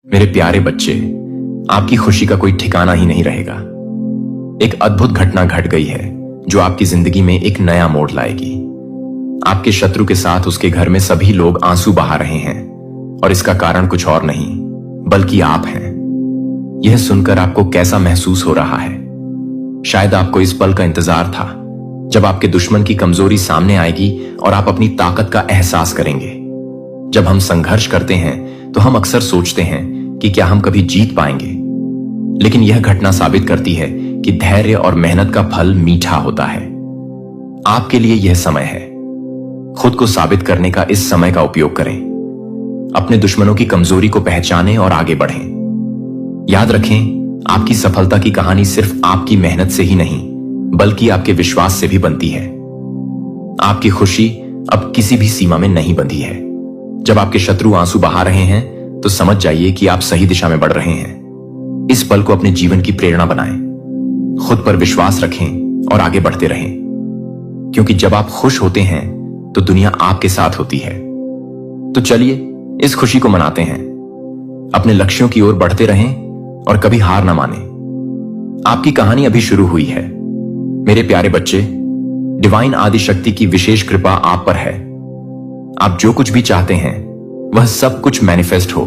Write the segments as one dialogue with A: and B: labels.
A: मेरे प्यारे बच्चे, आपकी खुशी का कोई ठिकाना ही नहीं रहेगा। एक अद्भुत घटना घट गई है जो आपकी जिंदगी में एक नया मोड़ लाएगी। आपके शत्रु के साथ उसके घर में सभी लोग आंसू बहा रहे हैं और इसका कारण कुछ और नहीं बल्कि आप हैं। यह सुनकर आपको कैसा महसूस हो रहा है? शायद आपको इस पल का इंतजार था जब आपके दुश्मन की कमजोरी सामने आएगी और आप अपनी ताकत का एहसास करेंगे। जब हम संघर्ष करते हैं तो हम अक्सर सोचते हैं कि क्या हम कभी जीत पाएंगे, लेकिन यह घटना साबित करती है कि धैर्य और मेहनत का फल मीठा होता है। आपके लिए यह समय है। खुद को साबित करने का इस समय का उपयोग करें। अपने दुश्मनों की कमजोरी को पहचानें और आगे बढ़ें। याद रखें, आपकी सफलता की कहानी सिर्फ आपकी मेहनत से ही नहीं बल्कि आपके विश्वास से भी बनती है। आपकी खुशी अब किसी भी सीमा में नहीं बंधी है। जब आपके शत्रु आंसू बहा रहे हैं तो समझ जाइए कि आप सही दिशा में बढ़ रहे हैं। इस पल को अपने जीवन की प्रेरणा बनाएं। खुद पर विश्वास रखें और आगे बढ़ते रहें, क्योंकि जब आप खुश होते हैं तो दुनिया आपके साथ होती है। तो चलिए इस खुशी को मनाते हैं। अपने लक्ष्यों की ओर बढ़ते रहें और कभी हार ना मानें। आपकी कहानी अभी शुरू हुई है। मेरे प्यारे बच्चे, डिवाइन आदि शक्ति की विशेष कृपा आप पर है। आप जो कुछ भी चाहते हैं वह सब कुछ मैनिफेस्ट हो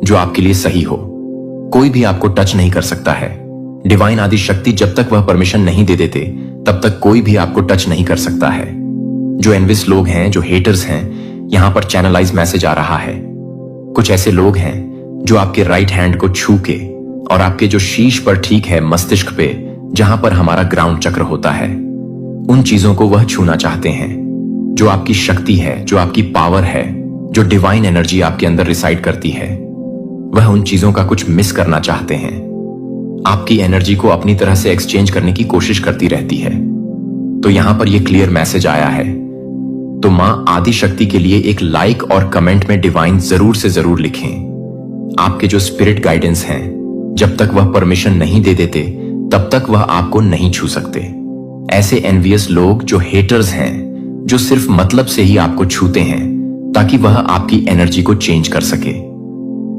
A: जो आपके लिए सही हो। कोई भी आपको टच नहीं कर सकता है। डिवाइन आदि शक्ति जब तक वह परमिशन नहीं दे देते तब तक कोई भी आपको टच नहीं कर सकता है। जो एनविस लोग हैं, जो हेटर्स हैं, यहां पर चैनलाइज मैसेज आ रहा है। कुछ ऐसे लोग हैं जो आपके राइट हैंड को छू के और आपके जो शीश पर ठीक है मस्तिष्क पे, जहां पर हमारा ग्राउंड चक्र होता है, उन चीजों को वह छूना चाहते हैं। जो आपकी शक्ति है, जो आपकी पावर है, जो डिवाइन एनर्जी आपके अंदर रिसाइड करती है, वह उन चीजों का कुछ मिस करना चाहते हैं। आपकी एनर्जी को अपनी तरह से एक्सचेंज करने की कोशिश करती रहती है। तो यहां पर यह क्लियर मैसेज आया है। तो मां आदि शक्ति के लिए एक लाइक और कमेंट में डिवाइन जरूर से जरूर लिखें। आपके जो स्पिरिट गाइडेंस हैं, जब तक वह परमिशन नहीं दे देते तब तक वह आपको नहीं छू सकते। ऐसे एनवियस लोग, जो हेटर्स हैं, जो सिर्फ मतलब से ही आपको छूते हैं ताकि वह आपकी एनर्जी को चेंज कर सके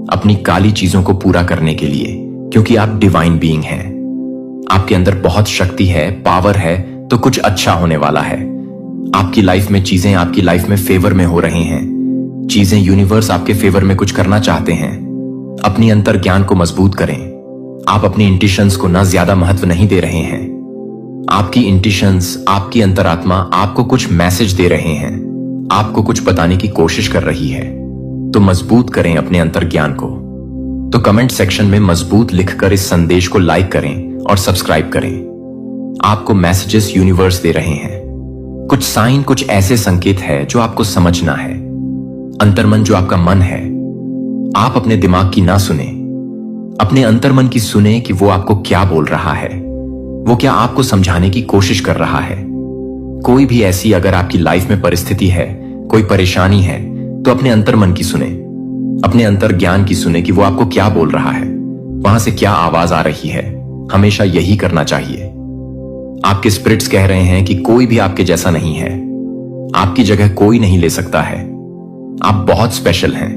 A: अपनी काली चीजों को पूरा करने के लिए, क्योंकि आप डिवाइन बीइंग हैं। आपके अंदर बहुत शक्ति है, पावर है, तो कुछ अच्छा होने वाला है। आपकी लाइफ में चीजें आपकी लाइफ में फेवर में हो रही हैं। चीजें, यूनिवर्स आपके फेवर में कुछ करना चाहते हैं। अपनी अंतर ज्ञान को मजबूत करें। आप अपनी इंट्यूशंस को ना ज्यादा महत्व नहीं दे रहे हैं। आपकी इंट्यूशंस, आपकी अंतरात्मा आपको कुछ मैसेज दे रहे हैं, आपको कुछ बताने की कोशिश कर रही है। तो मजबूत करें अपने अंतर ज्ञान को। तो कमेंट सेक्शन में मजबूत लिखकर इस संदेश को लाइक करें और सब्सक्राइब करें। आपको मैसेजेस यूनिवर्स दे रहे हैं। कुछ साइन, कुछ ऐसे संकेत है जो आपको समझना है। अंतर्मन, जो आपका मन है, आप अपने दिमाग की ना सुने, अपने अंतर्मन की सुने कि वो आपको क्या बोल रहा है, वो क्या आपको समझाने की कोशिश कर रहा है। कोई भी ऐसी अगर आपकी लाइफ में परिस्थिति है, कोई परेशानी है, तो अपने अंतर्मन की सुने, अपने अंतर ज्ञान की सुने कि वो आपको क्या बोल रहा है, वहां से क्या आवाज आ रही है। हमेशा यही करना चाहिए। आपके स्पिरिट्स कह रहे हैं कि कोई भी आपके जैसा नहीं है। आपकी जगह कोई नहीं ले सकता है। आप बहुत स्पेशल हैं,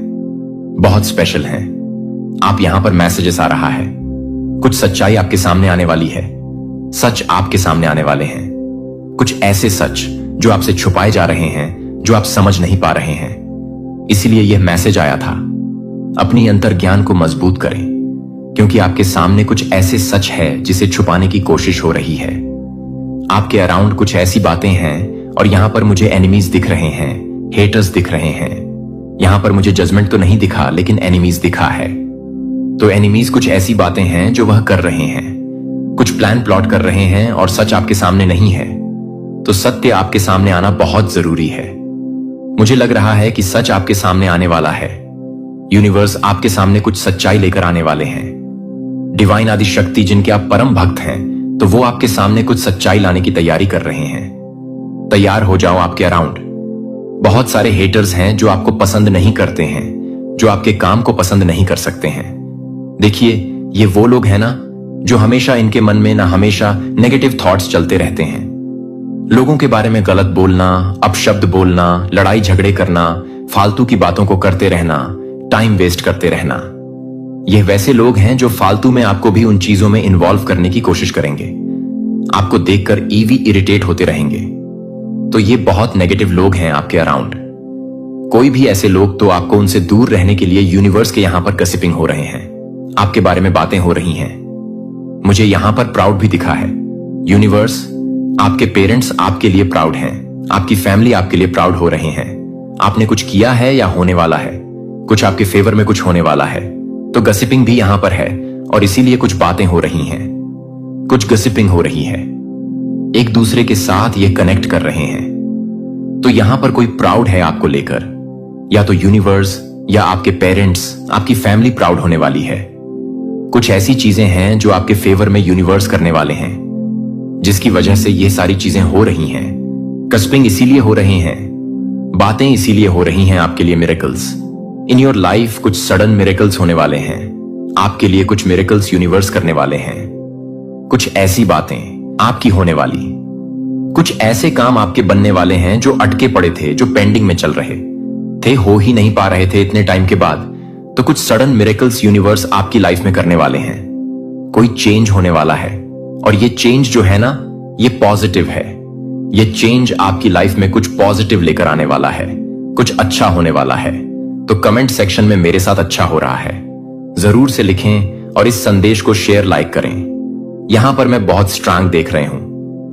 A: बहुत स्पेशल हैं। आप यहां पर मैसेजेस आ रहा है। कुछ सच्चाई आपके सामने आने वाली है। सच आपके सामने आने वाले हैं। कुछ ऐसे सच जो आपसे छुपाए जा रहे हैं, जो आप समझ नहीं पा रहे हैं। इसीलिए यह मैसेज आया था। अपनी अंतर ज्ञान को मजबूत करें, क्योंकि आपके सामने कुछ ऐसे सच है जिसे छुपाने की कोशिश हो रही है। आपके अराउंड कुछ ऐसी बातें हैं और यहां पर मुझे एनिमीज दिख रहे हैं, हेटर्स दिख रहे हैं। यहां पर मुझे जजमेंट तो नहीं दिखा, लेकिन एनिमीज दिखा है। तो एनिमीज कुछ ऐसी बातें हैं जो वह कर रहे हैं, कुछ प्लान प्लॉट कर रहे हैं और सच आपके सामने नहीं है। तो सत्य आपके सामने आना बहुत जरूरी है। मुझे लग रहा है कि सच आपके सामने आने वाला है। यूनिवर्स आपके सामने कुछ सच्चाई लेकर आने वाले हैं। डिवाइन आदि शक्ति, जिनके आप परम भक्त हैं, तो वो आपके सामने कुछ सच्चाई लाने की तैयारी कर रहे हैं। तैयार हो जाओ। आपके अराउंड बहुत सारे हेटर्स हैं जो आपको पसंद नहीं करते हैं, जो आपके काम को पसंद नहीं कर सकते हैं। देखिए, ये वो लोग हैं ना जो हमेशा, इनके मन में ना हमेशा नेगेटिव थॉट्स चलते रहते हैं। लोगों के बारे में गलत बोलना, अपशब्द बोलना, लड़ाई झगड़े करना, फालतू की बातों को करते रहना, टाइम वेस्ट करते रहना। यह वैसे लोग हैं जो फालतू में आपको भी उन चीजों में इन्वॉल्व करने की कोशिश करेंगे, आपको देखकर ईवी इरिटेट होते रहेंगे। तो ये बहुत नेगेटिव लोग हैं आपके अराउंड। कोई भी ऐसे लोग तो आपको उनसे दूर रहने के लिए यूनिवर्स के यहां पर गसिपिंग हो रहे हैं, आपके बारे में बातें हो रही हैं। मुझे यहां पर प्राउड भी दिखा है। यूनिवर्स, आपके पेरेंट्स आपके लिए प्राउड हैं, आपकी फैमिली आपके लिए प्राउड हो रहे हैं। आपने कुछ किया है या होने वाला है, कुछ आपके फेवर में कुछ होने वाला है, तो गसिपिंग भी यहां पर है और इसीलिए कुछ बातें हो रही हैं, कुछ गसिपिंग हो रही है, एक दूसरे के साथ ये कनेक्ट कर रहे हैं। तो यहां पर कोई प्राउड है आपको लेकर, या तो यूनिवर्स या आपके पेरेंट्स, आपकी फैमिली प्राउड होने वाली है। कुछ ऐसी चीजें हैं जो आपके फेवर में यूनिवर्स करने वाले हैं, जिसकी वजह से ये सारी चीजें हो रही हैं। गसिपिंग इसीलिए हो रहे हैं, बातें इसीलिए हो रही हैं आपके लिए। मिरेकल्स इन योर लाइफ, कुछ सडन मिरेकल्स होने वाले हैं आपके लिए, कुछ मिरेकल्स यूनिवर्स करने वाले हैं। कुछ ऐसी बातें आपकी होने वाली, कुछ ऐसे काम आपके बनने वाले हैं जो अटके पड़े थे, जो पेंडिंग में चल रहे थे, हो ही नहीं पा रहे थे इतने टाइम के बाद। तो कुछ सडन मिरेकल्स यूनिवर्स आपकी लाइफ में करने वाले हैं। कोई चेंज होने वाला है और ये चेंज जो है ना, ये पॉजिटिव है। ये चेंज आपकी लाइफ में कुछ पॉजिटिव लेकर आने वाला है, कुछ अच्छा होने वाला है। तो कमेंट सेक्शन में मेरे साथ अच्छा हो रहा है जरूर से लिखें और इस संदेश को शेयर, लाइक करें। यहां पर मैं बहुत स्ट्रांग देख रहे हूं,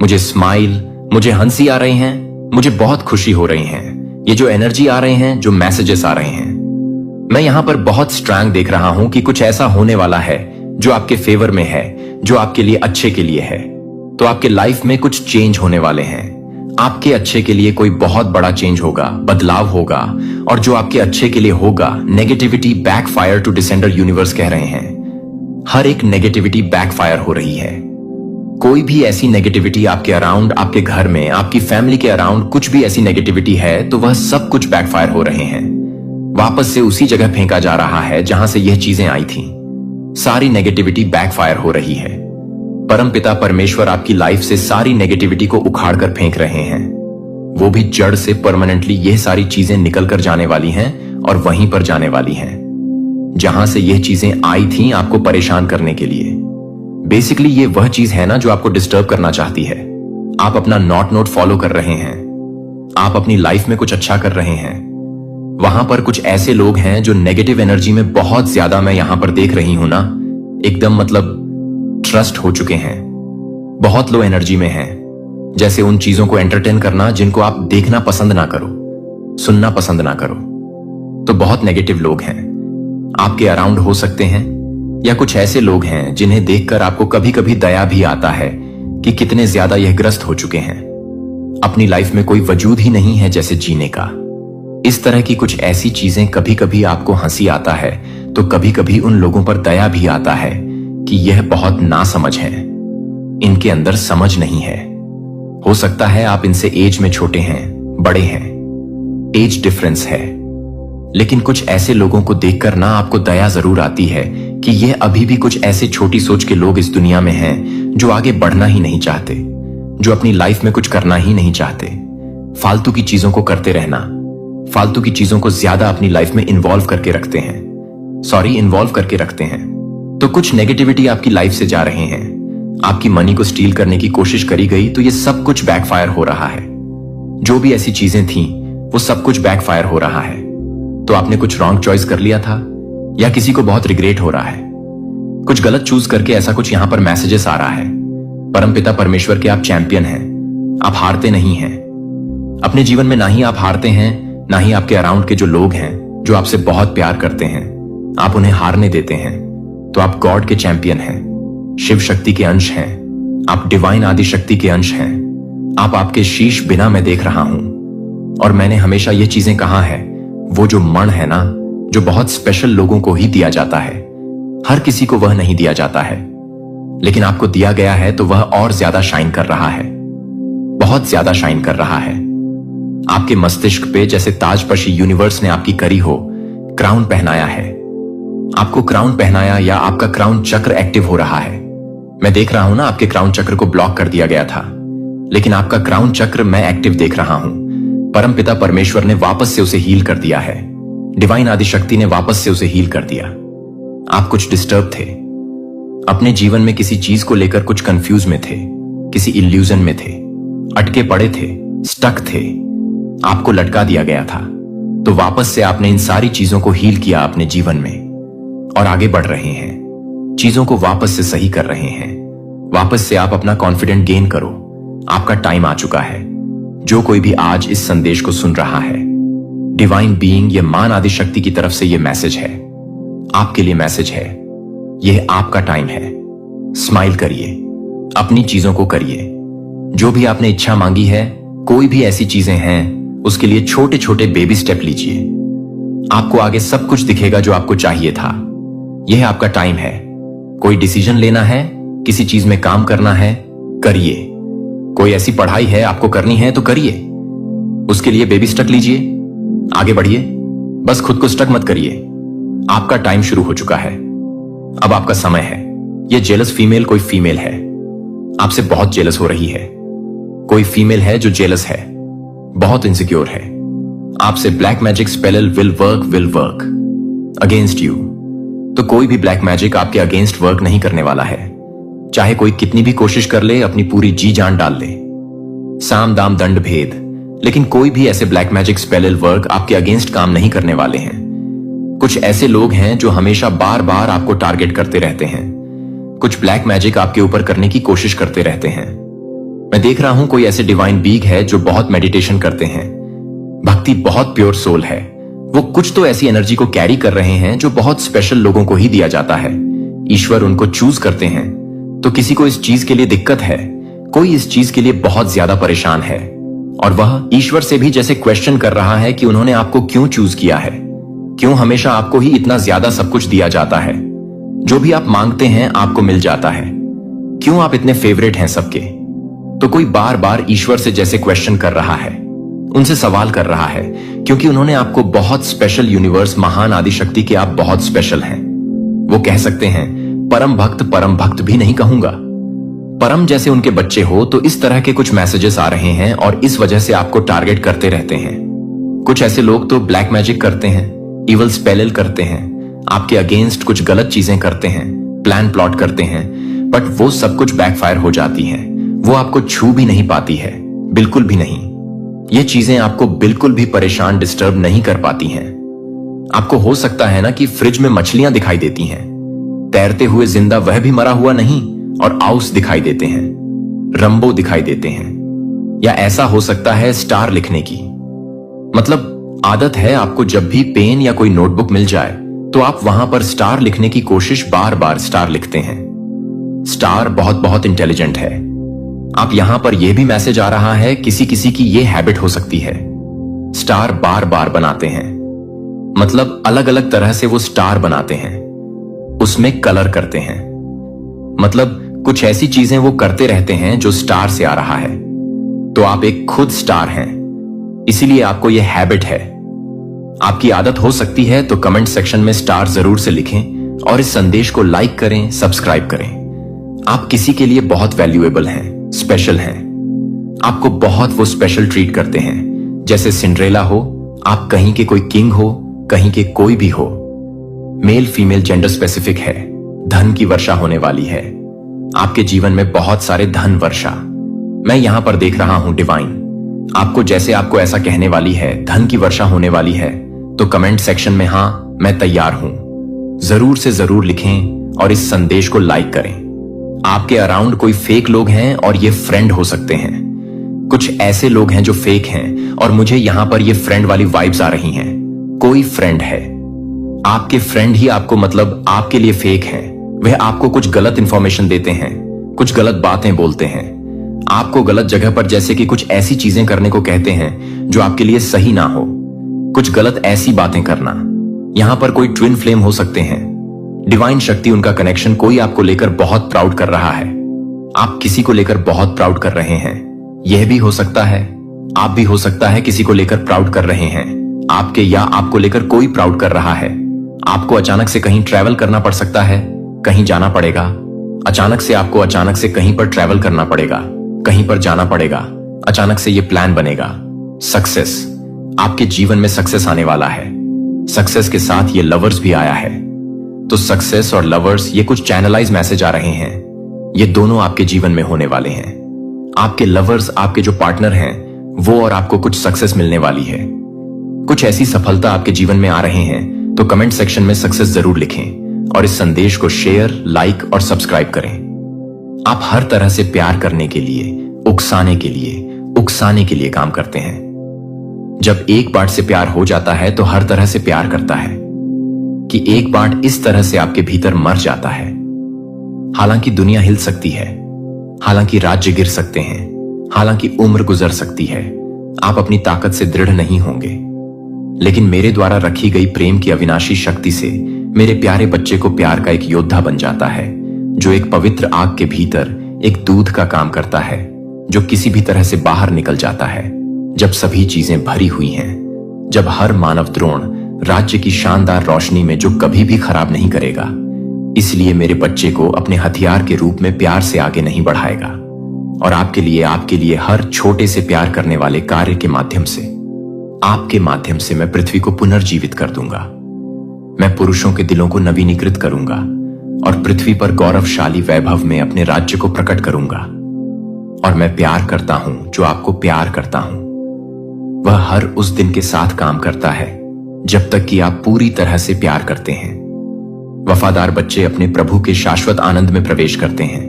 A: मुझे स्माइल, मुझे हंसी आ रही हैं, मुझे बहुत खुशी हो रही हैं। ये जो एनर्जी आ रहे हैं, जो मैसेजेस आ रहे हैं, मैं यहां पर बहुत स्ट्रांग देख रहा हूं कि कुछ ऐसा होने वाला है जो आपके फेवर में है, जो आपके लिए अच्छे के लिए है। तो आपके लाइफ में कुछ चेंज होने वाले हैं, आपके अच्छे के लिए कोई बहुत बड़ा चेंज होगा, बदलाव होगा। और जो आपके अच्छे के लिए होगा, negativity backfire to the sender universe कह रहे हैं। हर एक नेगेटिविटी बैकफायर हो रही है। कोई भी ऐसी नेगेटिविटी आपके अराउंड, आपके घर में, आपकी फैमिली के अराउंड कुछ भी ऐसी नेगेटिविटी है, तो वह सब कुछ बैकफायर हो रहे हैं। वापस से उसी जगह फेंका जा रहा है जहां से यह चीजें आई थी। सारी नेगेटिविटी बैकफायर हो रही है। परमपिता परमेश्वर आपकी लाइफ से सारी नेगेटिविटी को उखाड़ कर फेंक रहे हैं। वो भी जड़ से परमानेंटली यह सारी चीजें निकल कर जाने वाली हैं और वहीं पर जाने वाली हैं जहां से यह चीजें आई थी आपको परेशान करने के लिए। बेसिकली ये वह चीज है ना जो आपको डिस्टर्ब करना चाहती है। आप अपना नोट फॉलो कर रहे हैं, आप अपनी लाइफ में कुछ अच्छा कर रहे हैं। वहां पर कुछ ऐसे लोग हैं जो नेगेटिव एनर्जी में बहुत ज्यादा, मैं यहां पर देख रही हूं ना, एकदम मतलब ट्रस्ट हो चुके हैं, बहुत लो एनर्जी में हैं। जैसे उन चीजों को एंटरटेन करना जिनको आप देखना पसंद ना करो, सुनना पसंद ना करो। तो बहुत नेगेटिव लोग हैं आपके अराउंड हो सकते हैं, या कुछ ऐसे लोग हैं जिन्हें देखकर आपको कभी कभी दया भी आता है कि कितने ज्यादा यह ग्रस्त हो चुके हैं। अपनी लाइफ में कोई वजूद ही नहीं है जैसे जीने का। इस तरह की कुछ ऐसी चीजें, कभी कभी आपको हंसी आता है तो कभी कभी उन लोगों पर दया भी आता है कि यह बहुत नासमझ है, इनके अंदर समझ नहीं है। हो सकता है आप इनसे एज में छोटे हैं, बड़े हैं, एज डिफरेंस है, लेकिन कुछ ऐसे लोगों को देखकर ना आपको दया जरूर आती है कि यह अभी भी कुछ ऐसे छोटी सोच के लोग इस दुनिया में हैं जो आगे बढ़ना ही नहीं चाहते, जो अपनी लाइफ में कुछ करना ही नहीं चाहते। फालतू की चीजों को करते रहना, फालतू की चीजों को ज्यादा अपनी लाइफ में इन्वॉल्व करके रखते हैं, इन्वॉल्व करके रखते हैं। तो कुछ नेगेटिविटी आपकी लाइफ से जा रहे हैं, आपकी मनी को स्टील करने की कोशिश करी गई, तो ये सब कुछ बैकफायर हो रहा है। जो भी ऐसी चीजें थी वो सब कुछ बैकफायर हो रहा है। तो आपने कुछ रॉन्ग चॉइस कर लिया था, या किसी को बहुत रिग्रेट हो रहा है, कुछ गलत चूज करके, ऐसा कुछ यहां पर मैसेजेस आ रहा है। परमपिता परमेश्वर के आप चैंपियन हैं, आप हारते नहीं हैं अपने जीवन में। ना ही आप हारते हैं, ना ही आपके अराउंड के जो लोग हैं जो आपसे बहुत प्यार करते हैं, आप उन्हें हारने देते हैं। तो आप गॉड के चैंपियन हैं, शिव शक्ति के अंश हैं, आप डिवाइन आदि शक्ति के अंश हैं। आप आपके शीश बिना मैं देख रहा हूं, और मैंने हमेशा ये चीजें कहा है, वो जो मण है ना, जो बहुत स्पेशल लोगों को ही दिया जाता है, हर किसी को वह नहीं दिया जाता है, लेकिन आपको दिया गया है तो वह और ज्यादा शाइन कर रहा है, बहुत ज्यादा शाइन कर रहा है। आपके मस्तिष्क पे जैसे ताजपशी यूनिवर्स ने आपकी करी हो, क्राउन पहनाया है, आपको क्राउन पहनाया, या आपका क्राउन चक्र एक्टिव हो रहा है। मैं देख रहा हूं ना, आपके क्राउन चक्र को ब्लॉक कर दिया गया था, लेकिन आपका क्राउन चक्र मैं एक्टिव देख रहा हूं। परमपिता परमेश्वर ने वापस से उसे हील कर दिया है, डिवाइन आदि शक्ति ने वापस से उसे हील कर दिया। आप कुछ डिस्टर्ब थे, अपने जीवन में किसी चीज को लेकर कुछ कंफ्यूज में थे, किसी इल्यूजन में थे, अटके पड़े थे, स्टक थे, आपको लटका दिया गया था। तो वापस से आपने इन सारी चीजों को हील किया अपने जीवन में और आगे बढ़ रहे हैं, चीजों को वापस से सही कर रहे हैं। वापस से आप अपना कॉन्फिडेंट गेन करो, आपका टाइम आ चुका है। जो कोई भी आज इस संदेश को सुन रहा है, डिवाइन बीइंग, ये मान आदि शक्ति की तरफ से ये मैसेज है, आपके लिए मैसेज है। यह आपका टाइम है। स्माइल करिए, अपनी चीजों को करिए। जो भी आपने इच्छा मांगी है, कोई भी ऐसी चीजें हैं, उसके लिए छोटे छोटे बेबी स्टेप लीजिए। आपको आगे सब कुछ दिखेगा जो आपको चाहिए था। यह आपका टाइम है। कोई डिसीजन लेना है, किसी चीज में काम करना है, करिए। कोई ऐसी पढ़ाई है आपको करनी है तो करिए, उसके लिए बेबी स्टेप लीजिए, आगे बढ़िए। बस खुद को स्टक मत करिए। आपका टाइम शुरू हो चुका है, अब आपका समय है। यह जेलस फीमेल कोई फीमेल है, आपसे बहुत जेलस हो रही है। कोई फीमेल है जो जेलस है, बहुत इनसिक्योर है। आपसे black magic spell will work against you. तो कोई भी ब्लैक मैजिक आपके अगेंस्ट वर्क नहीं करने वाला है। चाहे कोई कितनी भी कोशिश कर ले, अपनी पूरी जी जान डाल ले, साम दाम दंड भेद, लेकिन कोई भी ऐसे ब्लैक मैजिक स्पेल वर्क आपके अगेंस्ट काम नहीं करने वाले हैं। कुछ ऐसे लोग हैं जो हमेशा बार बार आपको टारगेट करते रहते हैं। कुछ ब्लैक मैजिक आपके ऊपर करने की कोशिश करते रहते हैं। मैं देख रहा हूं कोई ऐसे डिवाइन बीग है जो बहुत मेडिटेशन करते हैं, भक्ति, बहुत प्योर सोल है। वो कुछ तो ऐसी एनर्जी को कैरी कर रहे हैं जो बहुत स्पेशल लोगों को ही दिया जाता है। ईश्वर उनको चूज करते हैं। तो किसी को इस चीज के लिए दिक्कत है, कोई इस चीज के लिए बहुत ज्यादा परेशान है, और वह ईश्वर से भी जैसे क्वेश्चन कर रहा है कि उन्होंने आपको क्यों चूज किया है, क्यों हमेशा आपको ही इतना ज्यादा सब कुछ दिया जाता है, जो भी आप मांगते हैं आपको मिल जाता है, क्यों आप इतने फेवरेट हैं सबके। तो कोई बार बार ईश्वर से जैसे क्वेश्चन कर रहा है, उनसे सवाल कर रहा है, क्योंकि उन्होंने आपको बहुत स्पेशल, यूनिवर्स, महान आदि शक्ति के आप बहुत स्पेशल हैं। वो कह सकते हैं परम भक्त भी नहीं कहूंगा, परम जैसे उनके बच्चे हो। तो इस तरह के कुछ मैसेजेस आ रहे हैं और इस वजह से आपको टारगेट करते रहते हैं। कुछ ऐसे लोग तो ब्लैक मैजिक करते हैं, इवल स्पेल करते हैं, आपके अगेंस्ट कुछ गलत चीजें करते हैं, प्लान प्लॉट करते हैं, बट वो सब कुछ बैकफायर हो जाती हैं। वो आपको छू भी नहीं पाती है, बिल्कुल भी नहीं। ये चीजें आपको बिल्कुल भी परेशान, डिस्टर्ब नहीं कर पाती हैं। आपको हो सकता है ना कि फ्रिज में मछलियां दिखाई देती हैं, तैरते हुए जिंदा वह भी मरा हुआ नहीं, और आउस दिखाई देते हैं, रंबो दिखाई देते हैं। या ऐसा हो सकता है स्टार लिखने की, मतलब आदत है आपको जब भी पेन या कोई नोटबुक मिल जाए तो आप वहां पर स्टार लिखने की कोशिश, बार बार स्टार लिखते हैं। स्टार बहुत बहुत इंटेलिजेंट है। आप यहां पर यह भी मैसेज आ रहा है, किसी किसी की यह हैबिट हो सकती है, स्टार बार बार बनाते हैं, मतलब अलग अलग तरह से वो स्टार बनाते हैं, उसमें कलर करते हैं, मतलब कुछ ऐसी चीजें वो करते रहते हैं जो स्टार से आ रहा है। तो आप एक खुद स्टार हैं, इसीलिए आपको यह हैबिट है। आपकी आदत हो सकती है तो कमेंट सेक्शन में स्टार जरूर से लिखें और इस संदेश को लाइक करें, सब्सक्राइब करें। आप किसी के लिए बहुत वैल्यूएबल हैं, स्पेशल हैं। आपको बहुत वो स्पेशल ट्रीट करते हैं, जैसे सिंड्रेला हो, आप कहीं के कोई किंग हो, कहीं के कोई भी हो। मेल फीमेल जेंडर स्पेसिफिक है। धन की वर्षा होने वाली है, आपके जीवन में बहुत सारे धन वर्षा। मैं यहां पर देख रहा हूं डिवाइन आपको, जैसे आपको ऐसा कहने वाली है, धन की वर्षा होने वाली है, तो कमेंट सेक्शन में हां मैं तैयार हूं जरूर से जरूर लिखें और इस संदेश को लाइक करें। आपके अराउंड कोई फेक लोग हैं और ये फ्रेंड हो सकते हैं। कुछ ऐसे लोग हैं जो फेक हैं और मुझे यहां पर ये फ्रेंड वाली वाइब्स आ रही हैं। कोई फ्रेंड है, आपके फ्रेंड ही आपको, मतलब आपके लिए फेक हैं। वह आपको कुछ गलत इंफॉर्मेशन देते हैं, कुछ गलत बातें बोलते हैं, आपको गलत जगह पर जैसे कि कुछ ऐसी चीजें करने को कहते हैं जो आपके लिए सही ना हो, कुछ गलत ऐसी बातें करना। यहां पर कोई ट्विन फ्लेम हो सकते हैं, डिवाइन शक्ति, उनका कनेक्शन। कोई आपको लेकर बहुत प्राउड कर रहा है, आप किसी को लेकर बहुत प्राउड कर रहे हैं। यह भी हो सकता है, आप भी हो सकता है किसी को लेकर प्राउड कर रहे हैं, आपके या आपको लेकर कोई प्राउड कर रहा है। आपको अचानक से कहीं ट्रैवल करना पड़ सकता है, कहीं जाना पड़ेगा, अचानक से आपको अचानक से कहीं पर ट्रैवल करना पड़ेगा, कहीं पर जाना पड़ेगा, अचानक से ये प्लान बनेगा। सक्सेस, आपके जीवन में सक्सेस आने वाला है। सक्सेस के साथ ये लवर्स भी आया है। तो सक्सेस और लवर्स, ये कुछ चैनलाइज मैसेज आ रहे हैं। ये दोनों आपके जीवन में होने वाले हैं। आपके लवर्स, आपके जो पार्टनर हैं, वो और आपको कुछ सक्सेस मिलने वाली है। कुछ ऐसी सफलता आपके जीवन में आ रहे हैं, तो कमेंट सेक्शन में सक्सेस जरूर लिखें और इस संदेश को शेयर, लाइक और सब्सक्राइब करें। आप हर तरह से प्यार करने के लिए, उकसाने के लिए काम करते हैं। जब एक बार से प्यार हो जाता है तो हर तरह से प्यार करता है कि एक बार इस तरह से आपके भीतर मर जाता है। हालांकि दुनिया हिल सकती है, हालांकि राज्य गिर सकते हैं, हालांकि उम्र गुजर सकती है, आप अपनी ताकत से दृढ़ नहीं होंगे, लेकिन मेरे द्वारा रखी गई प्रेम की अविनाशी शक्ति से मेरे प्यारे बच्चे को प्यार का एक योद्धा बन जाता है, जो एक पवित्र आग के भीतर एक दूध का काम करता है, जो किसी भी तरह से बाहर निकल जाता है जब सभी चीजें भरी हुई हैं, जब हर मानव द्रोण राज्य की शानदार रोशनी में जो कभी भी खराब नहीं करेगा। इसलिए मेरे बच्चे को अपने हथियार के रूप में प्यार से आगे नहीं बढ़ाएगा और आपके लिए हर छोटे से प्यार करने वाले कार्य के माध्यम से, आपके माध्यम से मैं पृथ्वी को पुनर्जीवित कर दूंगा। मैं पुरुषों के दिलों को नवीनीकृत करूंगा और पृथ्वी पर गौरवशाली वैभव में अपने राज्य को प्रकट करूंगा। और मैं प्यार करता हूं जो आपको प्यार करता हूं। वह हर उस दिन के साथ काम करता है जब तक कि आप पूरी तरह से प्यार करते हैं। वफादार बच्चे अपने प्रभु के शाश्वत आनंद में प्रवेश करते हैं।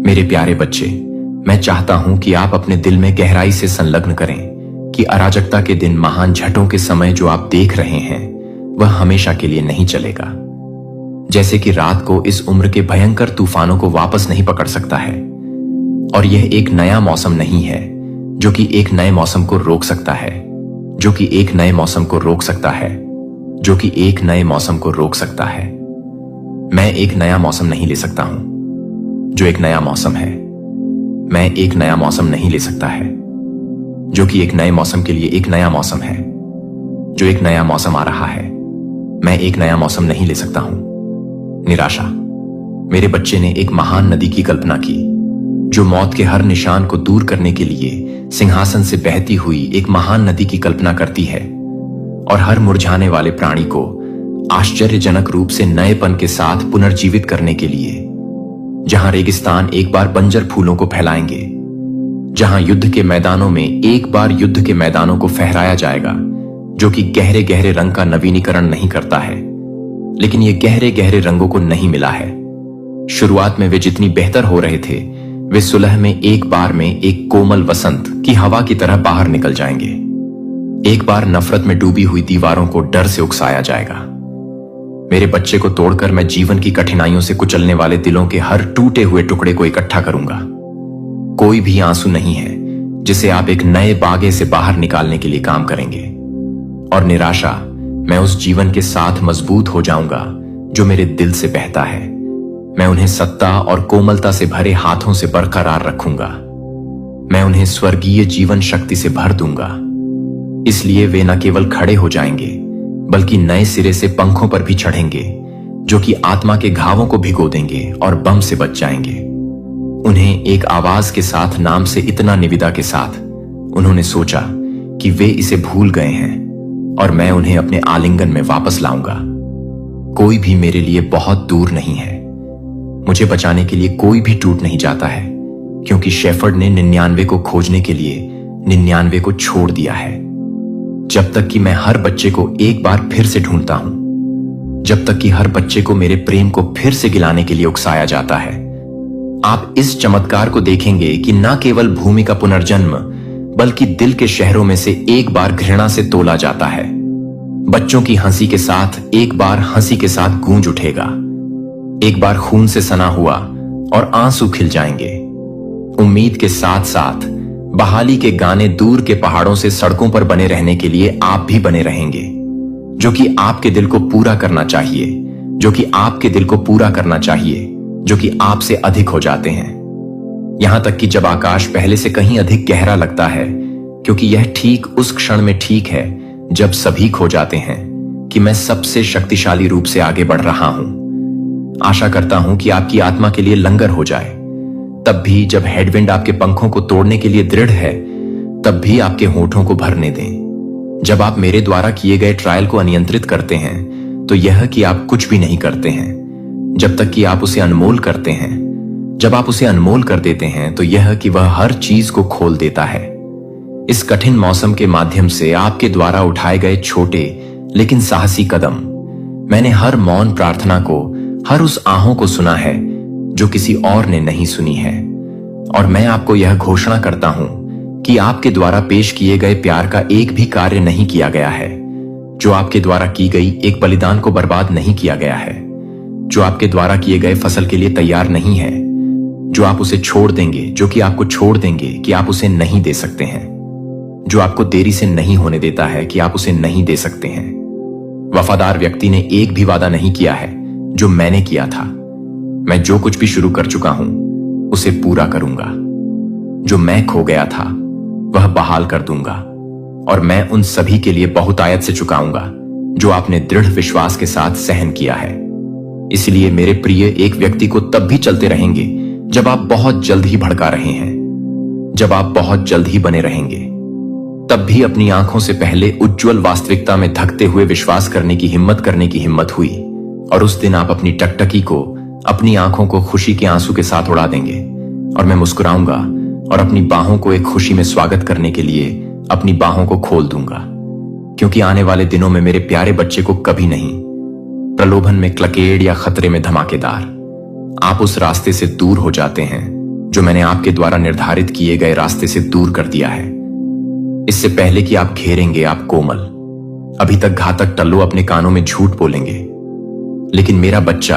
A: मेरे प्यारे बच्चे, मैं चाहता हूं कि आप अपने दिल में गहराई से संलग्न करें कि अराजकता के दिन, महान झटों के समय जो आप देख रहे हैं, वह हमेशा के लिए नहीं चलेगा। जैसे कि रात को इस उम्र के भयंकर तूफानों को वापस नहीं पकड़ सकता है, और यह एक नया मौसम नहीं है जो कि एक नए मौसम को रोक सकता है, जो कि एक नए मौसम को रोक सकता है, जो कि एक नए मौसम को रोक सकता है। मैं एक नया मौसम नहीं ले सकता हूं जो एक नया मौसम है। मैं एक नया मौसम नहीं ले सकता है जो कि एक नए मौसम के लिए एक नया मौसम है, जो एक नया मौसम आ रहा है। मैं एक नया मौसम नहीं ले सकता हूं। निराशा। मेरे बच्चे ने एक महान नदी की कल्पना की जो मौत के हर निशान को दूर करने के लिए सिंहासन से बहती हुई एक महान नदी की कल्पना करती है और हर मुरझाने वाले प्राणी को आश्चर्यजनक रूप से नएपन के साथ पुनर्जीवित करने के लिए, जहां रेगिस्तान एक बार बंजर फूलों को फैलाएंगे, जहां युद्ध के मैदानों में एक बार युद्ध के मैदानों को फहराया जाएगा, जो कि गहरे गहरे रंग का नवीनीकरण नहीं करता है, लेकिन ये गहरे गहरे रंगों को नहीं मिला है। शुरुआत में वे जितनी बेहतर हो रहे थे, वे सुलह में एक बार में एक कोमल वसंत की हवा की तरह बाहर निकल जाएंगे। एक बार नफरत में डूबी हुई दीवारों को डर से उकसाया जाएगा। मेरे बच्चे को तोड़कर मैं जीवन की कठिनाइयों से कुचलने वाले दिलों के हर टूटे हुए टुकड़े को इकट्ठा करूंगा। कोई भी आंसू नहीं है जिसे आप एक नए बागे से बाहर निकालने के लिए काम करेंगे। और निराशा, मैं उस जीवन के साथ मजबूत हो जाऊंगा जो मेरे दिल से बहता है। मैं उन्हें सत्ता और कोमलता से भरे हाथों से बरकरार रखूंगा। मैं उन्हें स्वर्गीय जीवन शक्ति से भर दूंगा। इसलिए वे न केवल खड़े हो जाएंगे, बल्कि नए सिरे से पंखों पर भी चढ़ेंगे, जो कि आत्मा के घावों को भिगो देंगे और बम से बच जाएंगे। उन्हें एक आवाज के साथ, नाम से इतना निविदा के साथ, उन्होंने सोचा कि वे इसे भूल गए हैं और मैं उन्हें अपने आलिंगन में वापस लाऊंगा। कोई भी मेरे लिए बहुत दूर नहीं है। मुझे बचाने के लिए कोई भी टूट नहीं जाता है, क्योंकि शेफर्ड ने 99 को खोजने के लिए 99 को छोड़ दिया है। जब तक कि मैं हर बच्चे को एक बार फिर से ढूंढता हूं, जब तक कि हर बच्चे को मेरे प्रेम को फिर से गिलाने के लिए उकसाया जाता है। आप इस चमत्कार को देखेंगे कि न केवल भूमि का पुनर्जन्म, बल्कि दिल के शहरों में से एक बार घृणा से तोला जाता है। बच्चों की हंसी के साथ एक बार हंसी के साथ गूंज उठेगा। एक बार खून से सना हुआ और आंसू खिल जाएंगे। उम्मीद के साथ साथ बहाली के गाने दूर के पहाड़ों से सड़कों पर बने रहने के लिए आप भी बने रहेंगे, जो कि आपके दिल को पूरा करना चाहिए, जो कि आपके दिल को पूरा करना चाहिए, जो कि आपसे अधिक हो जाते हैं। यहां तक कि जब आकाश पहले से कहीं अधिक गहरा लगता है, क्योंकि यह ठीक उस क्षण में ठीक है जब सभी खो जाते हैं कि मैं सबसे शक्तिशाली रूप से आगे बढ़ रहा हूं। आशा करता हूं कि आपकी आत्मा के लिए लंगर हो जाए। तब भी जब हेडविंड आपके पंखों को तोड़ने के लिए दृढ़ है, तब भी आपके होठों को भरने दें। जब आप मेरे द्वारा किए गए ट्रायल को अनियंत्रित करते हैं, तो यह कि आप कुछ भी नहीं करते हैं जब तक कि आप उसे अनमोल करते हैं। जब आप उसे अनमोल कर देते हैं तो यह कि वह हर चीज को खोल देता है। इस कठिन मौसम के माध्यम से आपके द्वारा उठाए गए छोटे लेकिन साहसी कदम, मैंने हर मौन प्रार्थना को, हर उस आहों को सुना है जो किसी और ने नहीं सुनी है। और मैं आपको यह घोषणा करता हूं कि आपके द्वारा पेश किए गए प्यार का एक भी कार्य नहीं किया गया है, जो आपके द्वारा की गई एक बलिदान को बर्बाद नहीं किया गया है, जो आपके द्वारा किए गए फसल के लिए तैयार नहीं है, जो आप उसे छोड़ देंगे, जो कि आपको छोड़ देंगे कि आप उसे नहीं दे सकते हैं, जो आपको देरी से नहीं होने देता है कि आप उसे नहीं दे सकते हैं। वफादार व्यक्ति ने एक भी वादा नहीं किया है जो मैंने किया था। मैं जो कुछ भी शुरू कर चुका हूं उसे पूरा करूंगा। जो मैं खो गया था वह बहाल कर दूंगा, और मैं उन सभी के लिए बहुतायत से चुकाऊंगा जो आपने दृढ़ विश्वास के साथ सहन किया है। इसलिए मेरे प्रिय, एक व्यक्ति को तब भी चलते रहेंगे जब आप बहुत जल्द ही भड़का रहे हैं, जब आप बहुत जल्द ही बने रहेंगे, तब भी अपनी आंखों से पहले उज्जवल वास्तविकता में धकते हुए विश्वास करने की हिम्मत हुई, और उस दिन आप अपनी टकटकी को, अपनी आंखों को खुशी के आंसू के साथ उड़ा देंगे, और मैं मुस्कुराऊंगा और अपनी बाहों को एक खुशी में स्वागत करने के लिए अपनी बाहों को खोल दूंगा, क्योंकि आने वाले दिनों में मेरे प्यारे बच्चे को कभी नहीं, प्रलोभन में क्लकेड़ या खतरे में धमाकेदार, आप उस रास्ते से दूर हो जाते हैं जो मैंने आपके द्वारा निर्धारित किए गए रास्ते से दूर कर दिया है। इससे पहले कि आप घेरेंगे, आप कोमल, अभी तक घातक टल्लू अपने कानों में झूठ बोलेंगे, लेकिन मेरा बच्चा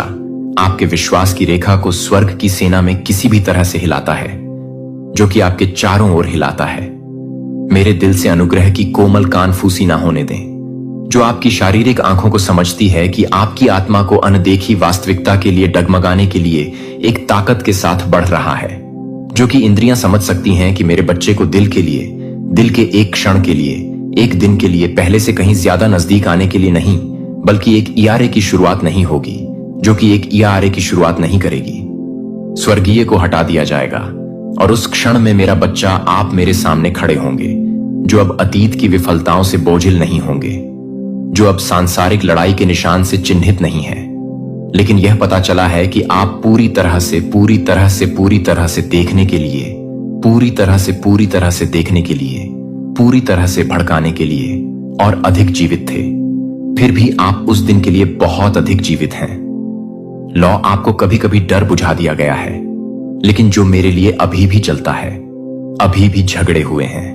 A: आपके विश्वास की रेखा को स्वर्ग की सेना में किसी भी तरह से हिलाता है, जो कि आपके चारों ओर हिलाता है। मेरे दिल से अनुग्रह की कोमल कानफूसी ना होने दें, जो आपकी शारीरिक आंखों को समझती है कि आपकी आत्मा को अनदेखी वास्तविकता के लिए डगमगाने के लिए एक ताकत के साथ बढ़ रहा है, जो कि इंद्रियां समझ सकती हैं कि मेरे बच्चे को दिल के लिए, दिल के एक क्षण के लिए, एक दिन के लिए पहले से कहीं ज्यादा नजदीक आने के लिए नहीं, बल्कि एक इयारे की शुरुआत नहीं होगी, जो कि एक इयारे की शुरुआत नहीं करेगी। स्वर्गीय को हटा दिया जाएगा, और उस क्षण में मेरा बच्चा, आप मेरे सामने खड़े होंगे, जो अब अतीत की विफलताओं से बोझिल नहीं होंगे, जो अब सांसारिक लड़ाई के निशान से चिन्हित नहीं है, लेकिन यह पता चला है कि आप पूरी तरह से देखने के लिए, पूरी तरह से देखने के लिए, पूरी तरह से भड़काने के लिए और अधिक जीवित थे। फिर भी आप उस दिन के लिए बहुत अधिक जीवित हैं। लौ आपको कभी कभी डर बुझा दिया गया है, लेकिन जो मेरे लिए अभी भी चलता है, अभी भी झगड़े हुए हैं,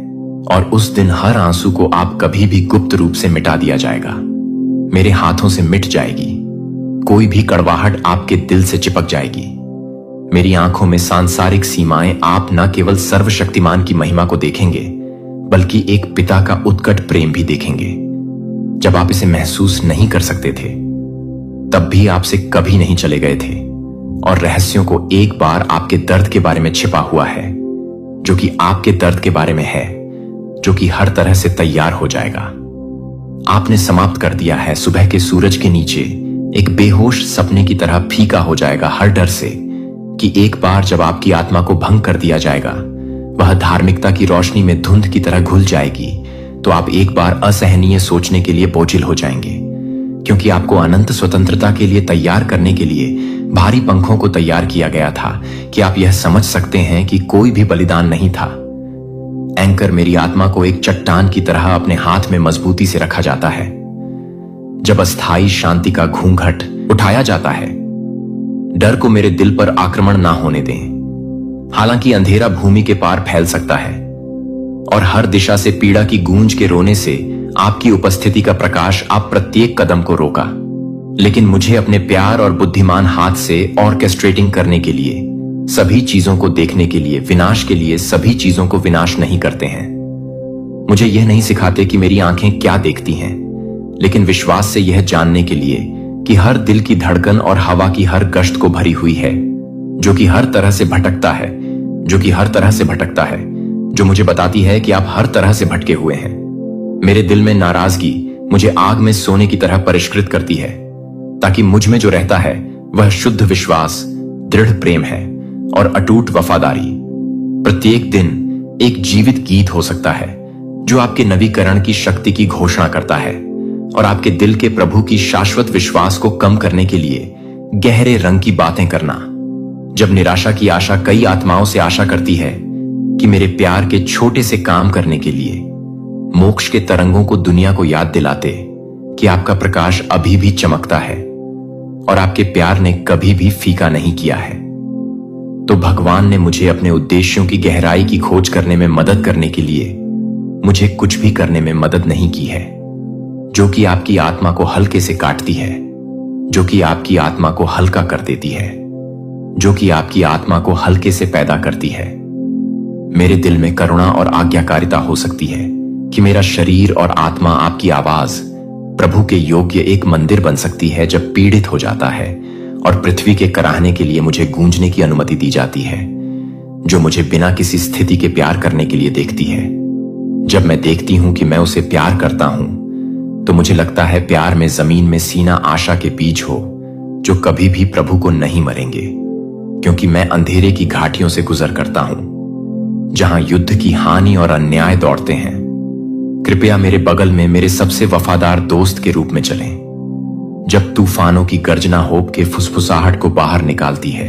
A: और उस दिन हर आंसू को आप कभी भी गुप्त रूप से मिटा दिया जाएगा, मेरे हाथों से मिट जाएगी। कोई भी कड़वाहट आपके दिल से चिपक जाएगी। मेरी आंखों में सांसारिक सीमाएं, आप न केवल सर्वशक्तिमान की महिमा को देखेंगे, बल्कि एक पिता का उत्कट प्रेम भी देखेंगे। जब आप इसे महसूस नहीं कर सकते थे, तब भी आपसे कभी नहीं चले गए थे, और रहस्यों को एक बार आपके दर्द के बारे में छिपा हुआ है, जो कि आपके दर्द के बारे में है, जो कि हर तरह से तैयार हो जाएगा। आपने समाप्त कर दिया है। सुबह के सूरज के नीचे एक बेहोश सपने की तरह फीका हो जाएगा हर डर से कि एक बार जब आपकी आत्मा को भंग कर दिया जाएगा, वह धार्मिकता की रोशनी में धुंध की तरह घुल जाएगी, तो आप एक बार असहनीय सोचने के लिए बोझिल हो जाएंगे, क्योंकि आपको अनंत स्वतंत्रता के लिए तैयार करने के लिए भारी पंखों को तैयार किया गया था कि आप यह समझ सकते हैं कि कोई भी बलिदान नहीं था। एंकर मेरी आत्मा को एक चट्टान की तरह अपने हाथ में मजबूती से रखा जाता है जब अस्थायी शांति का घूंघट उठाया जाता है। डर को मेरे दिल पर आक्रमण ना होने दें। हालांकि अंधेरा भूमि के पार फैल सकता है और हर दिशा से पीड़ा की गूंज के रोने से आपकी उपस्थिति का प्रकाश आप प्रत्येक कदम को रोका, लेकिन मुझे अपने प्यार और बुद्धिमान हाथ से ऑर्केस्ट्रेटिंग करने के लिए, सभी चीजों को देखने के लिए, विनाश के लिए सभी चीजों को विनाश नहीं करते हैं। मुझे यह नहीं सिखाते कि मेरी आंखें क्या देखती हैं, लेकिन विश्वास से यह जानने के लिए कि हर दिल की धड़कन और हवा की हर गश्त को भरी हुई है, जो कि हर तरह से भटकता है, जो मुझे बताती है कि आप हर तरह से भटके हुए हैं। मेरे दिल में नाराजगी मुझे आग में सोने की तरह परिष्कृत करती है, ताकि मुझ में जो रहता है वह शुद्ध विश्वास, दृढ़ प्रेम है और अटूट वफादारी। प्रत्येक दिन एक जीवित गीत हो सकता है जो आपके नवीकरण की शक्ति की घोषणा करता है और आपके दिल के प्रभु की शाश्वत विश्वास को कम करने के लिए गहरे रंग की बातें करना। जब निराशा की आशा कई आत्माओं से आशा करती है कि मेरे प्यार के छोटे से काम करने के लिए मोक्ष के तरंगों को दुनिया को याद दिलाते कि आपका प्रकाश अभी भी चमकता है और आपके प्यार ने कभी भी फीका नहीं किया है, तो भगवान ने मुझे अपने उद्देश्यों की गहराई की खोज करने में मदद करने के लिए मुझे कुछ भी करने में मदद नहीं की है, जो कि आपकी आत्मा को हल्के से काटती है, जो कि आपकी आत्मा को हल्का कर देती है, जो कि आपकी आत्मा को हल्के से पैदा करती है। मेरे दिल में करुणा और आज्ञाकारिता हो सकती है कि मेरा शरीर और आत्मा आपकी आवाज प्रभु के योग्य एक मंदिर बन सकती है जब पीड़ित हो जाता है और पृथ्वी के कराहने के लिए मुझे गूंजने की अनुमति दी जाती है, जो मुझे बिना किसी स्थिति के प्यार करने के लिए देखती है। जब मैं देखती हूं कि मैं उसे प्यार करता हूं, तो मुझे लगता है प्यार में जमीन में सीना आशा के बीज हो, जो कभी भी प्रभु को नहीं मरेंगे, क्योंकि मैं अंधेरे की घाटियों से गुजर करता हूं, जहां युद्ध की हानि और अन्याय दौड़ते हैं। कृपया मेरे बगल में मेरे सबसे वफादार दोस्त के रूप में चलें, जब तूफानों की गर्जना होप के फुसफुसाहट को बाहर निकालती है,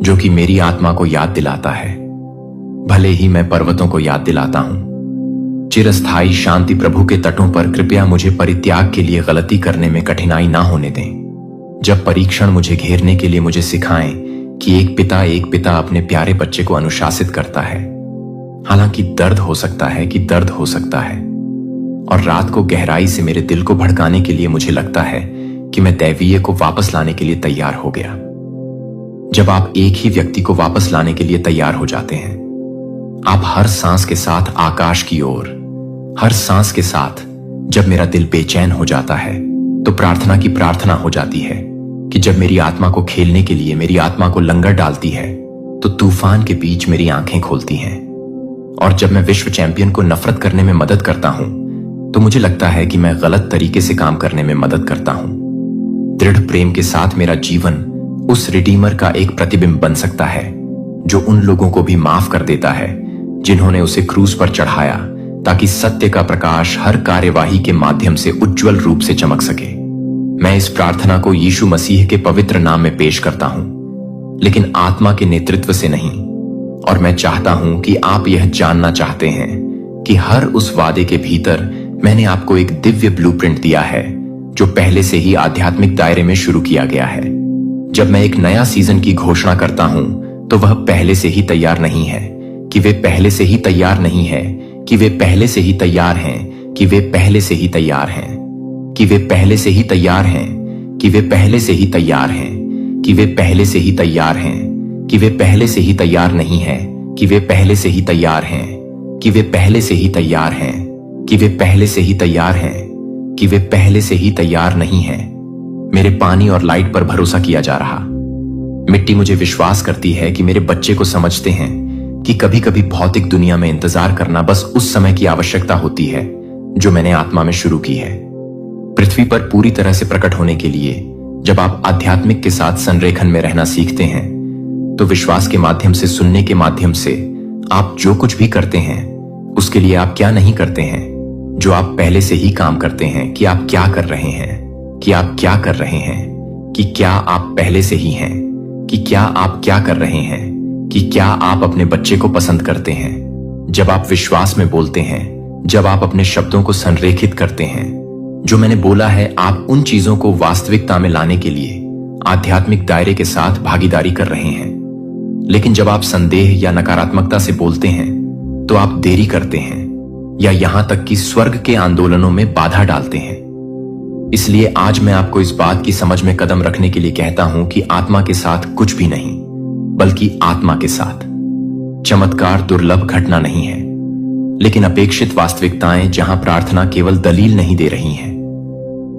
A: जो कि मेरी आत्मा को याद दिलाता है, भले ही मैं पर्वतों को याद दिलाता हूं। चिरस्थायी शांति प्रभु के तटों पर कृपया मुझे परित्याग के लिए गलती करने में कठिनाई ना होने दें। जब परीक्षण मुझे घेरने के लिए मुझे सिखाएं कि एक पिता अपने प्यारे बच्चे को अनुशासित करता है, हालांकि दर्द हो सकता है और रात को गहराई से मेरे दिल को भड़काने के लिए मुझे लगता है कि मैं दैवीय को वापस लाने के लिए तैयार हो गया। जब आप एक ही व्यक्ति को वापस लाने के लिए तैयार हो जाते हैं, आप हर सांस के साथ आकाश की ओर, हर सांस के साथ जब मेरा दिल बेचैन हो जाता है, तो प्रार्थना की प्रार्थना हो जाती है कि जब मेरी आत्मा को खेलने के लिए मेरी आत्मा को लंगर डालती है, तो तूफान के बीच मेरी आंखें खोलती हैं। और जब मैं विश्व चैंपियन को नफरत करने में मदद करता हूं, तो मुझे लगता है कि मैं गलत तरीके से काम करने में मदद करता हूं। दृढ़ प्रेम के साथ मेरा जीवन उस रिडीमर का एक प्रतिबिंब बन सकता है, जो उन लोगों को भी माफ कर देता है जिन्होंने उसे क्रूस पर चढ़ाया, ताकि सत्य का प्रकाश हर कार्यवाही के माध्यम से उज्जवल रूप से चमक सके। मैं इस प्रार्थना को यीशु मसीह के पवित्र नाम में पेश करता हूं, लेकिन आत्मा के नेतृत्व से नहीं। और मैं चाहता हूं कि आप यह जानना चाहते हैं कि हर उस वादे के भीतर मैंने आपको एक दिव्य ब्लूप्रिंट दिया है, जो पहले से ही आध्यात्मिक दायरे में शुरू किया गया है। जब मैं एक नया सीजन की घोषणा करता हूं, तो वह पहले से ही तैयार नहीं है कि वे पहले से ही तैयार नहीं है कि वे पहले से ही तैयार हैं कि वे पहले से ही तैयार हैं कि वे पहले से ही तैयार हैं कि वे पहले से ही तैयार हैं कि वे पहले से ही तैयार हैं कि वे पहले से ही तैयार नहीं है कि वे पहले से ही तैयार हैं कि वे पहले से ही तैयार हैं कि वे पहले से ही तैयार हैं कि वे पहले से ही तैयार नहीं है। मेरे पानी और लाइट पर भरोसा किया जा रहा। मिट्टी मुझे विश्वास करती है कि मेरे बच्चे को समझते हैं कि कभी कभी भौतिक दुनिया में इंतजार करना बस उस समय की आवश्यकता होती है जो मैंने आत्मा में शुरू की है। पृथ्वी पर पूरी तरह से प्रकट होने के लिए जब आप आध्यात्मिक के साथ संरेखन में रहना सीखते हैं, तो विश्वास के माध्यम से, सुनने के माध्यम से आप जो कुछ भी करते हैं, उसके लिए आप क्या नहीं करते हैं, जो आप पहले से ही काम करते हैं कि आप क्या कर रहे हैं, कि आप क्या कर रहे हैं, कि क्या आप पहले से ही हैं, कि क्या आप क्या कर रहे हैं, कि क्या आप अपने बच्चे को पसंद करते हैं। जब आप विश्वास में बोलते हैं, जब आप अपने शब्दों को संरेखित करते हैं, जो मैंने बोला है, आप उन चीजों को वास्तविकता में लाने के लिए आध्यात्मिक दायरे के साथ भागीदारी कर रहे हैं। लेकिन जब आप संदेह या नकारात्मकता से बोलते हैं, तो आप देरी करते हैं या यहां तक कि स्वर्ग के आंदोलनों में बाधा डालते हैं। इसलिए आज मैं आपको इस बात की समझ में कदम रखने के लिए कहता हूं कि आत्मा के साथ कुछ भी नहीं, बल्कि आत्मा के साथ चमत्कार दुर्लभ घटना नहीं है, लेकिन अपेक्षित वास्तविकताएं जहां प्रार्थना केवल दलील नहीं दे रही है,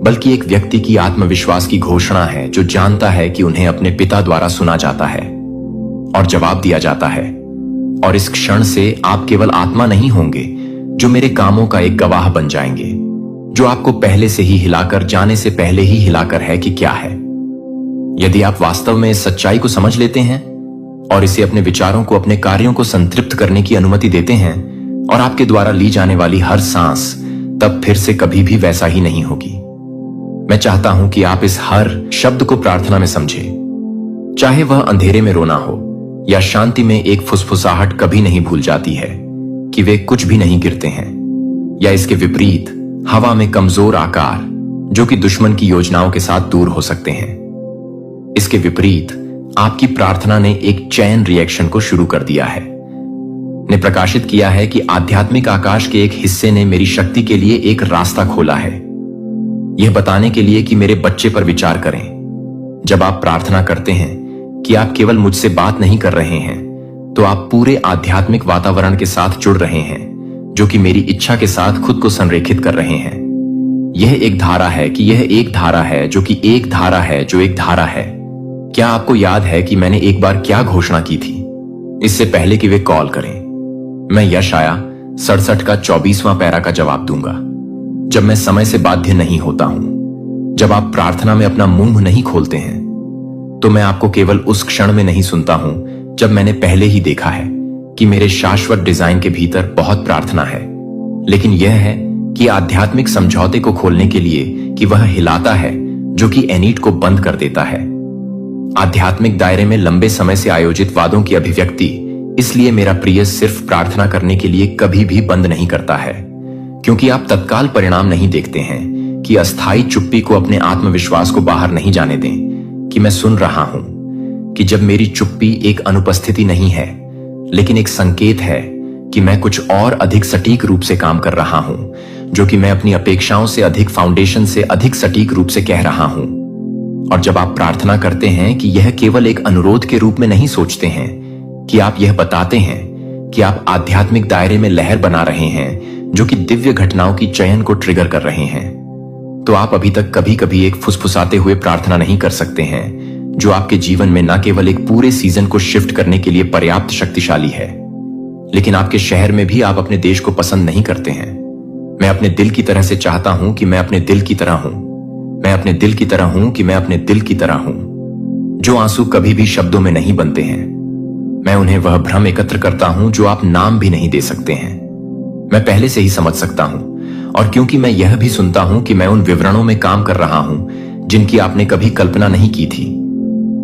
A: बल्कि एक व्यक्ति की आत्मविश्वास की घोषणा है, जो जानता है कि उन्हें अपने पिता द्वारा सुना जाता है और जवाब दिया जाता है। और इस क्षण से आप केवल आत्मा नहीं होंगे जो मेरे कामों का एक गवाह बन जाएंगे, जो आपको पहले से ही हिलाकर, जाने से पहले ही हिलाकर है कि क्या है। यदि आप वास्तव में इस सच्चाई को समझ लेते हैं और इसे अपने विचारों को, अपने कार्यों को संतृप्त करने की अनुमति देते हैं, और आपके द्वारा ली जाने वाली हर सांस तब फिर से कभी भी वैसा ही नहीं होगी। मैं चाहता हूं कि आप इस हर शब्द को प्रार्थना में समझें। चाहे वह अंधेरे में रोना हो या शांति में एक फुसफुसाहट कभी नहीं भूल जाती है कि वे कुछ भी नहीं गिरते हैं, या इसके विपरीत हवा में कमजोर आकार जो कि दुश्मन की योजनाओं के साथ दूर हो सकते हैं। इसके विपरीत आपकी प्रार्थना ने एक चैन रिएक्शन को शुरू कर दिया है, ने प्रकाशित किया है कि आध्यात्मिक आकाश के एक हिस्से ने मेरी शक्ति के लिए एक रास्ता खोला है, यह बताने के लिए कि मेरे बच्चे पर विचार करें। जब आप प्रार्थना करते हैं कि आप केवल मुझसे बात नहीं कर रहे हैं, तो आप पूरे आध्यात्मिक वातावरण के साथ जुड़ रहे हैं जो कि मेरी इच्छा के साथ खुद को संरेखित कर रहे हैं। यह एक धारा है कि यह एक धारा है जो कि एक धारा है जो एक धारा है। क्या आपको याद है कि मैंने एक बार क्या घोषणा की थी? इससे पहले कि वे कॉल करें, मैं यशाया 67 का 24वां पैरा का जवाब दूंगा। जब मैं समय से बाध्य नहीं होता हूं, जब आप प्रार्थना में अपना मुंह नहीं खोलते हैं, तो मैं आपको केवल उस क्षण में नहीं सुनता हूं जब मैंने पहले ही देखा है कि मेरे शाश्वत डिजाइन के भीतर बहुत प्रार्थना है, लेकिन यह है कि आध्यात्मिक समझौते को खोलने के लिए कि वह हिलाता है जो कि एनीट को बंद कर देता है। आध्यात्मिक दायरे में लंबे समय से आयोजित वादों की अभिव्यक्ति, इसलिए मेरा प्रिय सिर्फ प्रार्थना करने के लिए कभी भी बंद नहीं करता है, क्योंकि आप तत्काल परिणाम नहीं देखते हैं कि अस्थायी चुप्पी को अपने आत्मविश्वास को बाहर नहीं जाने दें कि मैं सुन रहा हूं, कि जब मेरी चुप्पी एक अनुपस्थिति नहीं है लेकिन एक संकेत है कि मैं कुछ और अधिक सटीक रूप से काम कर रहा हूं, जो कि मैं अपनी अपेक्षाओं से अधिक फाउंडेशन से अधिक सटीक रूप से कह रहा हूं। और जब आप प्रार्थना करते हैं कि यह केवल एक अनुरोध के रूप में नहीं सोचते हैं, कि आप यह बताते हैं कि आप आध्यात्मिक दायरे में लहर बना रहे हैं जो कि दिव्य घटनाओं की चयन को ट्रिगर कर रहे हैं, तो आप अभी तक कभी कभी एक फुसफुसाते हुए प्रार्थना नहीं कर सकते हैं जो आपके जीवन में न केवल एक पूरे सीजन को शिफ्ट करने के लिए पर्याप्त शक्तिशाली है, लेकिन आपके शहर में भी आप अपने देश को पसंद नहीं करते हैं। मैं अपने दिल की तरह से चाहता हूं कि मैं अपने दिल की तरह हूं, मैं अपने दिल की तरह हूं कि मैं अपने दिल की तरह हूं। जो आंसू कभी भी शब्दों में नहीं बनते हैं, मैं उन्हें वह भ्रम एकत्र करता हूं जो आप नाम भी नहीं दे सकते हैं। मैं पहले से ही समझ सकता हूं, और क्योंकि मैं यह भी सुनता हूं कि मैं उन विवरणों में काम कर रहा हूं जिनकी आपने कभी कल्पना नहीं की थी,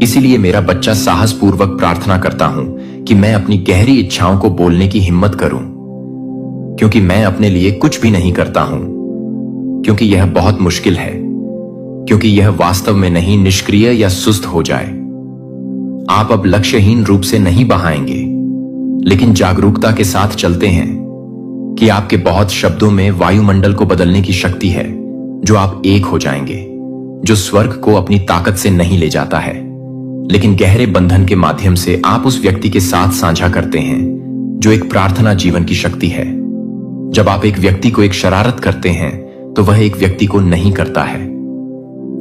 A: इसीलिए मेरा बच्चा साहसपूर्वक प्रार्थना करता हूं कि मैं अपनी गहरी इच्छाओं को बोलने की हिम्मत करूं, क्योंकि मैं अपने लिए कुछ भी नहीं करता हूं, क्योंकि यह बहुत मुश्किल है, क्योंकि यह वास्तव में नहीं निष्क्रिय या सुस्त हो जाए। आप अब लक्ष्यहीन रूप से नहीं बहाएंगे, लेकिन जागरूकता के साथ चलते हैं कि आपके बहुत शब्दों में वायुमंडल को बदलने की शक्ति है, जो आप एक हो जाएंगे, जो स्वर्ग को अपनी ताकत से नहीं ले जाता है, लेकिन गहरे बंधन के माध्यम से आप उस व्यक्ति के साथ साझा करते हैं जो एक प्रार्थना जीवन की शक्ति है। जब आप एक व्यक्ति को एक शरारत करते हैं तो वह एक व्यक्ति को नहीं करता है।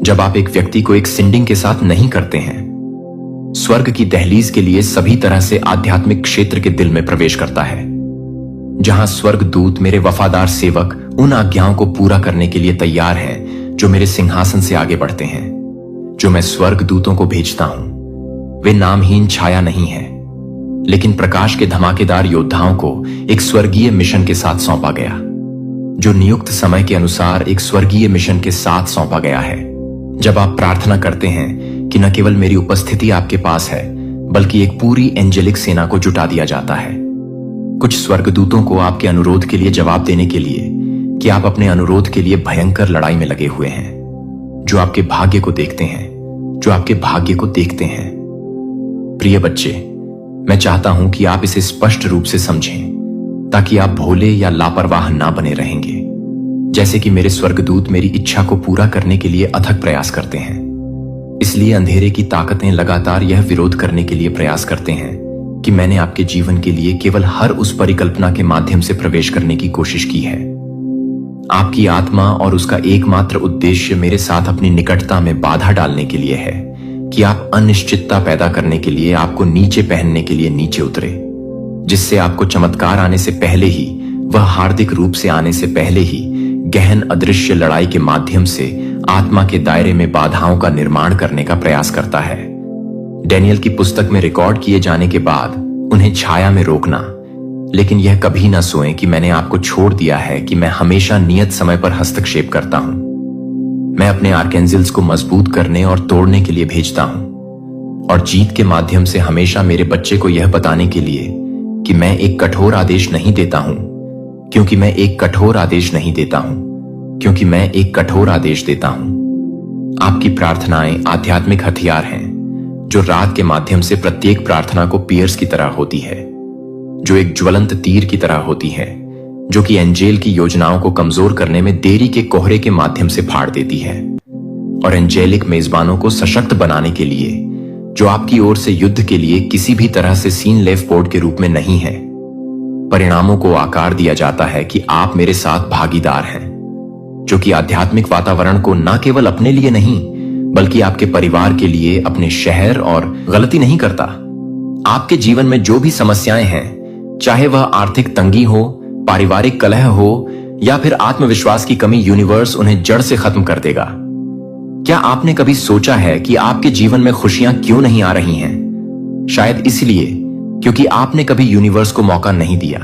A: जब आप एक व्यक्ति को एक सिंडिंग के साथ नहीं करते हैं, स्वर्ग की दहलीज के लिए सभी तरह से आध्यात्मिक क्षेत्र के दिल में प्रवेश करता है, जहां स्वर्ग दूत मेरे वफादार सेवक उन आज्ञाओं को पूरा करने के लिए तैयार हैं जो मेरे सिंहासन से आगे बढ़ते हैं। जो मैं स्वर्ग दूतों को भेजता हूं वे नामहीन छाया नहीं है, लेकिन प्रकाश के धमाकेदार योद्धाओं को एक स्वर्गीय मिशन के साथ सौंपा गया, जो नियुक्त समय के अनुसार एक स्वर्गीय मिशन के साथ सौंपा गया है। जब आप प्रार्थना करते हैं कि न केवल मेरी उपस्थिति आपके पास है, बल्कि एक पूरी एंजेलिक सेना को जुटा दिया जाता है, कुछ स्वर्गदूतों को आपके अनुरोध के लिए जवाब देने के लिए कि आप अपने अनुरोध के लिए भयंकर लड़ाई में लगे हुए हैं, जो आपके भाग्य को देखते हैं, जो आपके भाग्य को देखते हैं। प्रिय बच्चे, मैं चाहता हूं कि आप इसे स्पष्ट रूप से समझें, ताकि आप भोले या लापरवाह ना बने रहेंगे, जैसे कि मेरे स्वर्गदूत मेरी इच्छा को पूरा करने के लिए अथक प्रयास करते हैं। इसलिए अंधेरे की ताकतें लगातार यह विरोध करने के लिए प्रयास करते हैं कि मैंने आपके जीवन के लिए केवल हर उस परिकल्पना के माध्यम से प्रवेश करने की कोशिश की है। आपकी आत्मा और उसका एकमात्र उद्देश्य मेरे साथ अपनी निकटता में बाधा डालने के लिए है कि आप अनिश्चितता पैदा करने के लिए आपको नीचे पहनने के लिए नीचे उतरे, जिससे आपको चमत्कार आने से पहले ही, वह हार्दिक रूप से आने से पहले ही गहन अदृश्य लड़ाई के माध्यम से आत्मा के दायरे में बाधाओं का निर्माण करने का प्रयास करता है। डैनियल की पुस्तक में रिकॉर्ड किए जाने के बाद उन्हें छाया में रोकना, लेकिन यह कभी ना सोएं कि मैंने आपको छोड़ दिया है कि मैं हमेशा नियत समय पर हस्तक्षेप करता हूं। मैं अपने आर्केंजिल्स को मजबूत करने और तोड़ने के लिए भेजता हूं, और जीत के माध्यम से हमेशा मेरे बच्चे को यह बताने के लिए कि मैं एक कठोर आदेश नहीं देता हूं, क्योंकि मैं एक कठोर आदेश नहीं देता हूं, क्योंकि मैं एक कठोर आदेश देता हूं। आपकी प्रार्थनाएं आध्यात्मिक हथियार हैं, जो रात के माध्यम से प्रत्येक प्रार्थना को पियर्स की तरह होती है, जो एक ज्वलंत तीर की तरह होती है, जो कि एंजेल की योजनाओं को कमजोर करने में देरी के कोहरे के माध्यम से फाड़ देती है, और एंजेलिक मेजबानों को सशक्त बनाने के लिए, जो आपकी ओर से युद्ध के लिए किसी भी तरह से सीन लेफ बोर्ड के रूप में नहीं है। परिणामों को आकार दिया जाता है कि आप मेरे साथ भागीदार हैं, जो कि आध्यात्मिक वातावरण को न केवल अपने लिए नहीं बल्कि आपके परिवार के लिए, अपने शहर और गलती नहीं करता। आपके जीवन में जो भी समस्याएं हैं, चाहे वह आर्थिक तंगी हो, पारिवारिक कलह हो या फिर आत्मविश्वास की कमी, यूनिवर्स उन्हें जड़ से खत्म कर देगा। क्या आपने कभी सोचा है कि आपके जीवन में खुशियां क्यों नहीं आ रही हैं? शायद इसलिए क्योंकि आपने कभी यूनिवर्स को मौका नहीं दिया।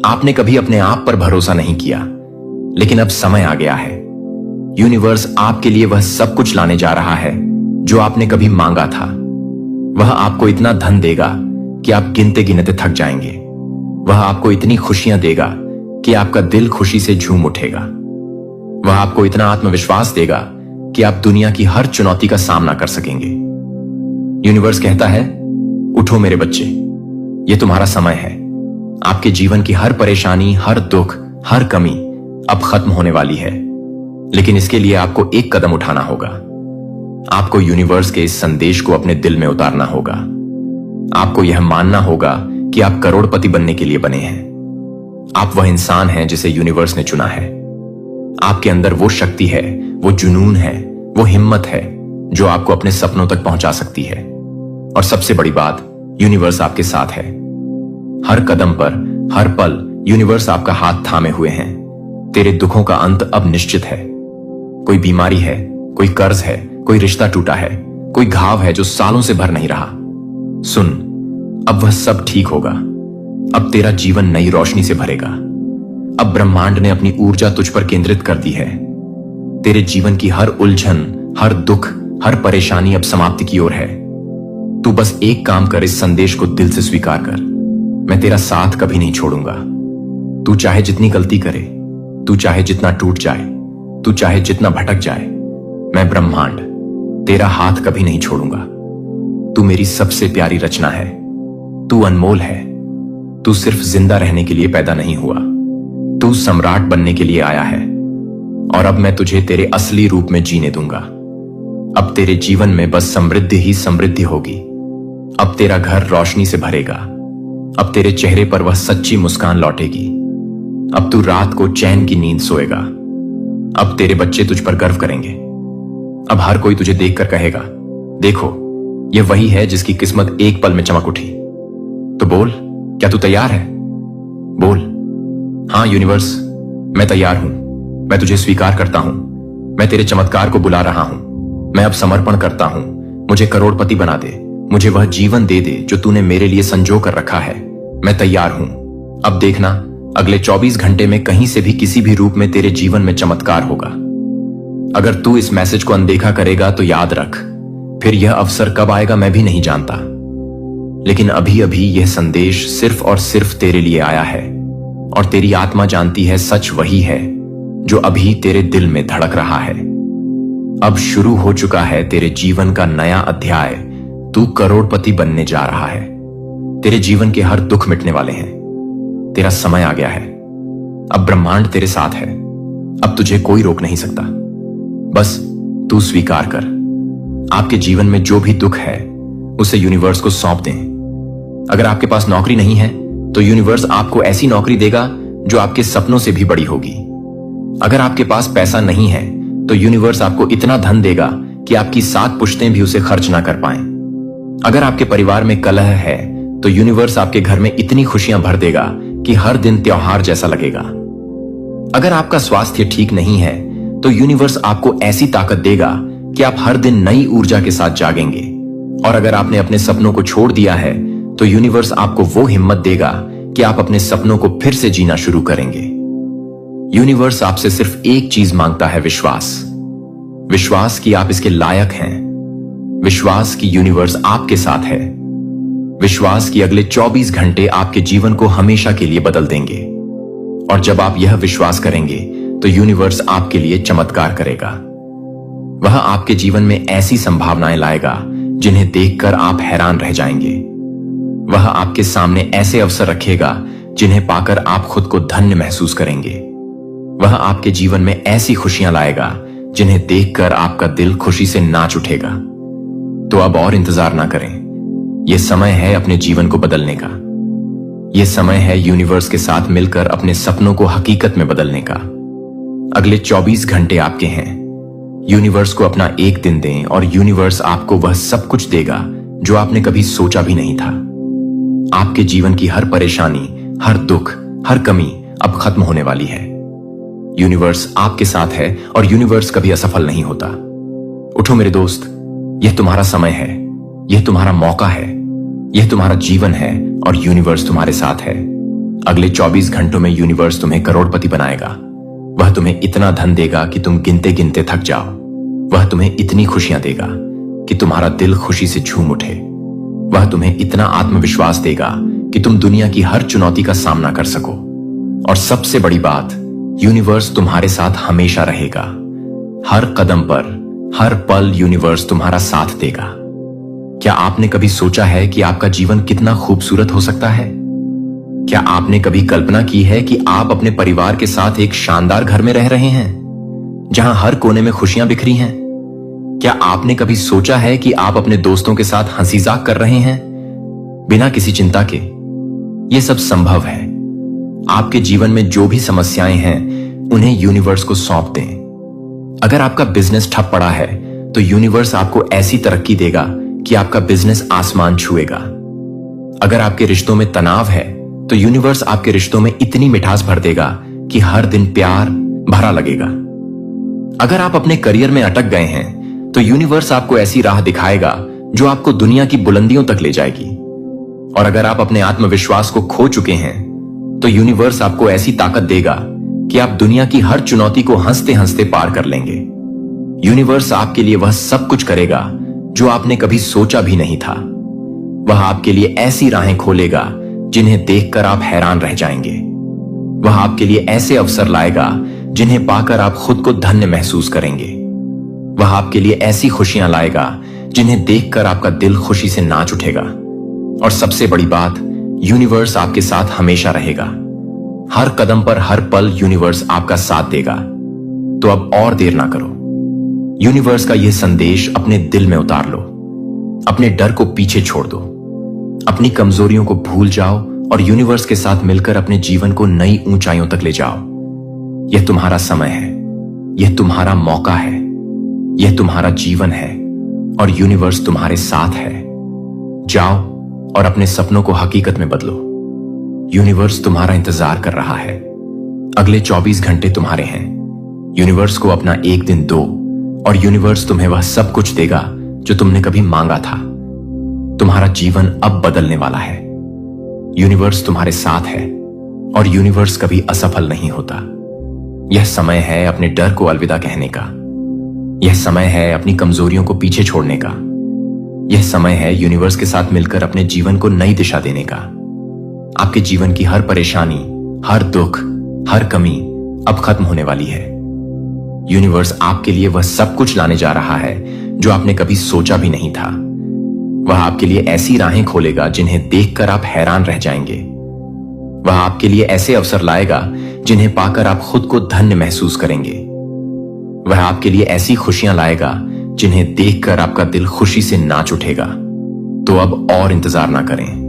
A: आपने कभी अपने आप पर भरोसा नहीं किया। लेकिन अब समय आ गया है। यूनिवर्स आपके लिए वह सब कुछ लाने जा रहा है जो आपने कभी मांगा था। वह आपको इतना धन देगा कि आप गिनते गिनते थक जाएंगे। वह आपको इतनी खुशियां देगा कि आपका दिल खुशी से झूम उठेगा। वह आपको इतना आत्मविश्वास देगा कि आप दुनिया की हर चुनौती का सामना कर सकेंगे। यूनिवर्स कहता है, उठो मेरे बच्चे, यह तुम्हारा समय है। आपके जीवन की हर परेशानी, हर दुख, हर कमी अब खत्म होने वाली है। लेकिन इसके लिए आपको एक कदम उठाना होगा। आपको यूनिवर्स के इस संदेश को अपने दिल में उतारना होगा। आपको यह मानना होगा कि आप करोड़पति बनने के लिए बने हैं। आप वह इंसान हैं जिसे यूनिवर्स ने चुना है। आपके अंदर वो शक्ति है, वो जुनून है, वो हिम्मत है जो आपको अपने सपनों तक पहुंचा सकती है। और सबसे बड़ी बात, यूनिवर्स आपके साथ है। हर कदम पर, हर पल यूनिवर्स आपका हाथ थामे हुए हैं। तेरे दुखों का अंत अब निश्चित है। कोई बीमारी है, कोई कर्ज है, कोई रिश्ता टूटा है, कोई घाव है जो सालों से भर नहीं रहा। सुन, अब वह सब ठीक होगा। अब तेरा जीवन नई रोशनी से भरेगा। अब ब्रह्मांड ने अपनी ऊर्जा तुझ पर केंद्रित कर दी है। तेरे जीवन की हर उलझन, हर दुख, हर परेशानी अब समाप्ति की ओर है। तू बस एक काम कर, इस संदेश को दिल से स्वीकार कर। मैं तेरा साथ कभी नहीं छोड़ूंगा। तू चाहे जितनी गलती करे, तू चाहे जितना टूट जाए, तू चाहे जितना भटक जाए, मैं ब्रह्मांड तेरा हाथ कभी नहीं छोड़ूंगा। तू मेरी सबसे प्यारी रचना है। तू अनमोल है। तू सिर्फ जिंदा रहने के लिए पैदा नहीं हुआ, तू सम्राट बनने के लिए आया है। और अब मैं तुझे तेरे असली रूप में जीने दूंगा। अब तेरे जीवन में बस समृद्धि ही समृद्धि होगी। अब तेरा घर रोशनी से भरेगा। अब तेरे चेहरे पर वह सच्ची मुस्कान लौटेगी। अब तू रात को चैन की नींद सोएगा। अब तेरे बच्चे तुझ पर गर्व करेंगे। अब हर कोई तुझे देखकर कहेगा, देखो, यह वही है जिसकी किस्मत एक पल में चमक उठी। तो बोल, क्या तू तैयार है? बोल, हां यूनिवर्स, मैं तैयार हूं। मैं तुझे स्वीकार करता हूं। मैं तेरे चमत्कार को बुला रहा हूं। मैं अब समर्पण करता हूं। मुझे करोड़पति बना दे। मुझे वह जीवन दे दे जो तूने मेरे लिए संजो कर रखा है। मैं तैयार हूं। अब देखना, अगले 24 घंटे में कहीं से भी किसी भी रूप में तेरे जीवन में चमत्कार होगा। अगर तू इस मैसेज को अनदेखा करेगा तो याद रख, फिर यह अवसर कब आएगा मैं भी नहीं जानता। लेकिन अभी अभी यह संदेश सिर्फ और सिर्फ तेरे लिए आया है, और तेरी आत्मा जानती है सच वही है जो अभी तेरे दिल में धड़क रहा है। अब शुरू हो चुका है तेरे जीवन का नया अध्याय। तू करोड़पति बनने जा रहा है। तेरे जीवन के हर दुख मिटने वाले हैं। तेरा समय आ गया है। अब ब्रह्मांड तेरे साथ है। अब तुझे कोई रोक नहीं सकता। बस तू स्वीकार कर। आपके जीवन में जो भी दुख है उसे यूनिवर्स को सौंप दें। अगर आपके पास नौकरी नहीं है तो यूनिवर्स आपको ऐसी नौकरी देगा जो आपके सपनों से भी बड़ी होगी। अगर आपके पास पैसा नहीं है तो यूनिवर्स आपको इतना धन देगा कि आपकी 7 पुश्तें भी उसे खर्च ना कर पाएं। अगर आपके परिवार में कलह है तो यूनिवर्स आपके घर में इतनी खुशियां भर देगा कि हर दिन त्योहार जैसा लगेगा। अगर आपका स्वास्थ्य ठीक नहीं है तो यूनिवर्स आपको ऐसी ताकत देगा कि आप हर दिन नई ऊर्जा के साथ जागेंगे। और अगर आपने अपने सपनों को छोड़ दिया है तो यूनिवर्स आपको वो हिम्मत देगा कि आप अपने सपनों को फिर से जीना शुरू करेंगे। यूनिवर्स आपसे सिर्फ एक चीज मांगता है, विश्वास। विश्वास कि आप इसके लायक हैं। विश्वास कि यूनिवर्स आपके साथ है। विश्वास कि अगले 24 घंटे आपके जीवन को हमेशा के लिए बदल देंगे। और जब आप यह विश्वास करेंगे तो यूनिवर्स आपके लिए चमत्कार करेगा। वह आपके जीवन में ऐसी संभावनाएं लाएगा जिन्हें देखकर आप हैरान रह जाएंगे। वह आपके सामने ऐसे अवसर रखेगा जिन्हें पाकर आप खुद को धन्य महसूस करेंगे। वह आपके जीवन में ऐसी खुशियां लाएगा जिन्हें देखकर आपका दिल खुशी से नाच उठेगा। तो अब और इंतजार ना करें। यह समय है अपने जीवन को बदलने का। यह समय है यूनिवर्स के साथ मिलकर अपने सपनों को हकीकत में बदलने का। अगले 24 घंटे आपके हैं। यूनिवर्स को अपना एक दिन दें और यूनिवर्स आपको वह सब कुछ देगा जो आपने कभी सोचा भी नहीं था। आपके जीवन की हर परेशानी, हर दुख, हर कमी अब खत्म होने वाली है। यूनिवर्स आपके साथ है और यूनिवर्स कभी असफल नहीं होता। उठो मेरे दोस्त, यह तुम्हारा समय है, यह तुम्हारा मौका है, यह तुम्हारा जीवन है और यूनिवर्स तुम्हारे साथ है। अगले 24 घंटों में यूनिवर्स तुम्हें करोड़पति बनाएगा। वह तुम्हें इतना धन देगा कि तुम गिनते गिनते थक जाओ। वह तुम्हें इतनी खुशियां देगा कि तुम्हारा दिल खुशी से झूम उठे। वह तुम्हें इतना आत्मविश्वास देगा कि तुम दुनिया की हर चुनौती का सामना कर सको। और सबसे बड़ी बात, यूनिवर्स तुम्हारे साथ हमेशा रहेगा। हर कदम पर, हर पल यूनिवर्स तुम्हारा साथ देगा। क्या आपने कभी सोचा है कि आपका जीवन कितना खूबसूरत हो सकता है? क्या आपने कभी कल्पना की है कि आप अपने परिवार के साथ एक शानदार घर में रह रहे हैं जहां हर कोने में खुशियां बिखरी हैं? क्या आपने कभी सोचा है कि आप अपने दोस्तों के साथ हंसी मजाक कर रहे हैं बिना किसी चिंता के? यह सब संभव है। आपके जीवन में जो भी समस्याएं हैं उन्हें यूनिवर्स को सौंप दें। अगर आपका बिजनेस ठप पड़ा है तो यूनिवर्स आपको ऐसी तरक्की देगा कि आपका बिजनेस आसमान छुएगा। अगर आपके रिश्तों में तनाव है तो यूनिवर्स आपके रिश्तों में इतनी मिठास भर देगा कि हर दिन प्यार भरा लगेगा। अगर आप अपने करियर में अटक गए हैं तो यूनिवर्स आपको ऐसी राह दिखाएगा जो आपको दुनिया की बुलंदियों तक ले जाएगी। और अगर आप अपने आत्मविश्वास को खो चुके हैं तो यूनिवर्स आपको ऐसी ताकत देगा कि आप दुनिया की हर चुनौती को हंसते हंसते पार कर लेंगे। यूनिवर्स आपके लिए वह सब कुछ करेगा जो आपने कभी सोचा भी नहीं था। वह आपके लिए ऐसी राहें खोलेगा जिन्हें देखकर आप हैरान रह जाएंगे। वह आपके लिए ऐसे अवसर लाएगा जिन्हें पाकर आप खुद को धन्य महसूस करेंगे। वह आपके लिए ऐसी खुशियां लाएगा जिन्हें देखकर आपका दिल खुशी से नाच उठेगा। और सबसे बड़ी बात, यूनिवर्स आपके साथ हमेशा रहेगा। हर कदम पर, हर पल यूनिवर्स आपका साथ देगा। तो अब और देर ना करो। यूनिवर्स का यह संदेश अपने दिल में उतार लो। अपने डर को पीछे छोड़ दो। अपनी कमजोरियों को भूल जाओ और यूनिवर्स के साथ मिलकर अपने जीवन को नई ऊंचाइयों तक ले जाओ। यह तुम्हारा समय है, यह तुम्हारा मौका है, यह तुम्हारा जीवन है और यूनिवर्स तुम्हारे साथ है। जाओ और अपने सपनों को हकीकत में बदलो। यूनिवर्स तुम्हारा इंतजार कर रहा है। अगले 24 घंटे तुम्हारे हैं। यूनिवर्स को अपना एक दिन दो और यूनिवर्स तुम्हें वह सब कुछ देगा जो तुमने कभी मांगा था। तुम्हारा जीवन अब बदलने वाला है। यूनिवर्स तुम्हारे साथ है और यूनिवर्स कभी असफल नहीं होता। यह समय है अपने डर को अलविदा कहने का। यह समय है अपनी कमजोरियों को पीछे छोड़ने का। यह समय है यूनिवर्स के साथ मिलकर अपने जीवन को नई दिशा देने का। आपके जीवन की हर परेशानी, हर दुख, हर कमी अब खत्म होने वाली है। यूनिवर्स आपके लिए वह सब कुछ लाने जा रहा है जो आपने कभी सोचा भी नहीं था। वह आपके लिए ऐसी राहें खोलेगा जिन्हें देखकर आप हैरान रह जाएंगे। वह आपके लिए ऐसे अवसर लाएगा जिन्हें पाकर आप खुद को धन्य महसूस करेंगे। वह आपके लिए ऐसी खुशियां लाएगा जिन्हें देखकर आपका दिल खुशी से नाच उठेगा। तो अब और इंतजार ना करें।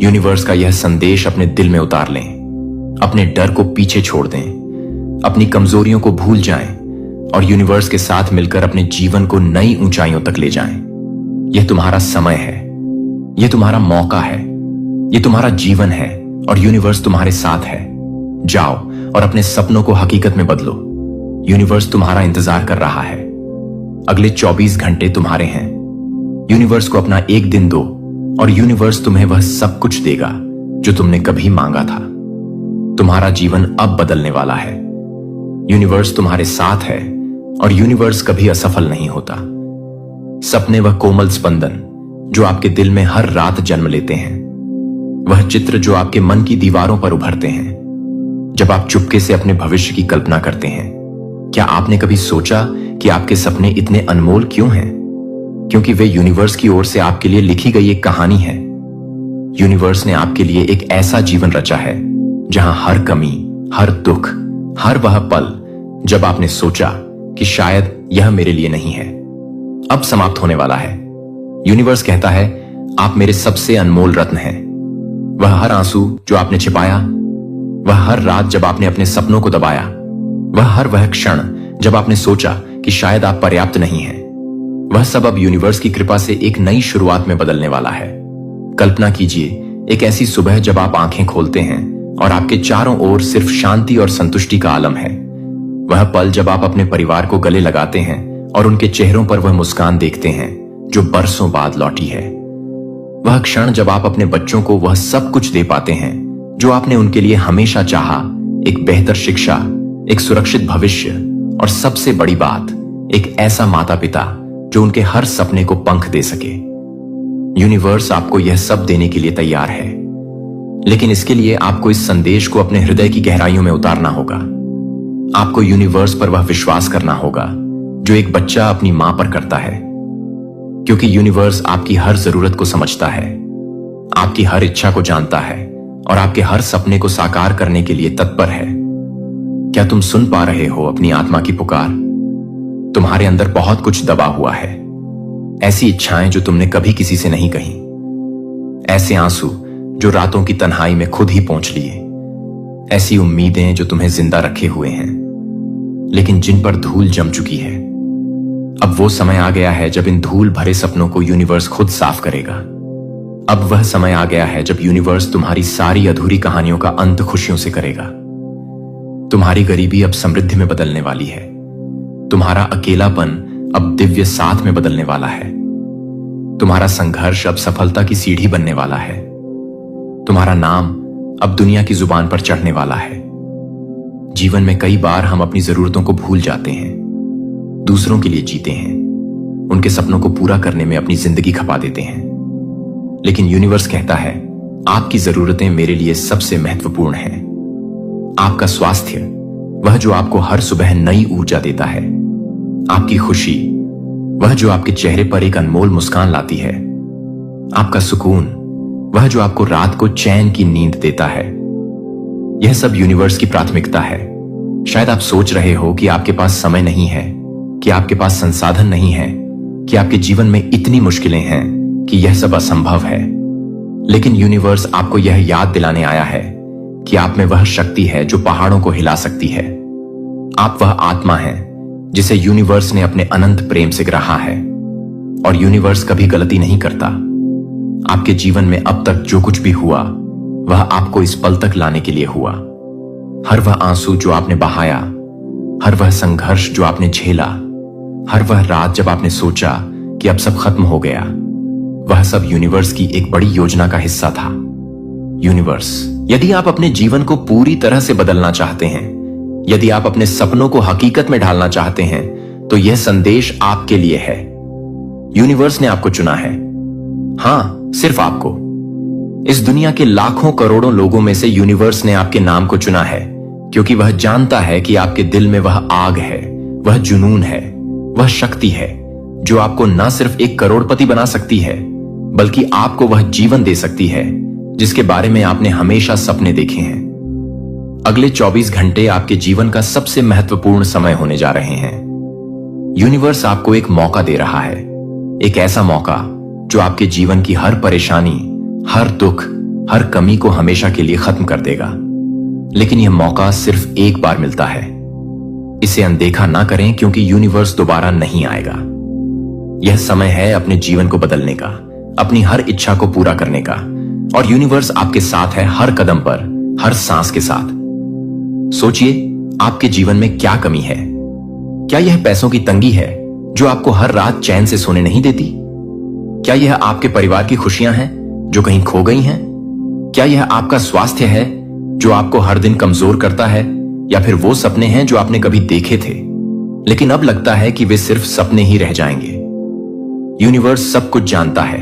A: यूनिवर्स का यह संदेश अपने दिल में उतार लें। अपने डर को पीछे छोड़ दें। अपनी कमजोरियों को भूल जाएं और यूनिवर्स के साथ मिलकर अपने जीवन को नई ऊंचाइयों तक ले जाएं। यह तुम्हारा समय है, यह तुम्हारा मौका है, यह तुम्हारा जीवन है और यूनिवर्स तुम्हारे साथ है। जाओ और अपने सपनों को हकीकत में बदलो। यूनिवर्स तुम्हारा इंतजार कर रहा है। अगले 24 घंटे तुम्हारे हैं। यूनिवर्स को अपना एक दिन दो और यूनिवर्स तुम्हें वह सब कुछ देगा जो तुमने कभी मांगा था। तुम्हारा जीवन अब बदलने वाला है। यूनिवर्स तुम्हारे साथ है और यूनिवर्स कभी असफल नहीं होता। सपने वह कोमल स्पंदन जो आपके दिल में हर रात जन्म लेते हैं, वह चित्र जो आपके मन की दीवारों पर उभरते हैं जब आप चुपके से अपने भविष्य की कल्पना करते हैं। क्या आपने कभी सोचा कि आपके सपने इतने अनमोल क्यों हैं? क्योंकि वे यूनिवर्स की ओर से आपके लिए लिखी गई एक कहानी है। यूनिवर्स ने आपके लिए एक ऐसा जीवन रचा है जहां हर कमी, हर दुख, हर वह पल जब आपने सोचा कि शायद यह मेरे लिए नहीं है, अब समाप्त होने वाला है। यूनिवर्स कहता है, आप मेरे सबसे अनमोल रत्न हैं। वह हर आंसू जो आपने छिपाया, वह हर रात जब आपने अपने सपनों को दबाया, वह क्षण जब आपने सोचा कि शायद आप पर्याप्त नहीं हैं, वह सब अब यूनिवर्स की कृपा से एक नई शुरुआत में बदलने वाला है। कल्पना कीजिए एक ऐसी सुबह जब आप आंखें खोलते हैं और आपके चारों ओर सिर्फ शांति और संतुष्टि का आलम है। वह पल जब आप अपने परिवार को गले लगाते हैं और उनके चेहरों पर वह मुस्कान देखते हैं जो बरसों बाद लौटी है। वह क्षण जब आप अपने बच्चों को वह सब कुछ दे पाते हैं जो आपने उनके लिए हमेशा चाहा, एक बेहतर शिक्षा, एक सुरक्षित भविष्य और सबसे बड़ी बात, एक ऐसा माता पिता जो उनके हर सपने को पंख दे सके। यूनिवर्स आपको यह सब देने के लिए तैयार है, लेकिन इसके लिए आपको इस संदेश को अपने हृदय की गहराइयों में उतारना होगा। आपको यूनिवर्स पर वह विश्वास करना होगा जो एक बच्चा अपनी मां पर करता है, क्योंकि यूनिवर्स आपकी हर जरूरत को समझता है, आपकी हर इच्छा को जानता है और आपके हर सपने को साकार करने के लिए तत्पर है। क्या तुम सुन पा रहे हो अपनी आत्मा की पुकार? तुम्हारे अंदर बहुत कुछ दबा हुआ है, ऐसी इच्छाएं जो तुमने कभी किसी से नहीं कही, ऐसे आंसू जो रातों की तन्हाई में खुद ही पहुंच लिए, ऐसी उम्मीदें जो तुम्हें जिंदा रखे हुए हैं लेकिन जिन पर धूल जम चुकी है। अब वो समय आ गया है जब इन धूल भरे सपनों को यूनिवर्स खुद साफ करेगा। अब वह समय आ गया है जब यूनिवर्स तुम्हारी सारी अधूरी कहानियों का अंत खुशियों से करेगा। तुम्हारी गरीबी अब समृद्धि में बदलने वाली है। तुम्हारा अकेलापन अब दिव्य साथ में बदलने वाला है। तुम्हारा संघर्ष अब सफलता की सीढ़ी बनने वाला है। तुम्हारा नाम अब दुनिया की जुबान पर चढ़ने वाला है। जीवन में कई बार हम अपनी जरूरतों को भूल जाते हैं, दूसरों के लिए जीते हैं, उनके सपनों को पूरा करने में अपनी जिंदगी खपा देते हैं। लेकिन यूनिवर्स कहता है, आपकी जरूरतें मेरे लिए सबसे महत्वपूर्ण हैं। आपका स्वास्थ्य, वह जो आपको हर सुबह नई ऊर्जा देता है। आपकी खुशी, वह जो आपके चेहरे पर एक अनमोल मुस्कान लाती है। आपका सुकून, वह जो आपको रात को चैन की नींद देता है। यह सब यूनिवर्स की प्राथमिकता है। शायद आप सोच रहे हो कि आपके पास समय नहीं है, कि आपके पास संसाधन नहीं है, कि आपके जीवन में इतनी मुश्किलें हैं कि यह सब असंभव है। लेकिन यूनिवर्स आपको यह याद दिलाने आया है कि आप में वह शक्ति है जो पहाड़ों को हिला सकती है। आप वह आत्मा है जिसे यूनिवर्स ने अपने अनंत प्रेम से गढ़ा है, और यूनिवर्स कभी गलती नहीं करता। आपके जीवन में अब तक जो कुछ भी हुआ वह आपको इस पल तक लाने के लिए हुआ। हर वह आंसू जो आपने बहाया, हर वह संघर्ष जो आपने झेला, हर वह रात जब आपने सोचा कि अब सब खत्म हो गया, वह सब यूनिवर्स की एक बड़ी योजना का हिस्सा था। यूनिवर्स, यदि आप अपने जीवन को पूरी तरह से बदलना चाहते हैं, यदि आप अपने सपनों को हकीकत में ढालना चाहते हैं, तो यह संदेश आपके लिए है। यूनिवर्स ने आपको चुना है। हां, सिर्फ आपको। इस दुनिया के लाखों करोड़ों लोगों में से यूनिवर्स ने आपके नाम को चुना है, क्योंकि वह जानता है कि आपके दिल में वह आग है, वह जुनून है, वह शक्ति है जो आपको न सिर्फ एक करोड़पति बना सकती है, बल्कि आपको वह जीवन दे सकती है जिसके बारे में आपने हमेशा सपने देखे हैं। अगले 24 घंटे आपके जीवन का सबसे महत्वपूर्ण समय होने जा रहे हैं। यूनिवर्स आपको एक मौका दे रहा है, एक ऐसा मौका जो आपके जीवन की हर परेशानी, हर दुख, हर कमी को हमेशा के लिए खत्म कर देगा। लेकिन यह मौका सिर्फ एक बार मिलता है। इसे अनदेखा ना करें, क्योंकि यूनिवर्स दोबारा नहीं आएगा। यह समय है अपने जीवन को बदलने का, अपनी हर इच्छा को पूरा करने का, और यूनिवर्स आपके साथ है हर कदम पर, हर सांस के साथ। सोचिए, आपके जीवन में क्या कमी है? क्या यह पैसों की तंगी है जो आपको हर रात चैन से सोने नहीं देती? क्या यह आपके परिवार की खुशियां हैं जो कहीं खो गई हैं? क्या यह आपका स्वास्थ्य है जो आपको हर दिन कमजोर करता है, या फिर वो सपने हैं जो आपने कभी देखे थे लेकिन अब लगता है कि वे सिर्फ सपने ही रह जाएंगे? यूनिवर्स सब कुछ जानता है।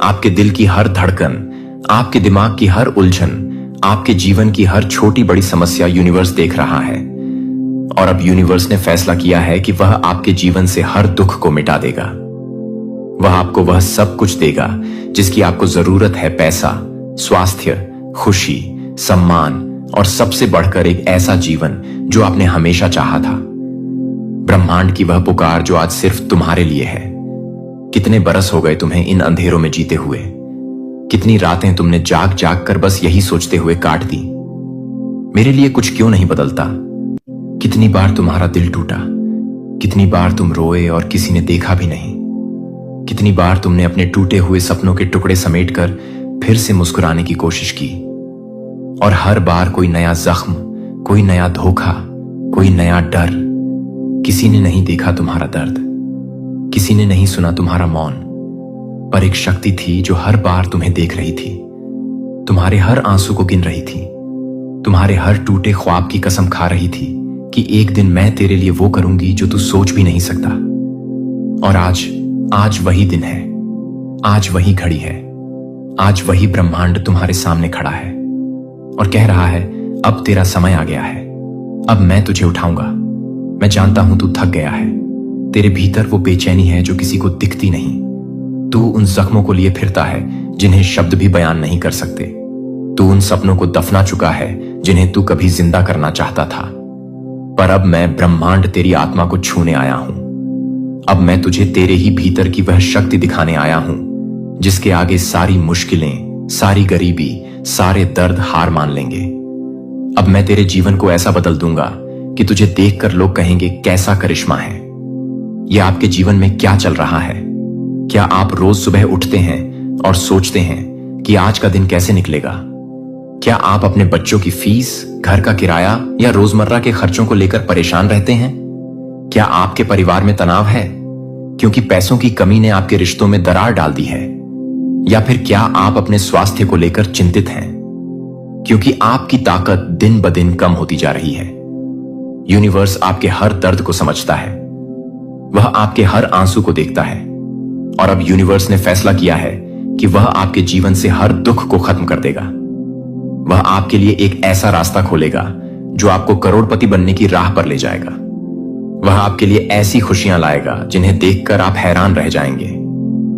A: आपके दिल की हर धड़कन, आपके दिमाग की हर उलझन, आपके जीवन की हर छोटी बड़ी समस्या यूनिवर्स देख रहा है। और अब यूनिवर्स ने फैसला किया है कि वह आपके जीवन से हर दुख को मिटा देगा। वह आपको वह सब कुछ देगा जिसकी आपको जरूरत है। पैसा, स्वास्थ्य, खुशी, सम्मान और सबसे बढ़कर एक ऐसा जीवन जो आपने हमेशा चाहा था। ब्रह्मांड की वह पुकार जो आज सिर्फ तुम्हारे लिए है। कितने बरस हो गए तुम्हें इन अंधेरों में जीते हुए? कितनी रातें तुमने जाग जाग कर बस यही सोचते हुए काट दी, मेरे लिए कुछ क्यों नहीं बदलता? कितनी बार तुम्हारा दिल टूटा, कितनी बार तुम रोए और किसी ने देखा भी नहीं। कितनी बार तुमने अपने टूटे हुए सपनों के टुकड़े समेटकर फिर से मुस्कुराने की कोशिश की, और हर बार कोई नया जख्म, कोई नया धोखा, कोई नया डर। किसी ने नहीं देखा तुम्हारा दर्द, किसी ने नहीं सुना तुम्हारा मौन, पर एक शक्ति थी जो हर बार तुम्हें देख रही थी, तुम्हारे हर आंसू को गिन रही थी, तुम्हारे हर टूटे ख्वाब की कसम खा रही थी कि एक दिन मैं तेरे लिए वो करूंगी जो तू सोच भी नहीं सकता। और आज वही दिन है, आज वही घड़ी है, आज वही ब्रह्मांड तुम्हारे सामने खड़ा है और कह रहा है, अब तेरा समय आ गया है, अब मैं तुझे उठाऊंगा। मैं जानता हूं तू थक गया है, तेरे भीतर वो बेचैनी है जो किसी को दिखती नहीं। तू उन जख्मों को लिए फिरता है जिन्हें शब्द भी बयान नहीं कर सकते। तू उन सपनों को दफना चुका है जिन्हें तू कभी जिंदा करना चाहता था। पर अब मैं ब्रह्मांड तेरी आत्मा को छूने आया हूं। अब मैं तुझे तेरे ही भीतर की वह शक्ति दिखाने आया हूं जिसके आगे सारी मुश्किलें, सारी गरीबी, सारे दर्द हार मान लेंगे। अब मैं तेरे जीवन को ऐसा बदल दूंगा कि तुझे देखकर लोग कहेंगे, कैसा करिश्मा है। यह आपके जीवन में क्या चल रहा है? क्या आप रोज सुबह उठते हैं और सोचते हैं कि आज का दिन कैसे निकलेगा? क्या आप अपने बच्चों की फीस, घर का किराया या रोजमर्रा के खर्चों को लेकर परेशान रहते हैं? क्या आपके परिवार में तनाव है क्योंकि पैसों की कमी ने आपके रिश्तों में दरार डाल दी है? या फिर क्या आप अपने स्वास्थ्य को लेकर चिंतित हैं क्योंकि आपकी ताकत दिन ब दिन कम होती जा रही है? यूनिवर्स आपके हर दर्द को समझता है, वह आपके हर आंसू को देखता है, और अब यूनिवर्स ने फैसला किया है कि वह आपके जीवन से हर दुख को खत्म कर देगा। वह आपके लिए एक ऐसा रास्ता खोलेगा जो आपको करोड़पति बनने की राह पर ले जाएगा। वह आपके लिए ऐसी खुशियां लाएगा जिन्हें देखकर आप हैरान रह जाएंगे।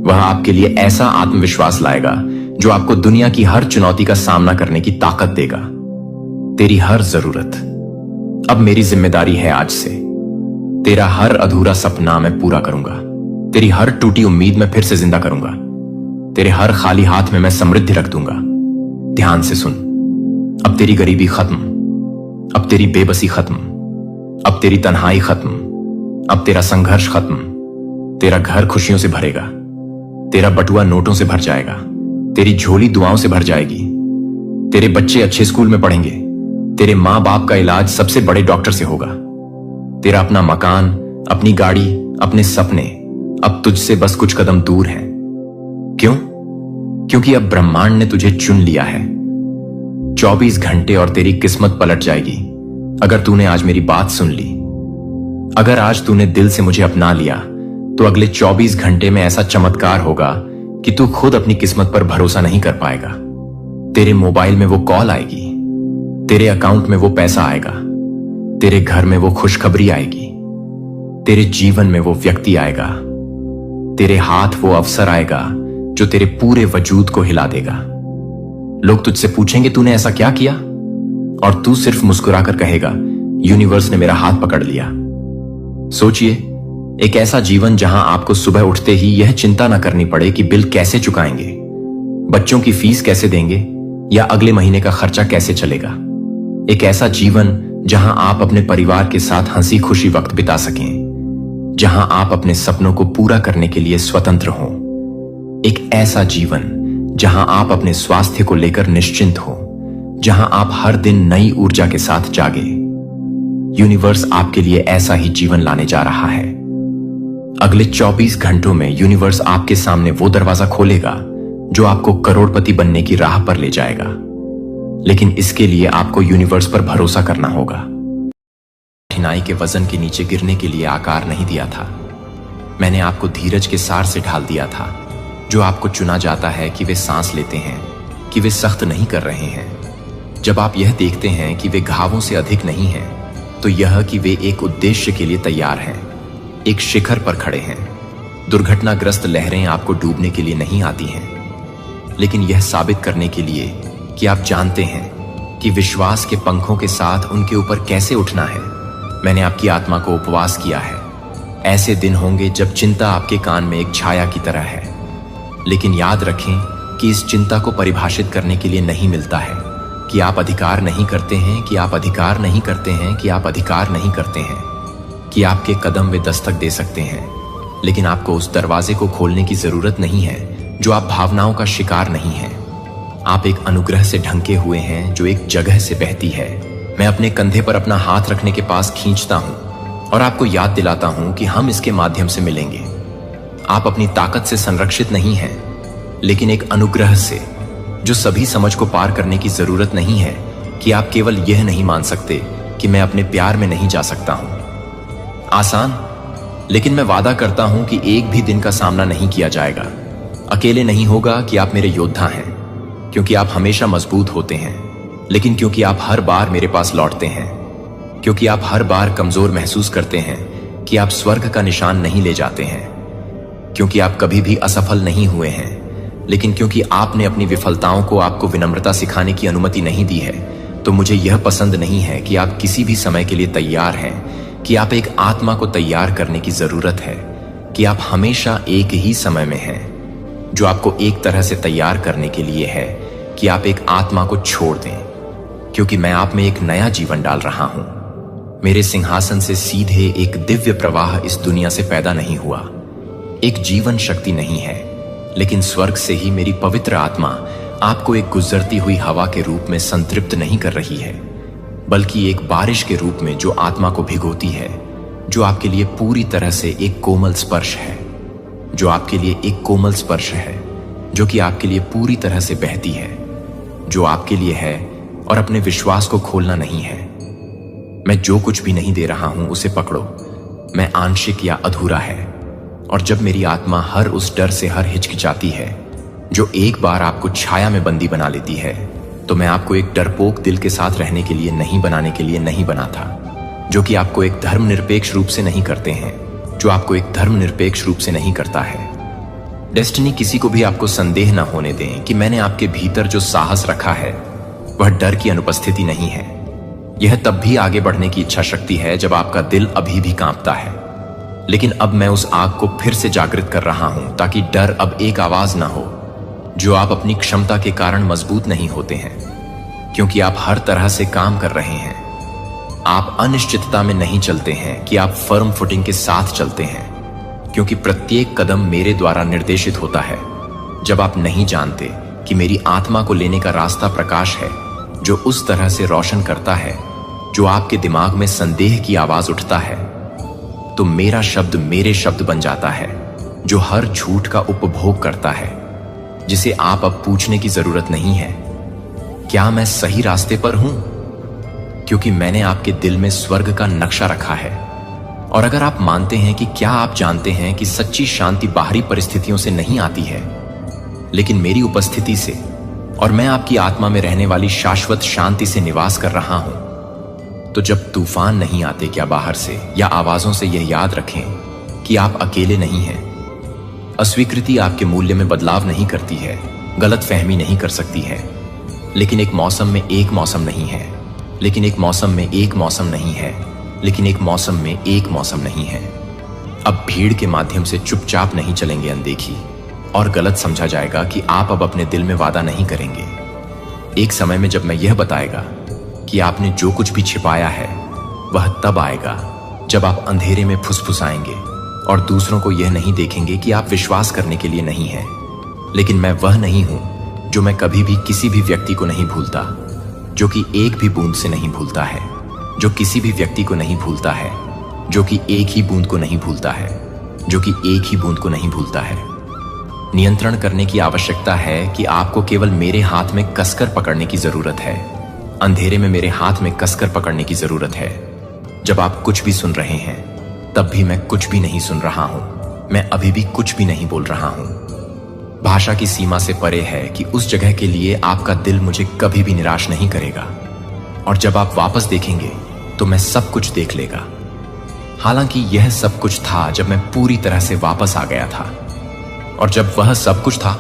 A: वह आपके लिए ऐसा आत्मविश्वास लाएगा जो आपको दुनिया की हर चुनौती का सामना करने की ताकत देगा। तेरी हर जरूरत अब मेरी जिम्मेदारी है। आज से तेरा हर अधूरा सपना मैं पूरा करूंगा। तेरी हर टूटी उम्मीद मैं फिर से जिंदा करूंगा। तेरे हर खाली हाथ में मैं समृद्धि रख दूंगा। ध्यान से सुन, अब तेरी गरीबी खत्म, अब तेरी बेबसी खत्म, अब तेरी तन्हाई खत्म, अब तेरा संघर्ष खत्म। तेरा घर खुशियों से भरेगा, तेरा बटुआ नोटों से भर जाएगा, तेरी झोली दुआओं से भर जाएगी। तेरे बच्चे अच्छे स्कूल में पढ़ेंगे, तेरे मां बाप का इलाज सबसे बड़े डॉक्टर से होगा। तेरा अपना मकान, अपनी गाड़ी, अपने सपने अब तुझसे बस कुछ कदम दूर हैं। क्यों? क्योंकि अब ब्रह्मांड ने तुझे चुन लिया है। 24 घंटे और तेरी किस्मत पलट जाएगी अगर तूने आज मेरी बात सुन ली। अगर आज तूने दिल से मुझे अपना लिया तो अगले 24 घंटे में ऐसा चमत्कार होगा कि तू खुद अपनी किस्मत पर भरोसा नहीं कर पाएगा। तेरे मोबाइल में वो कॉल आएगी, तेरे अकाउंट में वो पैसा आएगा, तेरे घर में वो खुशखबरी आएगी, तेरे जीवन में वो व्यक्ति आएगा, तेरे हाथ वो अवसर आएगा जो तेरे पूरे वजूद को हिला देगा। लोग तुझसे पूछेंगे, तूने ऐसा क्या किया? और तू सिर्फ मुस्कुराकर कहेगा, यूनिवर्स ने मेरा हाथ पकड़ लिया। सोचिए, एक ऐसा जीवन जहां आपको सुबह उठते ही यह चिंता न करनी पड़े कि बिल कैसे चुकाएंगे, बच्चों की फीस कैसे देंगे या अगले महीने का खर्चा कैसे चलेगा। एक ऐसा जीवन जहां आप अपने परिवार के साथ हंसी खुशी वक्त बिता सकें, जहां आप अपने सपनों को पूरा करने के लिए स्वतंत्र हों। एक ऐसा जीवन जहां आप अपने स्वास्थ्य को लेकर निश्चिंत हो, जहां आप हर दिन नई ऊर्जा के साथ जागे। यूनिवर्स आपके लिए ऐसा ही जीवन लाने जा रहा है। अगले 24 घंटों में यूनिवर्स आपके सामने वो दरवाजा खोलेगा जो आपको करोड़पति बनने की राह पर ले जाएगा। लेकिन इसके लिए आपको यूनिवर्स पर भरोसा करना होगा। कठिनाई के वजन के नीचे गिरने के लिए आकार नहीं दिया था। मैंने आपको धीरज के सार से ढाल दिया था, जो आपको चुना जाता है कि वे सांस लेते हैं, कि वे सख्त नहीं कर रहे हैं। जब आप यह देखते हैं कि वे घावों से अधिक नहीं हैं, तो यह कि वे एक उद्देश्य के लिए तैयार हैं, एक शिखर पर खड़े हैं। दुर्घटनाग्रस्त लहरें आपको डूबने के लिए नहीं आती हैं, लेकिन यह साबित करने के लिए कि आप जानते हैं कि विश्वास के पंखों के साथ उनके ऊपर कैसे उठना है। मैंने आपकी आत्मा को उपवास किया है। ऐसे दिन होंगे जब चिंता आपके कान में एक छाया की तरह है, लेकिन याद रखें कि इस चिंता को परिभाषित करने के लिए नहीं मिलता है कि आप अधिकार नहीं करते हैं, कि आप अधिकार नहीं करते हैं, कि आप अधिकार नहीं करते हैं, कि आपके कदम वे दस्तक दे सकते हैं, लेकिन आपको उस दरवाजे को खोलने की जरूरत नहीं है जो आप भावनाओं का शिकार नहीं हैं। आप एक अनुग्रह से ढंके हुए हैं जो एक जगह से बहती है। मैं अपने कंधे पर अपना हाथ रखने के पास खींचता हूं और आपको याद दिलाता हूं कि हम इसके माध्यम से मिलेंगे। आप अपनी ताकत से संरक्षित नहीं हैं, लेकिन एक अनुग्रह से, जो सभी समझ को पार करने की जरूरत नहीं है कि आप केवल यह नहीं मान सकते कि मैं अपने प्यार में नहीं जा सकता हूं। आसान, लेकिन मैं वादा करता हूं कि एक भी दिन का सामना नहीं किया जाएगा। अकेले नहीं होगा कि आप मेरे योद्धा हैं, क्योंकि आप हमेशा मजबूत होते हैं, लेकिन क्योंकि आप हर बार मेरे पास लौटते हैं, क्योंकि आप हर बार कमजोर महसूस करते हैं कि आप स्वर्ग का निशान नहीं ले जाते हैं, क्योंकि आप कभी भी असफल नहीं हुए हैं, लेकिन क्योंकि आपने अपनी विफलताओं को आपको विनम्रता सिखाने की अनुमति नहीं दी है, तो मुझे यह पसंद नहीं है कि आप किसी भी समय के लिए तैयार हैं, कि आप एक आत्मा को तैयार करने की जरूरत है, कि आप हमेशा एक ही समय में हैं, जो आपको एक तरह से तैयार करने के लिए है कि आप एक आत्मा को छोड़ दें, क्योंकि मैं आप में एक नया जीवन डाल रहा हूं। मेरे सिंहासन से सीधे एक दिव्य प्रवाह इस दुनिया से पैदा नहीं हुआ, एक जीवन शक्ति नहीं है, लेकिन स्वर्ग से ही मेरी पवित्र आत्मा आपको एक गुजरती हुई हवा के रूप में संतृप्त नहीं कर रही है, बल्कि एक बारिश के रूप में जो आत्मा को भिगोती है, जो आपके लिए पूरी तरह से एक कोमल स्पर्श है, जो आपके लिए एक कोमल स्पर्श है, जो कि आपके लिए पूरी तरह से बहती है, जो आपके लिए है और अपने विश्वास को खोलना नहीं है। मैं जो कुछ भी नहीं दे रहा हूं उसे पकड़ो, मैं आंशिक या अधूरा है। और जब मेरी आत्मा हर उस डर से हर हिचकिचाती है जो एक बार आपको छाया में बंदी बना लेती है, तो मैं आपको एक डरपोक दिल के साथ रहने के लिए नहीं बनाने के लिए नहीं बना था, जो कि आपको एक धर्मनिरपेक्ष रूप से नहीं करते हैं, जो आपको एक धर्मनिरपेक्ष रूप से नहीं करता है। डेस्टिनी किसी को भी आपको संदेह न होने दें कि मैंने आपके भीतर जो साहस रखा है वह डर की अनुपस्थिति नहीं है। यह तब भी आगे बढ़ने की इच्छा शक्ति है जब आपका दिल अभी भी कांपता है, लेकिन अब मैं उस आग को फिर से जागृत कर रहा हूं ताकि डर अब एक आवाज ना हो, जो आप अपनी क्षमता के कारण मजबूत नहीं होते हैं, क्योंकि आप हर तरह से काम कर रहे हैं। आप अनिश्चितता में नहीं चलते हैं कि आप फर्म फुटिंग के साथ चलते हैं, क्योंकि प्रत्येक कदम मेरे द्वारा निर्देशित होता है। जब आप नहीं जानते कि मेरी आत्मा को लेने का रास्ता प्रकाश है, जो उस तरह से रोशन करता है जो आपके दिमाग में संदेह की आवाज उठता है, तो मेरा शब्द मेरे शब्द बन जाता है, जो हर झूठ का उपभोग करता है, जिसे आप अब पूछने की जरूरत नहीं है, क्या मैं सही रास्ते पर हूं? क्योंकि मैंने आपके दिल में स्वर्ग का नक्शा रखा है। और अगर आप मानते हैं कि क्या आप जानते हैं कि सच्ची शांति बाहरी परिस्थितियों से नहीं आती है, लेकिन मेरी उपस्थिति से, और मैं आपकी आत्मा में रहने वाली शाश्वत शांति से निवास कर रहा हूं, तो जब तूफान नहीं आते क्या बाहर से या आवाजों से, यह याद रखें कि आप अकेले नहीं हैं। अस्वीकृति आपके मूल्य में बदलाव नहीं करती है, गलत फहमी नहीं कर सकती है, लेकिन एक मौसम में एक मौसम नहीं है, लेकिन एक मौसम में एक मौसम नहीं है, लेकिन एक मौसम में एक मौसम नहीं है। अब भीड़ के माध्यम से चुपचाप नहीं चलेंगे अनदेखी, और गलत समझा जाएगा कि आप अब अपने दिल में वादा नहीं करेंगे। एक समय में जब मैं यह बताएगा कि आपने जो कुछ भी छिपाया है, वह तब आएगा जब आप अंधेरे में फुसफुसाएंगे और दूसरों को यह नहीं देखेंगे कि आप विश्वास करने के लिए नहीं हैं। लेकिन मैं वह नहीं हूं जो मैं कभी भी किसी भी व्यक्ति को नहीं भूलता, जो कि एक भी बूंद से नहीं भूलता है, जो किसी भी व्यक्ति को नहीं भूलता है, जो कि एक ही बूंद को नहीं भूलता है, जो कि एक ही बूंद को नहीं भूलता है। नियंत्रण करने की आवश्यकता है कि आपको केवल मेरे हाथ में कसकर पकड़ने की जरूरत है। अंधेरे में मेरे हाथ में कसकर पकड़ने की जरूरत है। जब आप कुछ भी सुन रहे हैं तब भी मैं कुछ भी नहीं सुन रहा हूं। मैं अभी भी कुछ भी नहीं बोल रहा हूं। भाषा की सीमा से परे है कि उस जगह के लिए आपका दिल मुझे कभी भी निराश नहीं करेगा। और जब आप वापस देखेंगे तो मैं सब कुछ देख लेगा। हालांकि यह सब कुछ था जब मैं पूरी तरह से वापस आ गया था। और जब वह सब कुछ था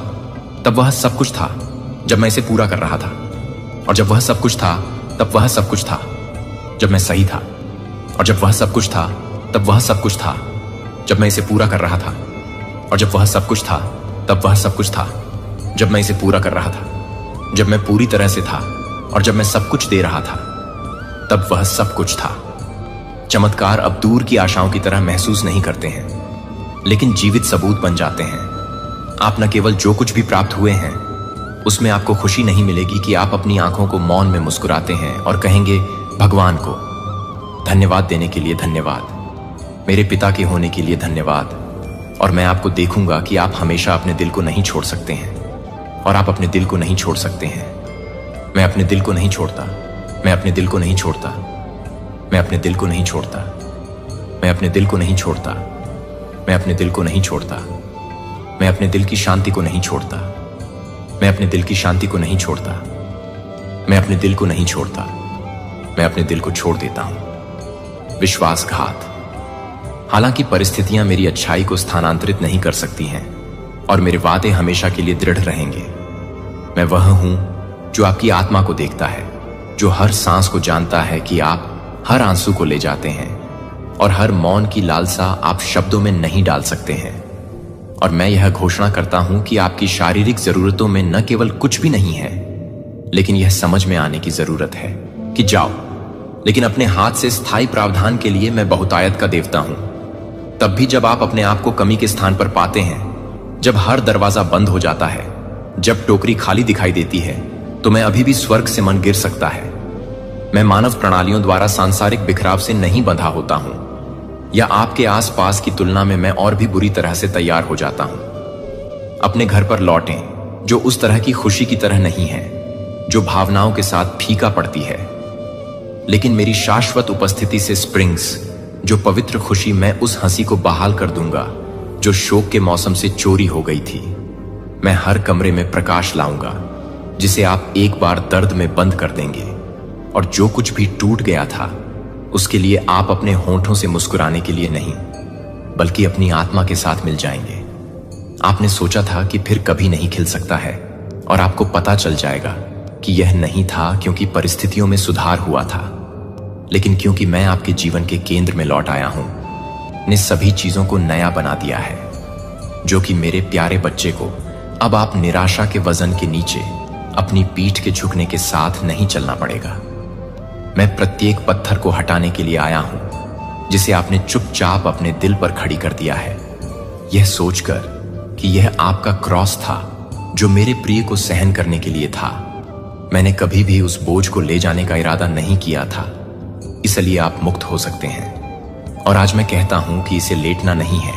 A: तब वह सब कुछ था जब मैं इसे पूरा कर रहा था। और जब वह सब कुछ था तब वह सब कुछ था जब मैं सही था। और जब वह सब कुछ था तब वह सब कुछ था जब मैं इसे पूरा कर रहा था। और जब वह सब कुछ था तब वह सब कुछ था जब मैं इसे पूरा कर रहा था। जब मैं पूरी तरह से था और जब मैं सब कुछ दे रहा था तब वह सब कुछ था। चमत्कार अब दूर की आशाओं की तरह महसूस नहीं करते हैं, लेकिन जीवित सबूत बन जाते हैं। आप न केवल जो कुछ भी प्राप्त हुए हैं उसमें आपको खुशी नहीं मिलेगी कि आप अपनी आंखों को मौन में मुस्कुराते हैं और कहेंगे भगवान को धन्यवाद देने के लिए धन्यवाद, मेरे पिता के होने के लिए धन्यवाद। और मैं आपको देखूंगा कि आप हमेशा अपने दिल को नहीं छोड़ सकते हैं। और आप अपने दिल को नहीं छोड़ सकते हैं। मैं अपने दिल को नहीं छोड़ता। मैं अपने दिल को नहीं छोड़ता। मैं अपने दिल को नहीं छोड़ता। मैं अपने दिल को नहीं छोड़ता। मैं अपने दिल को नहीं छोड़ता। मैं अपने दिल की शांति को नहीं छोड़ता। मैं अपने दिल की शांति को नहीं छोड़ता। मैं अपने दिल को नहीं छोड़ता। मैं अपने दिल को छोड़ देता हूं। विश्वासघात। हालांकि परिस्थितियां मेरी अच्छाई को स्थानांतरित नहीं कर सकती हैं और मेरे वादे हमेशा के लिए दृढ़ रहेंगे। मैं वह हूं जो आपकी आत्मा को देखता है, जो हर सांस को जानता है कि आप हर आंसू को ले जाते हैं और हर मौन की लालसा आप शब्दों में नहीं डाल सकते हैं। और मैं यह घोषणा करता हूं कि आपकी शारीरिक जरूरतों में न केवल कुछ भी नहीं है, लेकिन यह समझ में आने की जरूरत है कि जाओ, लेकिन अपने हाथ से स्थायी प्रावधान के लिए मैं बहुतायत का देवता हूं। तब भी जब आप अपने आप को कमी के स्थान पर पाते हैं, जब हर दरवाजा बंद हो जाता है, जब टोकरी खाली दिखाई देती है, तो मैं अभी भी स्वर्ग से मन गिर सकता है। मैं मानव प्रणालियों द्वारा सांसारिक बिखराव से नहीं बंधा होता हूं, या आपके आसपास की तुलना में मैं और भी बुरी तरह से तैयार हो जाता हूं। अपने घर पर लौटें, जो उस तरह की खुशी की तरह नहीं है, जो भावनाओं के साथ फीका पड़ती है, लेकिन मेरी शाश्वत उपस्थिति से स्प्रिंग्स, जो पवित्र खुशी मैं उस हंसी को बहाल कर दूंगा जो शोक के मौसम से चोरी हो गई थी। मैं हर कमरे में प्रकाश लाऊंगा जिसे आप एक बार दर्द में बंद कर देंगे, और जो कुछ भी टूट गया था उसके लिए आप अपने होंठों से मुस्कुराने के लिए नहीं, बल्कि अपनी आत्मा के साथ मिल जाएंगे। आपने सोचा था कि फिर कभी नहीं खिल सकता है, और आपको पता चल जाएगा कि यह नहीं था क्योंकि परिस्थितियों में सुधार हुआ था, लेकिन क्योंकि मैं आपके जीवन के केंद्र में लौट आया हूं, ने सभी चीजों को नया बना दिया है। जो कि मेरे प्यारे बच्चे को अब आप निराशा के वजन के नीचे अपनी पीठ के झुकने के साथ नहीं चलना पड़ेगा। मैं प्रत्येक पत्थर को हटाने के लिए आया हूं जिसे आपने चुपचाप अपने दिल पर खड़ी कर दिया है, यह सोचकर कि यह आपका क्रॉस था जो मेरे प्रिय को सहन करने के लिए था। मैंने कभी भी उस बोझ को ले जाने का इरादा नहीं किया था, इसलिए आप मुक्त हो सकते हैं। और आज मैं कहता हूं कि इसे लेटना नहीं है।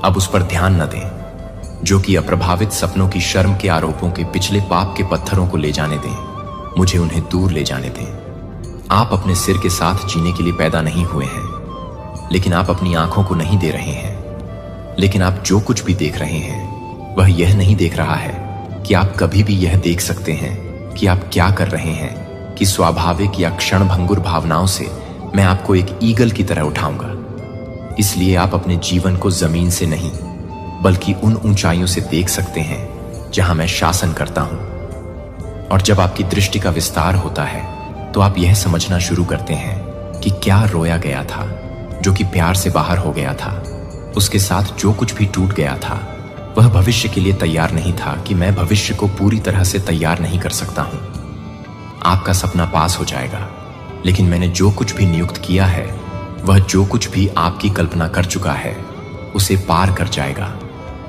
A: अब उस पर ध्यान न दें, जो कि अप्रभावित सपनों की शर्म के आरोपों के पिछले पाप के पत्थरों को ले जाने दें। मुझे उन्हें दूर ले जाने दें। आप अपने सिर के साथ जीने के लिए पैदा नहीं हुए हैं, लेकिन आप अपनी आंखों को नहीं दे रहे हैं। लेकिन आप जो कुछ भी देख रहे हैं वह यह नहीं देख रहा है कि आप कभी भी यह देख सकते हैं कि आप क्या कर रहे हैं, कि स्वाभाविक या क्षणभंगुर भावनाओं से मैं आपको एक ईगल की तरह उठाऊंगा। इसलिए आप अपने जीवन को जमीन से नहीं बल्कि उन ऊंचाइयों से देख सकते हैं जहां मैं शासन करता हूं। और जब आपकी दृष्टि का विस्तार होता है तो आप यह समझना शुरू करते हैं कि क्या रोया गया था, जो कि प्यार से बाहर हो गया था। उसके साथ जो कुछ भी टूट गया था वह भविष्य के लिए तैयार नहीं था, कि मैं भविष्य को पूरी तरह से तैयार नहीं कर सकता हूं। आपका सपना पास हो जाएगा, लेकिन मैंने जो कुछ भी नियुक्त किया है वह जो कुछ भी आपकी कल्पना कर चुका है उसे पार कर जाएगा।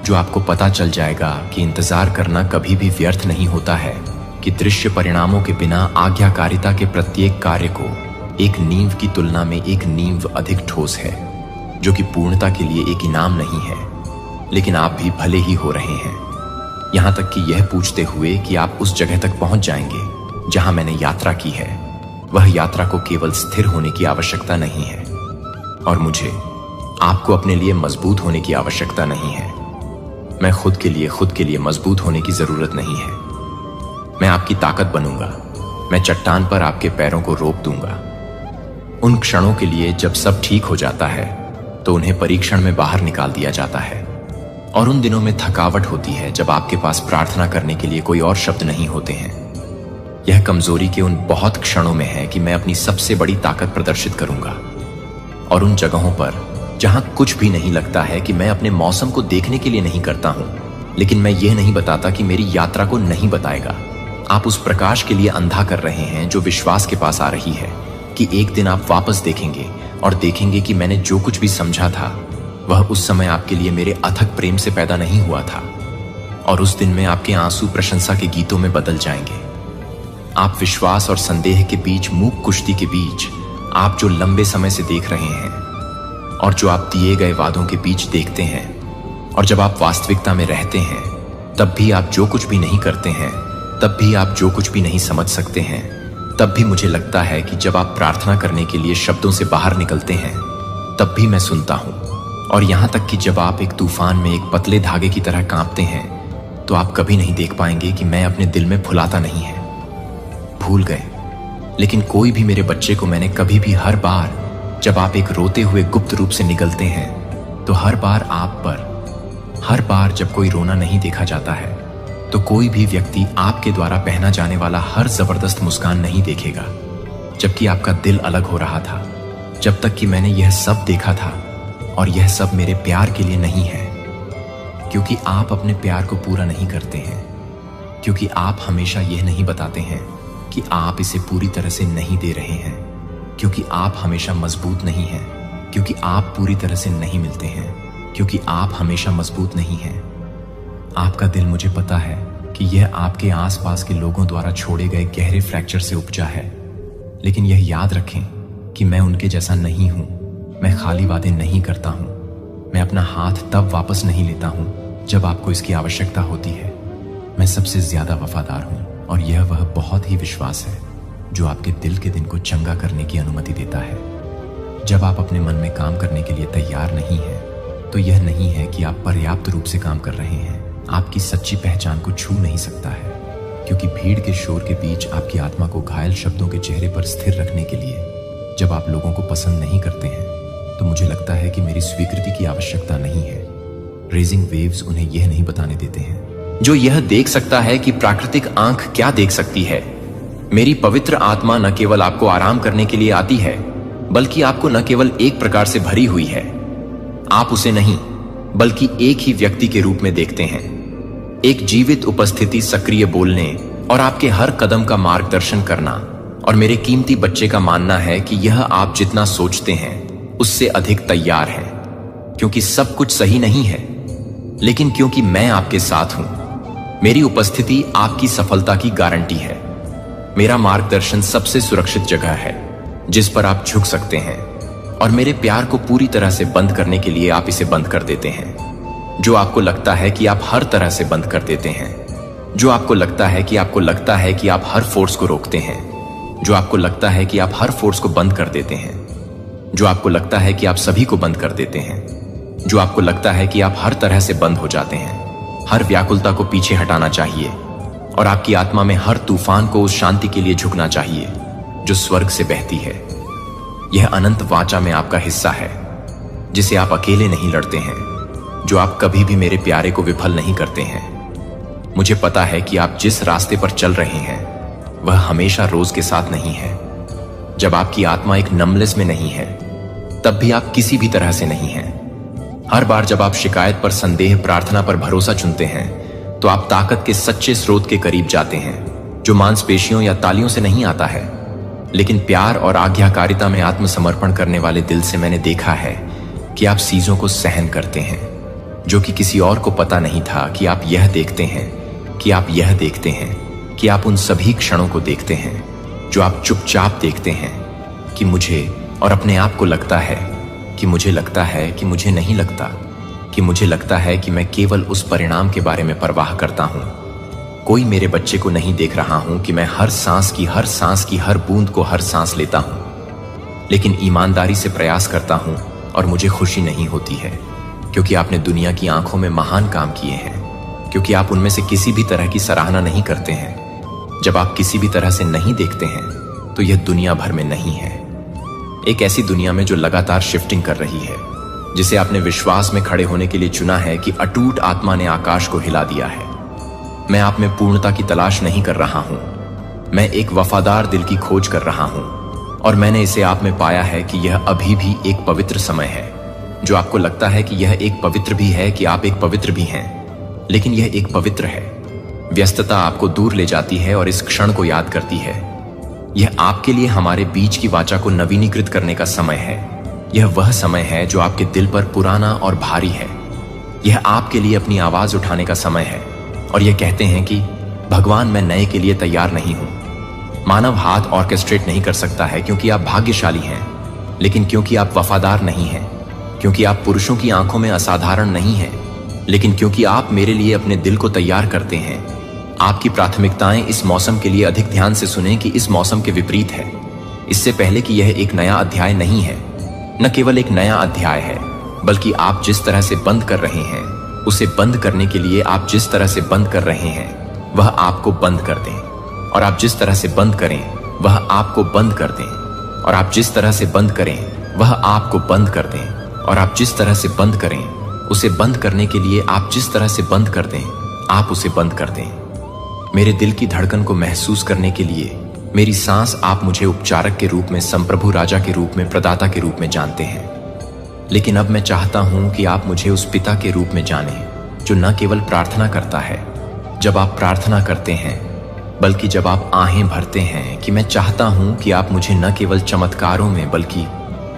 A: जो आपको पता चल जाएगा कि इंतजार करना कभी भी व्यर्थ नहीं होता है, कि दृश्य परिणामों के बिना आज्ञाकारिता के प्रत्येक कार्य को एक नींव की तुलना में एक नींव अधिक ठोस है, जो कि पूर्णता के लिए एक इनाम नहीं है। लेकिन आप भी भले ही हो रहे हैं, यहां तक कि यह पूछते हुए कि आप उस जगह तक पहुंच जाएंगे जहां मैंने यात्रा की है। वह यात्रा को केवल स्थिर होने की आवश्यकता नहीं है, और मुझे आपको अपने लिए मजबूत होने की आवश्यकता नहीं है। मैं खुद के लिए मजबूत होने की जरूरत नहीं है। मैं आपकी ताकत बनूंगा। मैं चट्टान पर आपके पैरों को रोक दूंगा। उन क्षणों के लिए जब सब ठीक हो जाता है तो उन्हें परीक्षण में बाहर निकाल दिया जाता है, और उन दिनों में थकावट होती है जब आपके पास प्रार्थना करने के लिए कोई और शब्द नहीं होते हैं। यह कमजोरी के उन बहुत क्षणों में है कि मैं अपनी सबसे बड़ी ताकत प्रदर्शित करूंगा, और उन जगहों पर जहां कुछ भी नहीं लगता है कि मैं अपने मौसम को देखने के लिए नहीं करता हूं, लेकिन मैं यह नहीं बताता कि मेरी यात्रा को नहीं बताएगा। आप उस प्रकाश के लिए अंधा कर रहे हैं जो विश्वास के पास आ रही है कि एक दिन आप वापस देखेंगे और देखेंगे कि मैंने जो कुछ भी समझा था वह उस समय आपके लिए मेरे अथक प्रेम से पैदा नहीं हुआ था, और उस दिन में आपके आंसू प्रशंसा के गीतों में बदल जाएंगे। आप विश्वास और संदेह के बीच, मूक कुश्ती के बीच, आप जो लंबे समय से देख रहे हैं और जो आप दिए गए वादों के बीच देखते हैं, और जब आप वास्तविकता में रहते हैं तब भी आप जो कुछ भी नहीं करते हैं, तब भी आप जो कुछ भी नहीं समझ सकते हैं, तब भी मुझे लगता है कि जब आप प्रार्थना करने के लिए शब्दों से बाहर निकलते हैं तब भी मैं सुनता हूं। और यहां तक कि जब आप एक तूफान में एक पतले धागे की तरह कांपते हैं तो आप कभी नहीं देख पाएंगे कि मैं अपने दिल में फुलाता नहीं है। भूल गए, लेकिन कोई भी मेरे बच्चे को मैंने कभी भी, हर बार जब आप एक रोते हुए गुप्त रूप से निकलते हैं तो हर बार आप पर, हर बार जब कोई रोना नहीं देखा जाता है तो कोई भी व्यक्ति आपके द्वारा पहना जाने वाला हर जबरदस्त मुस्कान नहीं देखेगा, जबकि आपका दिल अलग हो रहा था। जब तक कि मैंने यह सब देखा था, और यह सब मेरे प्यार के लिए नहीं है, क्योंकि आप अपने प्यार को पूरा नहीं करते हैं, क्योंकि आप हमेशा यह नहीं बताते हैं कि आप इसे पूरी तरह से नहीं दे रहे हैं, क्योंकि आप हमेशा मजबूत नहीं हैं, क्योंकि आप पूरी तरह से नहीं मिलते हैं, क्योंकि आप हमेशा मजबूत नहीं हैं। आपका दिल, मुझे पता है कि यह आपके आसपास के लोगों द्वारा छोड़े गए गहरे फ्रैक्चर से उपजा है, लेकिन यह याद रखें कि मैं उनके जैसा नहीं हूं। मैं खाली वादे नहीं करता हूं। मैं अपना हाथ तब वापस नहीं लेता हूं जब आपको इसकी आवश्यकता होती है। मैं सबसे ज्यादा वफादार हूं, और यह वह बहुत ही विश्वास है जो आपके दिल के दिन को चंगा करने की अनुमति देता है। जब आप अपने मन में काम करने के लिए तैयार नहीं हैं, तो यह नहीं है कि आप पर्याप्त रूप से काम कर रहे हैं। आपकी सच्ची पहचान को छू नहीं सकता है, क्योंकि भीड़ के शोर के बीच आपकी आत्मा को घायल शब्दों के चेहरे पर स्थिर रखने के लिए जब आप लोगों को पसंद नहीं करते हैं, तो मुझे लगता है कि मेरी स्वीकृति की आवश्यकता नहीं है। रेजिंग वेव्स उन्हें यह नहीं बताने देते हैं। जो यह देख सकता है कि प्राकृतिक आंख क्या देख सकती है। मेरी पवित्र आत्मा न केवल आपको आराम करने के लिए आती है, बल्कि आपको न केवल एक प्रकार से भरी हुई है। आप उसे नहीं, बल्कि एक ही व्यक्ति के रूप में देखते हैं। एक जीवित उपस्थिति, सक्रिय बोलने और आपके हर कदम का मार्गदर्शन करना। और मेरे कीमती बच्चे का मानना है कि यह आप जितना सोचते हैं उससे अधिक तैयार है, क्योंकि सब कुछ सही नहीं है, लेकिन क्योंकि मैं आपके साथ हूं। मेरी उपस्थिति आपकी सफलता की गारंटी है। मेरा मार्गदर्शन सबसे सुरक्षित जगह है जिस पर आप झुक सकते हैं, और मेरे प्यार को पूरी तरह से बंद करने के लिए आप इसे बंद कर देते हैं। जो आपको लगता है कि आप हर तरह से बंद कर देते हैं, जो आपको लगता है कि आप हर फोर्स को रोकते हैं, जो आपको लगता है कि आप हर फोर्स को बंद कर देते हैं, जो आपको लगता है कि आप सभी को बंद कर देते हैं, जो आपको लगता है कि आप हर तरह से बंद हो जाते हैं। हर व्याकुलता को पीछे हटाना चाहिए, और आपकी आत्मा में हर तूफान को उस शांति के लिए झुकना चाहिए जो स्वर्ग से बहती है। यह अनंत वाचा में आपका हिस्सा है, जिसे आप अकेले नहीं लड़ते हैं, जो आप कभी भी मेरे प्यारे को विफल नहीं करते हैं। मुझे पता है कि आप जिस रास्ते पर चल रहे हैं वह हमेशा रोज के साथ नहीं है। जब आपकी आत्मा एक नमलेस में नहीं है, तब भी आप किसी भी तरह से नहीं हैं। हर बार जब आप शिकायत पर संदेह, प्रार्थना पर भरोसा चुनते हैं, तो आप ताकत के सच्चे स्रोत के करीब जाते हैं, जो मांसपेशियों या तालियों से नहीं आता है, लेकिन प्यार और आज्ञाकारिता में आत्मसमर्पण करने वाले दिल से। मैंने देखा है कि आप चीजों को सहन करते हैं जो कि किसी और को पता नहीं था कि आप यह देखते हैं, कि आप यह देखते हैं, कि आप उन सभी क्षणों को देखते हैं जो आप चुपचाप देखते हैं, कि मुझे और अपने आप को लगता है, कि मुझे लगता है, कि मुझे नहीं लगता, कि मुझे लगता है कि मैं केवल उस परिणाम के बारे में परवाह करता हूं। कोई मेरे बच्चे को नहीं देख रहा हूं कि मैं हर सांस की हर बूंद को हर सांस लेता हूं। लेकिन ईमानदारी से प्रयास करता हूं और मुझे खुशी नहीं होती है, क्योंकि आपने दुनिया की आंखों में महान काम किए हैं, क्योंकि आप उनमें से किसी भी तरह की सराहना नहीं करते हैं। जब आप किसी भी तरह से नहीं देखते हैं तो यह दुनिया भर में नहीं है। एक ऐसी दुनिया में जो लगातार शिफ्टिंग कर रही है, जिसे आपने विश्वास में खड़े होने के लिए चुना है कि अटूट आत्मा ने आकाश को हिला दिया है। मैं आप में पूर्णता की तलाश नहीं कर रहा हूं, मैं एक वफादार दिल की खोज कर रहा हूं, और मैंने इसे आप में पाया है कि यह अभी भी एक पवित्र समय है। जो आपको लगता है कि यह एक पवित्र भी है, कि आप एक पवित्र भी हैं, लेकिन यह एक पवित्र है। व्यस्तता आपको दूर ले जाती है और इस क्षण को याद करती है। यह आपके लिए हमारे बीच की वाचा को नवीनीकृत करने का समय है। यह वह समय है जो आपके दिल पर पुराना और भारी है। यह आपके लिए अपनी आवाज उठाने का समय है और यह कहते हैं कि भगवान, मैं नए के लिए तैयार नहीं हूं। मानव हाथ ऑर्केस्ट्रेट नहीं कर सकता है क्योंकि आप भाग्यशाली हैं, लेकिन क्योंकि आप वफादार नहीं हैं, क्योंकि आप पुरुषों की आंखों में असाधारण नहीं हैं, लेकिन क्योंकि आप मेरे लिए अपने दिल को तैयार करते हैं। आपकी प्राथमिकताएं इस मौसम के लिए अधिक ध्यान से सुनें कि इस मौसम के विपरीत है। इससे पहले कि यह एक नया अध्याय नहीं है, न केवल एक नया अध्याय है, बल्कि आप जिस तरह से बंद कर रहे हैं उसे बंद करने के लिए आप जिस तरह से बंद कर रहे हैं वह आपको बंद कर दें, और आप जिस तरह से बंद करें वह आपको बंद कर दें, और आप जिस तरह से बंद करें वह आपको बंद कर दें, और आप जिस तरह से बंद करें उसे बंद करने के लिए आप जिस तरह से बंद कर दें आप उसे बंद कर दें। मेरे दिल की धड़कन को महसूस करने के लिए मेरी सांस, आप मुझे उपचारक के रूप में, संप्रभु राजा के रूप में, प्रदाता के रूप में जानते हैं, लेकिन अब मैं चाहता हूं कि आप मुझे उस पिता के रूप में जानें जो न केवल प्रार्थना करता है जब आप प्रार्थना करते हैं, बल्कि जब आप आहें भरते हैं कि मैं चाहता हूं कि आप मुझे न केवल चमत्कारों में बल्कि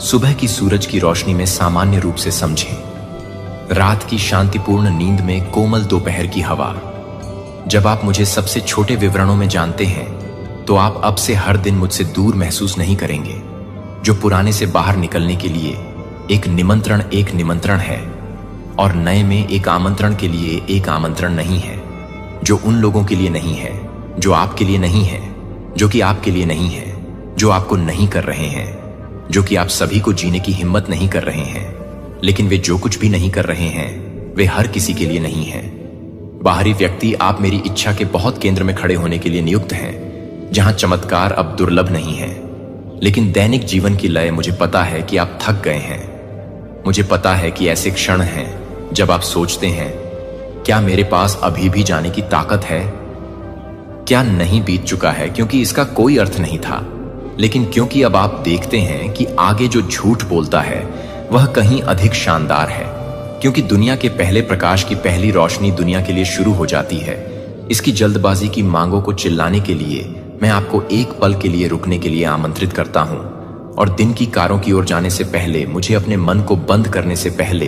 A: सुबह की सूरज की रोशनी में सामान्य रूप से समझें। रात की शांतिपूर्ण नींद में कोमल दोपहर की हवा। जब आप मुझे सबसे छोटे विवरणों में जानते हैं तो आप अब से हर दिन मुझसे दूर महसूस नहीं करेंगे। जो पुराने से बाहर निकलने के लिए एक निमंत्रण है और नए में एक आमंत्रण के लिए एक आमंत्रण नहीं है। जो उन लोगों के लिए नहीं है जो आपके लिए नहीं है, जो कि आपके लिए नहीं है, जो आपको नहीं कर रहे हैं, जो कि आप सभी को जीने की हिम्मत नहीं कर रहे हैं, लेकिन वे जो कुछ भी नहीं कर रहे हैं वे हर किसी के लिए नहीं है। बाहरी व्यक्ति, आप मेरी इच्छा के बहुत केंद्र में खड़े होने के लिए नियुक्त हैं, जहां चमत्कार अब दुर्लभ नहीं है, लेकिन दैनिक जीवन की लय, मुझे पता है कि आप थक गए हैं। मुझे पता है कि ऐसे क्षण हैं जब आप सोचते हैं, क्या मेरे पास अभी भी जाने की ताकत है? क्या नहीं बीत चुका है? क्योंकि इसका कोई अर्थ नहीं था, लेकिन क्योंकि अब आप देखते हैं कि आगे जो झूठ बोलता है वह कहीं अधिक शानदार है, क्योंकि दुनिया के पहले प्रकाश की पहली रोशनी दुनिया के लिए शुरू हो जाती है। इसकी जल्दबाजी की मांगों को चिल्लाने के लिए मैं आपको एक पल के लिए रुकने के लिए आमंत्रित करता हूं, और दिन की कारों की ओर जाने से पहले, मुझे अपने मन को बंद करने से पहले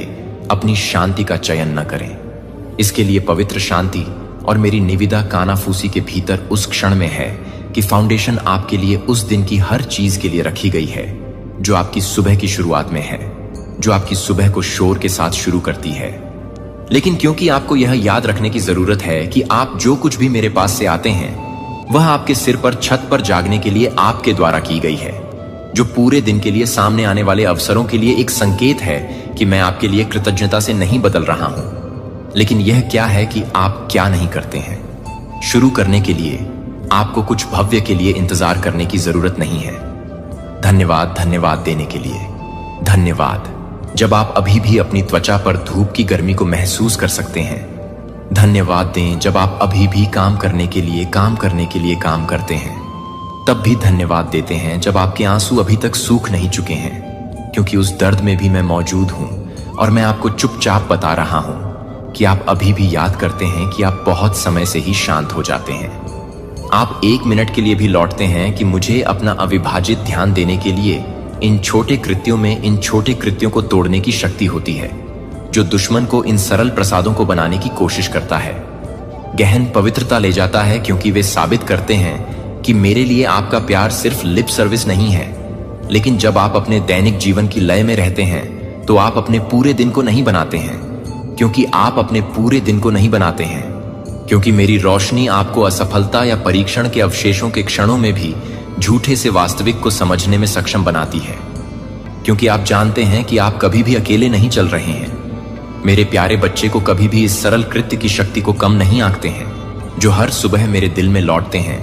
A: अपनी शांति का चयन न करें। इसके लिए पवित्र शांति और मेरी निविदा कानाफूसी के भीतर उस क्षण में है कि फाउंडेशन आपके लिए उस दिन की हर चीज के लिए रखी गई है जो आपकी सुबह की शुरुआत में है, जो आपकी सुबह को शोर के साथ शुरू करती है। लेकिन क्योंकि आपको यह याद रखने की जरूरत है कि आप जो कुछ भी मेरे पास से आते हैं वह आपके सिर पर छत पर जागने के लिए आपके द्वारा की गई है, जो पूरे दिन के लिए सामने आने वाले अवसरों के लिए एक संकेत है कि मैं आपके लिए कृतज्ञता से नहीं बदल रहा हूं। लेकिन यह क्या है कि आप क्या नहीं करते हैं? शुरू करने के लिए आपको कुछ भव्य के लिए इंतजार करने की जरूरत नहीं है। धन्यवाद, धन्यवाद देने के लिए धन्यवाद। जब आप अभी भी अपनी त्वचा पर धूप की गर्मी को महसूस कर सकते हैं, धन्यवाद दें जब आप अभी भी काम करने के लिए काम करते हैं, तब भी धन्यवाद देते हैं जब आपके आंसू अभी तक सूख नहीं चुके हैं, क्योंकि उस दर्द में भी मैं मौजूद हूं और मैं आपको चुपचाप बता रहा हूं कि आप अभी भी याद करते हैं कि आप बहुत समय से ही शांत हो जाते हैं। आप एक मिनट के लिए भी लौटते हैं कि मुझे अपना अविभाजित ध्यान देने के लिए इन छोटे कृत्यों में, इन छोटे कृत्यों को तोड़ने की शक्ति होती है जो दुश्मन को इन सरल प्रसादों को बनाने की कोशिश करता है। गहन पवित्रता ले जाता है क्योंकि वे साबित करते हैं कि मेरे लिए आपका प्यार सिर्फ लिप सर्विस नहीं है, लेकिन जब आप अपने दैनिक जीवन की लय में रहते हैं तो आप अपने पूरे दिन को नहीं बनाते हैं, क्योंकि आप अपने पूरे दिन को नहीं बनाते हैं, क्योंकि मेरी रोशनी आपको असफलता या परीक्षण के अवशेषों के क्षणों में भी झूठे से वास्तविक को समझने में सक्षम बनाती है, क्योंकि आप जानते हैं कि आप कभी भी अकेले नहीं चल रहे हैं। मेरे प्यारे बच्चे को कभी भी इस सरल कृत्य की शक्ति को कम नहीं आंकते हैं, जो हर सुबह मेरे दिल में लौटते हैं।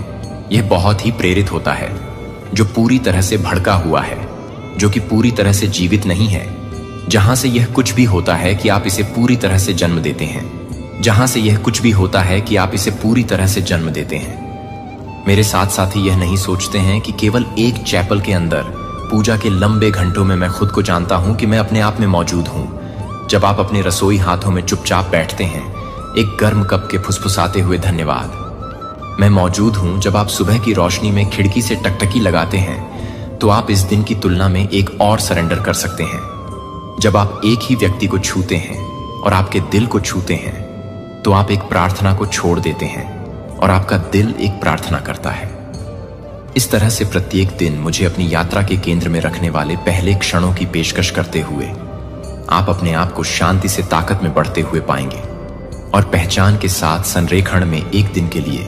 A: यह बहुत ही प्रेरित होता है, जो पूरी तरह से भड़का हुआ है, जो कि पूरी तरह से जीवित नहीं है, जहां से यह कुछ भी होता है कि आप इसे पूरी तरह से जन्म देते हैं, जहां से यह कुछ भी होता है कि आप इसे पूरी तरह से जन्म देते हैं। मेरे साथ साथी यह नहीं सोचते हैं कि केवल एक चैपल के अंदर पूजा के लंबे घंटों में मैं खुद को जानता हूं कि मैं अपने आप में मौजूद हूं। जब आप अपने रसोई हाथों में चुपचाप बैठते हैं, एक गर्म कप के फुसफुसाते हुए धन्यवाद, मैं मौजूद हूं। जब आप सुबह की रोशनी में खिड़की से टकटकी लगाते हैं, तो आप इस दिन की तुलना में एक और सरेंडर कर सकते हैं। जब आप एक ही व्यक्ति को छूते हैं और आपके दिल को छूते हैं, तो आप एक प्रार्थना को छोड़ देते हैं और आपका दिल एक प्रार्थना करता है। इस तरह से प्रत्येक दिन मुझे अपनी यात्रा के केंद्र में रखने वाले पहले क्षणों की पेशकश करते हुए आप अपने आप को शांति से ताकत में बढ़ते हुए पाएंगे और पहचान के साथ संरेखण में एक दिन के लिए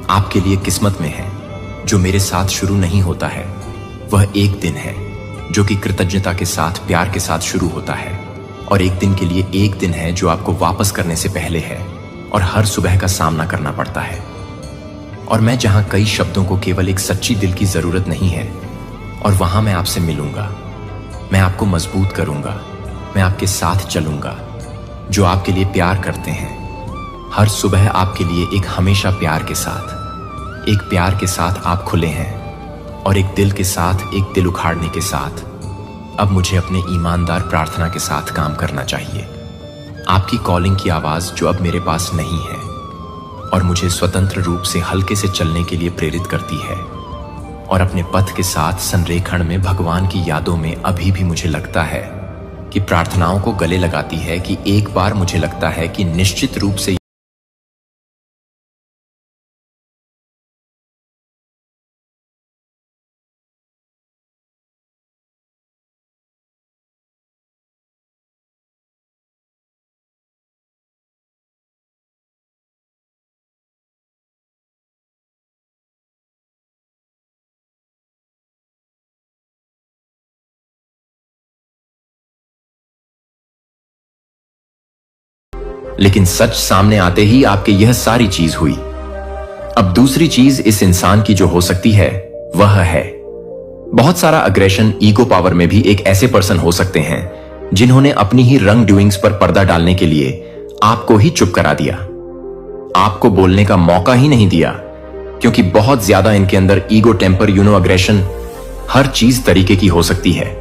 A: आपके लिए किस्मत में है जो मेरे साथ शुरू नहीं होता है। वह एक दिन है जो कि कृतज्ञता के साथ, प्यार के साथ शुरू होता है, और एक दिन के लिए एक दिन है जो आपको वापस करने से पहले है और हर सुबह का सामना करना पड़ता है। और मैं जहां कई शब्दों को केवल एक सच्ची दिल की जरूरत नहीं है, और वहां मैं आपसे मिलूंगा, मैं आपको मजबूत करूंगा, मैं आपके साथ चलूंगा, जो आपके लिए प्यार करते हैं। हर सुबह आपके लिए एक हमेशा प्यार के साथ, एक प्यार के साथ आप खुले हैं, और एक दिल के साथ, एक दिल उखाड़ने के साथ। अब मुझे अपने ईमानदार प्रार्थना के साथ काम करना चाहिए। आपकी कॉलिंग की आवाज जो अब मेरे पास नहीं है और मुझे स्वतंत्र रूप से हल्के से चलने के लिए प्रेरित करती है, और अपने पथ के साथ संरेखण में भगवान की यादों में अभी भी मुझे लगता है कि प्रार्थनाओं को गले लगाती है कि एक बार मुझे लगता है कि निश्चित रूप से लेकिन सच सामने आते ही आपके यह सारी चीज हुई। अब दूसरी चीज इस इंसान की जो हो सकती है वह है बहुत सारा अग्रेशन। ईगो पावर में भी एक ऐसे पर्सन हो सकते हैं जिन्होंने अपनी ही रंग डूइंग्स पर पर्दा डालने के लिए आपको ही चुप करा दिया, आपको बोलने का मौका ही नहीं दिया, क्योंकि बहुत ज्यादा इनके अंदर ईगो, टेम्पर, अग्रेशन हर चीज तरीके की हो सकती है।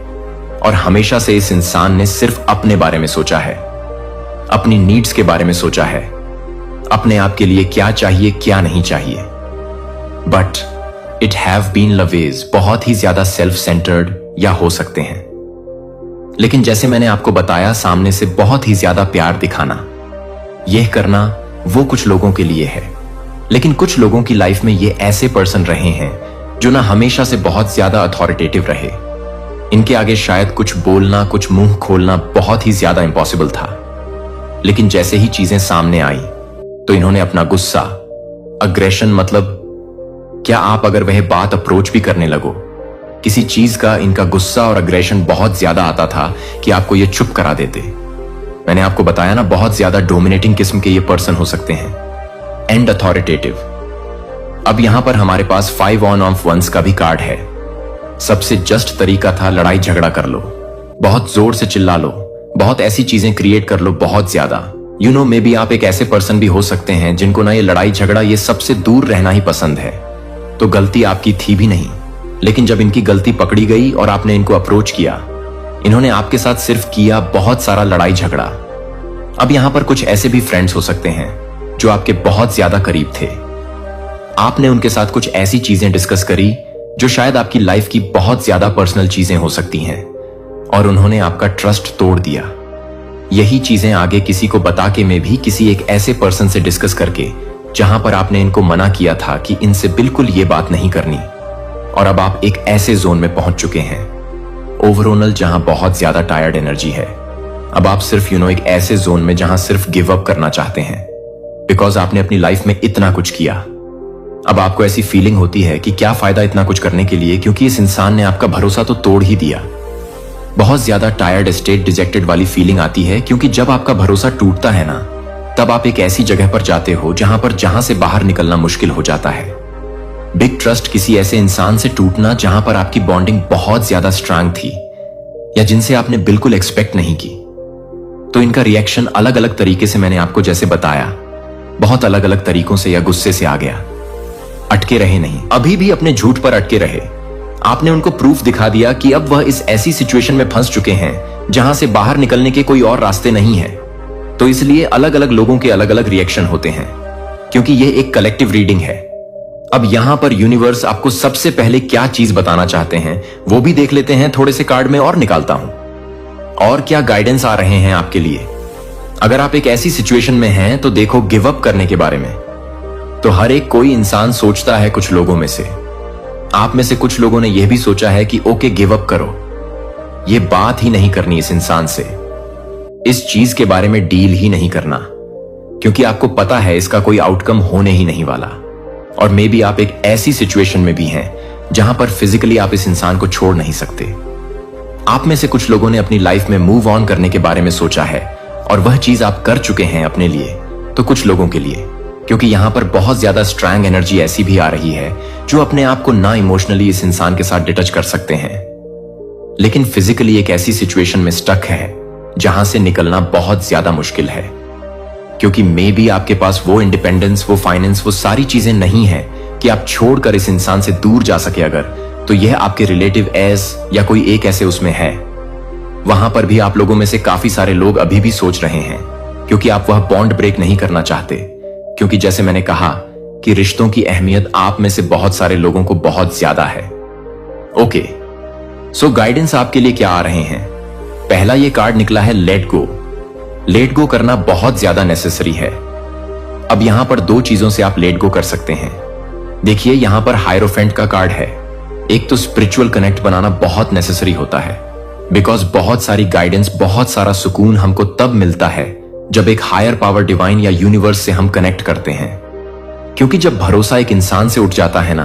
A: और हमेशा से इस इंसान ने सिर्फ अपने बारे में सोचा है, अपनी नीड्स के बारे में सोचा है, अपने आप के लिए क्या चाहिए क्या नहीं चाहिए। बट इट हैव बीन लवेज बहुत ही ज्यादा सेल्फ सेंटर्ड या हो सकते हैं। लेकिन जैसे मैंने आपको बताया, सामने से बहुत ही ज्यादा प्यार दिखाना, यह करना वो कुछ लोगों के लिए है। लेकिन कुछ लोगों की लाइफ में ये ऐसे पर्सन रहे हैं जो ना हमेशा से बहुत ज्यादा अथॉरिटेटिव रहे। इनके आगे शायद कुछ बोलना, कुछ मुंह खोलना बहुत ही ज्यादा इंपॉसिबल था। लेकिन जैसे ही चीजें सामने आई तो इन्होंने अपना गुस्सा, अग्रेशन, मतलब क्या आप अगर वह बात अप्रोच भी करने लगो, किसी चीज का इनका गुस्सा और अग्रेशन बहुत ज्यादा आता था कि आपको ये चुप करा देते। मैंने आपको बताया ना, बहुत ज्यादा डोमिनेटिंग किस्म के ये पर्सन हो सकते हैं, एंड अथॉरिटेटिव। अब यहां पर हमारे पास 5 ऑन ऑफ वंस का भी कार्ड है। सबसे जस्ट तरीका था लड़ाई झगड़ा कर लो, बहुत जोर से चिल्ला लो, बहुत ऐसी चीजें क्रिएट कर लो बहुत ज्यादा। मे बी आप एक ऐसे पर्सन भी हो सकते हैं जिनको ना ये लड़ाई झगड़ा, ये सबसे दूर रहना ही पसंद है। तो गलती आपकी थी भी नहीं, लेकिन जब इनकी गलती पकड़ी गई और आपने इनको अप्रोच किया, इन्होंने आपके साथ सिर्फ किया बहुत सारा लड़ाई झगड़ा। अब यहां पर कुछ ऐसे भी फ्रेंड्स हो सकते हैं जो आपके बहुत ज्यादा करीब थे। आपने उनके साथ कुछ ऐसी चीजें डिस्कस करी जो शायद आपकी लाइफ की बहुत ज्यादा पर्सनल चीजें हो सकती हैं, और उन्होंने आपका ट्रस्ट तोड़ दिया। यही चीजें आगे किसी को बता के में भी किसी एक ऐसे पर्सन से डिस्कस करके जहां पर आपने इनको मना किया था कि इनसे बिल्कुल ये बात नहीं करनी, और अब आप एक ऐसे जोन में पहुंच चुके हैं ओवरऑल जहां बहुत ज्यादा टायर्ड एनर्जी है, अब आप सिर्फ एक ऐसे जोन में जहां सिर्फ गिव अप करना चाहते हैं, बिकॉज आपने अपनी लाइफ में इतना कुछ किया। अब आपको ऐसी फीलिंग होती है कि क्या फायदा इतना कुछ करने के लिए, क्योंकि इस इंसान ने आपका भरोसा तो तोड़ ही दिया। बहुत ज्यादा टायर्ड स्टेट, डिजेक्टेड वाली फीलिंग आती है, क्योंकि जब आपका भरोसा टूटता है ना, तब आप एक ऐसी जगह पर जाते हो जहां से बाहर निकलना मुश्किल हो जाता है। बिग ट्रस्ट, किसी ऐसे इंसान से टूटना जहां पर आपकी बॉन्डिंग बहुत ज्यादा स्ट्रांग थी या जिनसे आपने बिल्कुल एक्सपेक्ट नहीं की। तो इनका रिएक्शन अलग अलग तरीके से, मैंने आपको जैसे बताया, बहुत अलग अलग तरीकों से या गुस्से से आ गया। अटके रहे नहीं, अभी भी अपने झूठ पर अटके रहे। आपने उनको प्रूफ दिखा दिया कि अब वह इस ऐसी सिचुएशन में फंस चुके हैं जहां से बाहर निकलने के कोई और रास्ते नहीं है। तो इसलिए अलग अलग लोगों के अलग अलग रिएक्शन होते हैं, क्योंकि यह एक कलेक्टिव रीडिंग है। अब यहां पर यूनिवर्स आपको सबसे पहले क्या चीज बताना चाहते हैं वो भी देख लेते हैं। थोड़े से कार्ड में और निकालता हूं, और क्या गाइडेंस आ रहे हैं आपके लिए। अगर आप एक ऐसी सिचुएशन में हैं तो देखो गिव अप करने के बारे में। तो हर एक कोई इंसान सोचता है, कुछ लोगों में से, आप में से कुछ लोगों ने यह भी सोचा है कि ओके गिव अप करो, यह बात ही नहीं करनी इस इंसान से, इस चीज के बारे में डील ही नहीं करना, क्योंकि आपको पता है इसका कोई आउटकम होने ही नहीं वाला। और मे बी आप एक ऐसी सिचुएशन में भी हैं जहां पर फिजिकली आप इस इंसान को छोड़ नहीं सकते। आप में से कुछ लोगों ने अपनी लाइफ में मूव ऑन करने के बारे में सोचा है, और वह चीज आप कर चुके हैं अपने लिए, तो कुछ लोगों के लिए, क्योंकि यहां पर बहुत ज्यादा स्ट्रांग एनर्जी ऐसी भी आ रही है जो अपने आप को ना इमोशनली इस इंसान के साथ डिटच कर सकते हैं, लेकिन फिजिकली एक ऐसी सिचुएशन में स्टक है जहां से निकलना बहुत ज्यादा मुश्किल है। क्योंकि मे बी आपके पास वो इंडिपेंडेंस, वो फाइनेंस, वो सारी चीजें नहीं है कि आप छोड़कर इस इंसान से दूर जा सके। अगर तो यह आपके रिलेटिव एस या कोई एक ऐसे उसमें है, वहां पर भी आप लोगों में से काफी सारे लोग अभी भी सोच रहे हैं, क्योंकि आप वह बॉन्ड ब्रेक नहीं करना चाहते। क्योंकि जैसे मैंने कहा कि रिश्तों की अहमियत आप में से बहुत सारे लोगों को बहुत ज्यादा है। ओके, सो गाइडेंस आपके लिए क्या आ रहे हैं। पहला ये कार्ड निकला है लेट गो। लेट गो करना बहुत ज्यादा नेसेसरी है। अब यहां पर दो चीजों से आप लेट गो कर सकते हैं। देखिए यहां पर हायरोफेंट का कार्ड है। एक तो स्पिरिचुअल कनेक्ट बनाना बहुत नेसेसरी होता है, बिकॉज बहुत सारी गाइडेंस, बहुत सारा सुकून हमको तब मिलता है जब एक हायर पावर, डिवाइन या यूनिवर्स से हम कनेक्ट करते हैं। क्योंकि जब भरोसा एक इंसान से उठ जाता है ना,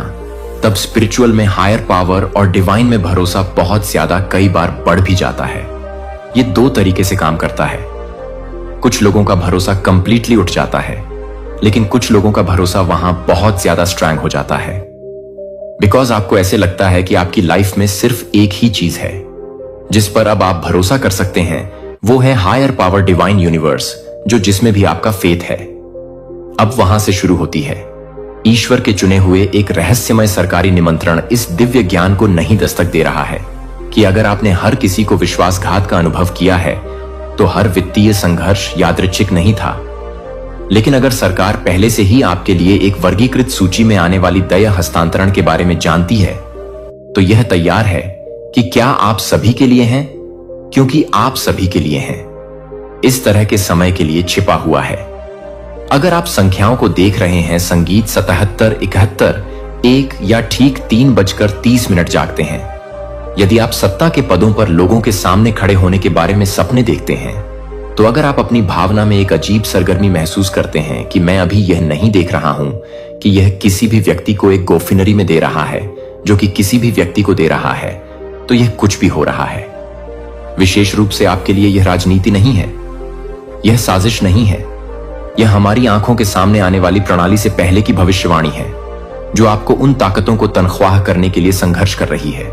A: तब स्पिरिचुअल में, हायर पावर और डिवाइन में भरोसा बहुत ज्यादा, कई बार बढ़ भी जाता है। ये दो तरीके से काम करता है। कुछ लोगों का भरोसा कंप्लीटली उठ जाता है, लेकिन कुछ लोगों का भरोसा वहां बहुत ज्यादा स्ट्रांग हो जाता है, बिकॉज आपको ऐसे लगता है कि आपकी लाइफ में सिर्फ एक ही चीज है जिस पर अब आप भरोसा कर सकते हैं, वो है हायर पावर, डिवाइन यूनिवर्स, जो जिसमें भी आपका फेथ है। अब वहां से शुरू होती है ईश्वर के चुने हुए एक रहस्यमय सरकारी निमंत्रण। इस दिव्य ज्ञान को नहीं दस्तक दे रहा है कि अगर आपने हर किसी को विश्वासघात का अनुभव किया है तो हर वित्तीय संघर्ष यादृच्छिक नहीं था। लेकिन अगर सरकार पहले से ही आपके लिए एक वर्गीकृत सूची में आने वाली दया हस्तांतरण के बारे में जानती है, तो यह तैयार है कि क्या आप सभी के लिए हैं, क्योंकि आप सभी के लिए हैं। इस तरह के समय के लिए छिपा हुआ है। अगर आप संख्याओं को देख रहे हैं, संगीत 77, 71, 1 या ठीक 3:30 जागते हैं। यदि आप सत्ता के पदों पर लोगों के सामने खड़े होने के बारे में सपने देखते हैं, तो अगर आप अपनी भावना में एक अजीब सरगर्मी महसूस करते हैं कि मैं अभी यह नहीं देख रहा हूं कि यह किसी भी व्यक्ति को एक गोफिनरी में दे रहा है जो कि किसी भी व्यक्ति को दे रहा है, तो यह कुछ भी हो रहा है। विशेष रूप से आपके लिए यह राजनीति नहीं है, यह साजिश नहीं है, यह हमारी आंखों के सामने आने वाली प्रणाली से पहले की भविष्यवाणी है, जो आपको उन ताकतों को तनख्वाह करने के लिए संघर्ष कर रही है,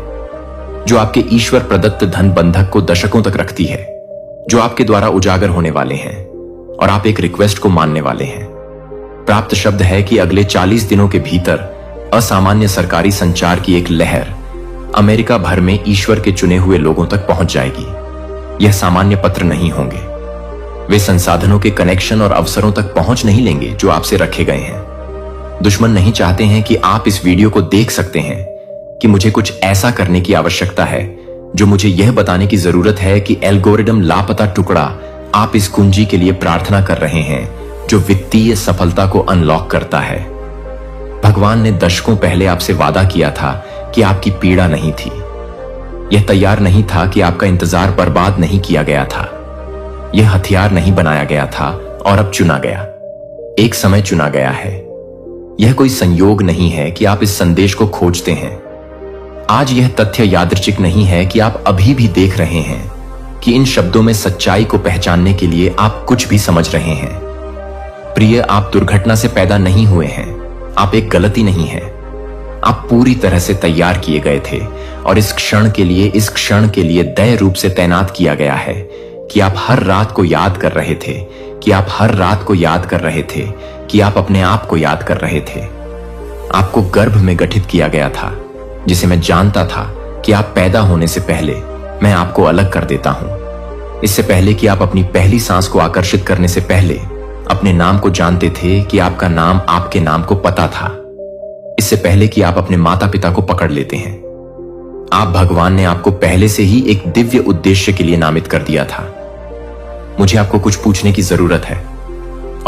A: जो आपके ईश्वर प्रदत्त धन बंधक को दशकों तक रखती है, जो आपके द्वारा उजागर होने वाले हैं, और आप एक रिक्वेस्ट को मानने वाले हैं। प्राप्त शब्द है कि अगले 40 दिनों के भीतर असामान्य सरकारी संचार की एक लहर अमेरिका भर में ईश्वर के चुने हुए लोगों तक पहुंच जाएगी। यह सामान्य पत्र नहीं होंगे, वे संसाधनों के कनेक्शन और अवसरों तक पहुंच नहीं लेंगे जो आपसे रखे गए हैं। दुश्मन नहीं चाहते हैं कि आप इस वीडियो को देख सकते हैं कि मुझे कुछ ऐसा करने की आवश्यकता है जो मुझे यह बताने की जरूरत है कि एल्गोरिदम लापता टुकड़ा आप इस कुंजी के लिए प्रार्थना कर रहे हैं जो वित्तीय सफलता को अनलॉक करता है। भगवान ने दशकों पहले आपसे वादा किया था कि आपकी पीड़ा नहीं थी। यह तैयार नहीं था कि आपका इंतजार बर्बाद नहीं किया गया था। यह हथियार नहीं बनाया गया था और अब चुना गया, एक समय चुना गया है। यह कोई संयोग नहीं है कि आप इस संदेश को खोजते हैं। आज यह तथ्य यादृच्छिक नहीं है कि आप अभी भी देख रहे हैं कि इन शब्दों में सच्चाई को पहचानने के लिए आप कुछ भी समझ रहे हैं। प्रिय, आप दुर्घटना से पैदा नहीं हुए हैं, आप एक गलती नहीं है। आप पूरी तरह से तैयार किए गए थे और इस क्षण के लिए दय रूप से तैनात किया गया है कि आप हर रात को याद कर रहे थे, कि आप हर रात को याद कर रहे थे, कि आप अपने आप को याद कर रहे थे। आपको गर्भ में गठित किया गया था, जिसे मैं जानता था कि आप पैदा होने से पहले मैं आपको अलग कर देता हूं। इससे पहले कि आप अपनी पहली सांस को आकर्षित करने से पहले अपने नाम को जानते थे कि आपका नाम आपके नाम को पता था। इससे पहले कि आप अपने माता पिता को पकड़ लेते हैं, आप भगवान ने आपको पहले से ही एक दिव्य उद्देश्य के लिए नामित कर दिया था। मुझे आपको कुछ पूछने की जरूरत है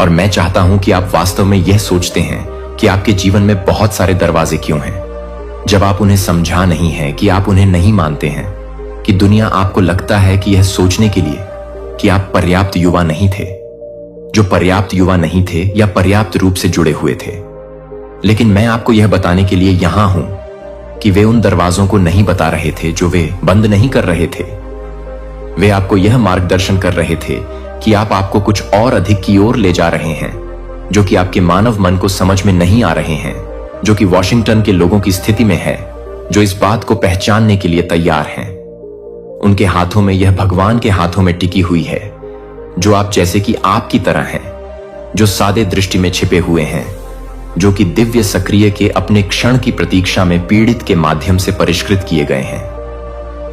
A: और मैं चाहता हूं कि आप वास्तव में यह सोचते हैं कि आपके जीवन में बहुत सारे दरवाजे क्यों हैं, जब आप उन्हें समझा नहीं है, कि आप उन्हें नहीं मानते हैं, कि दुनिया आपको लगता है कि यह सोचने के लिए कि आप पर्याप्त युवा नहीं थे, जो पर्याप्त युवा नहीं थे या पर्याप्त रूप से जुड़े हुए थे। लेकिन मैं आपको यह बताने के लिए यहां हूं कि वे उन दरवाजों को नहीं बता रहे थे जो वे बंद नहीं कर रहे थे। वे आपको यह मार्गदर्शन कर रहे थे कि आप आपको कुछ और अधिक की ओर ले जा रहे हैं, जो कि आपके मानव मन को समझ में नहीं आ रहे हैं, जो कि वॉशिंगटन के लोगों की स्थिति में है, जो इस बात को पहचानने के लिए तैयार हैं। उनके हाथों में यह भगवान के हाथों में टिकी हुई है, जो आप जैसे कि आपकी तरह हैं, जो सादे दृष्टि में छिपे हुए हैं, जो कि दिव्य सक्रिय के अपने क्षण की प्रतीक्षा में पीड़ित के माध्यम से परिष्कृत किए गए हैं।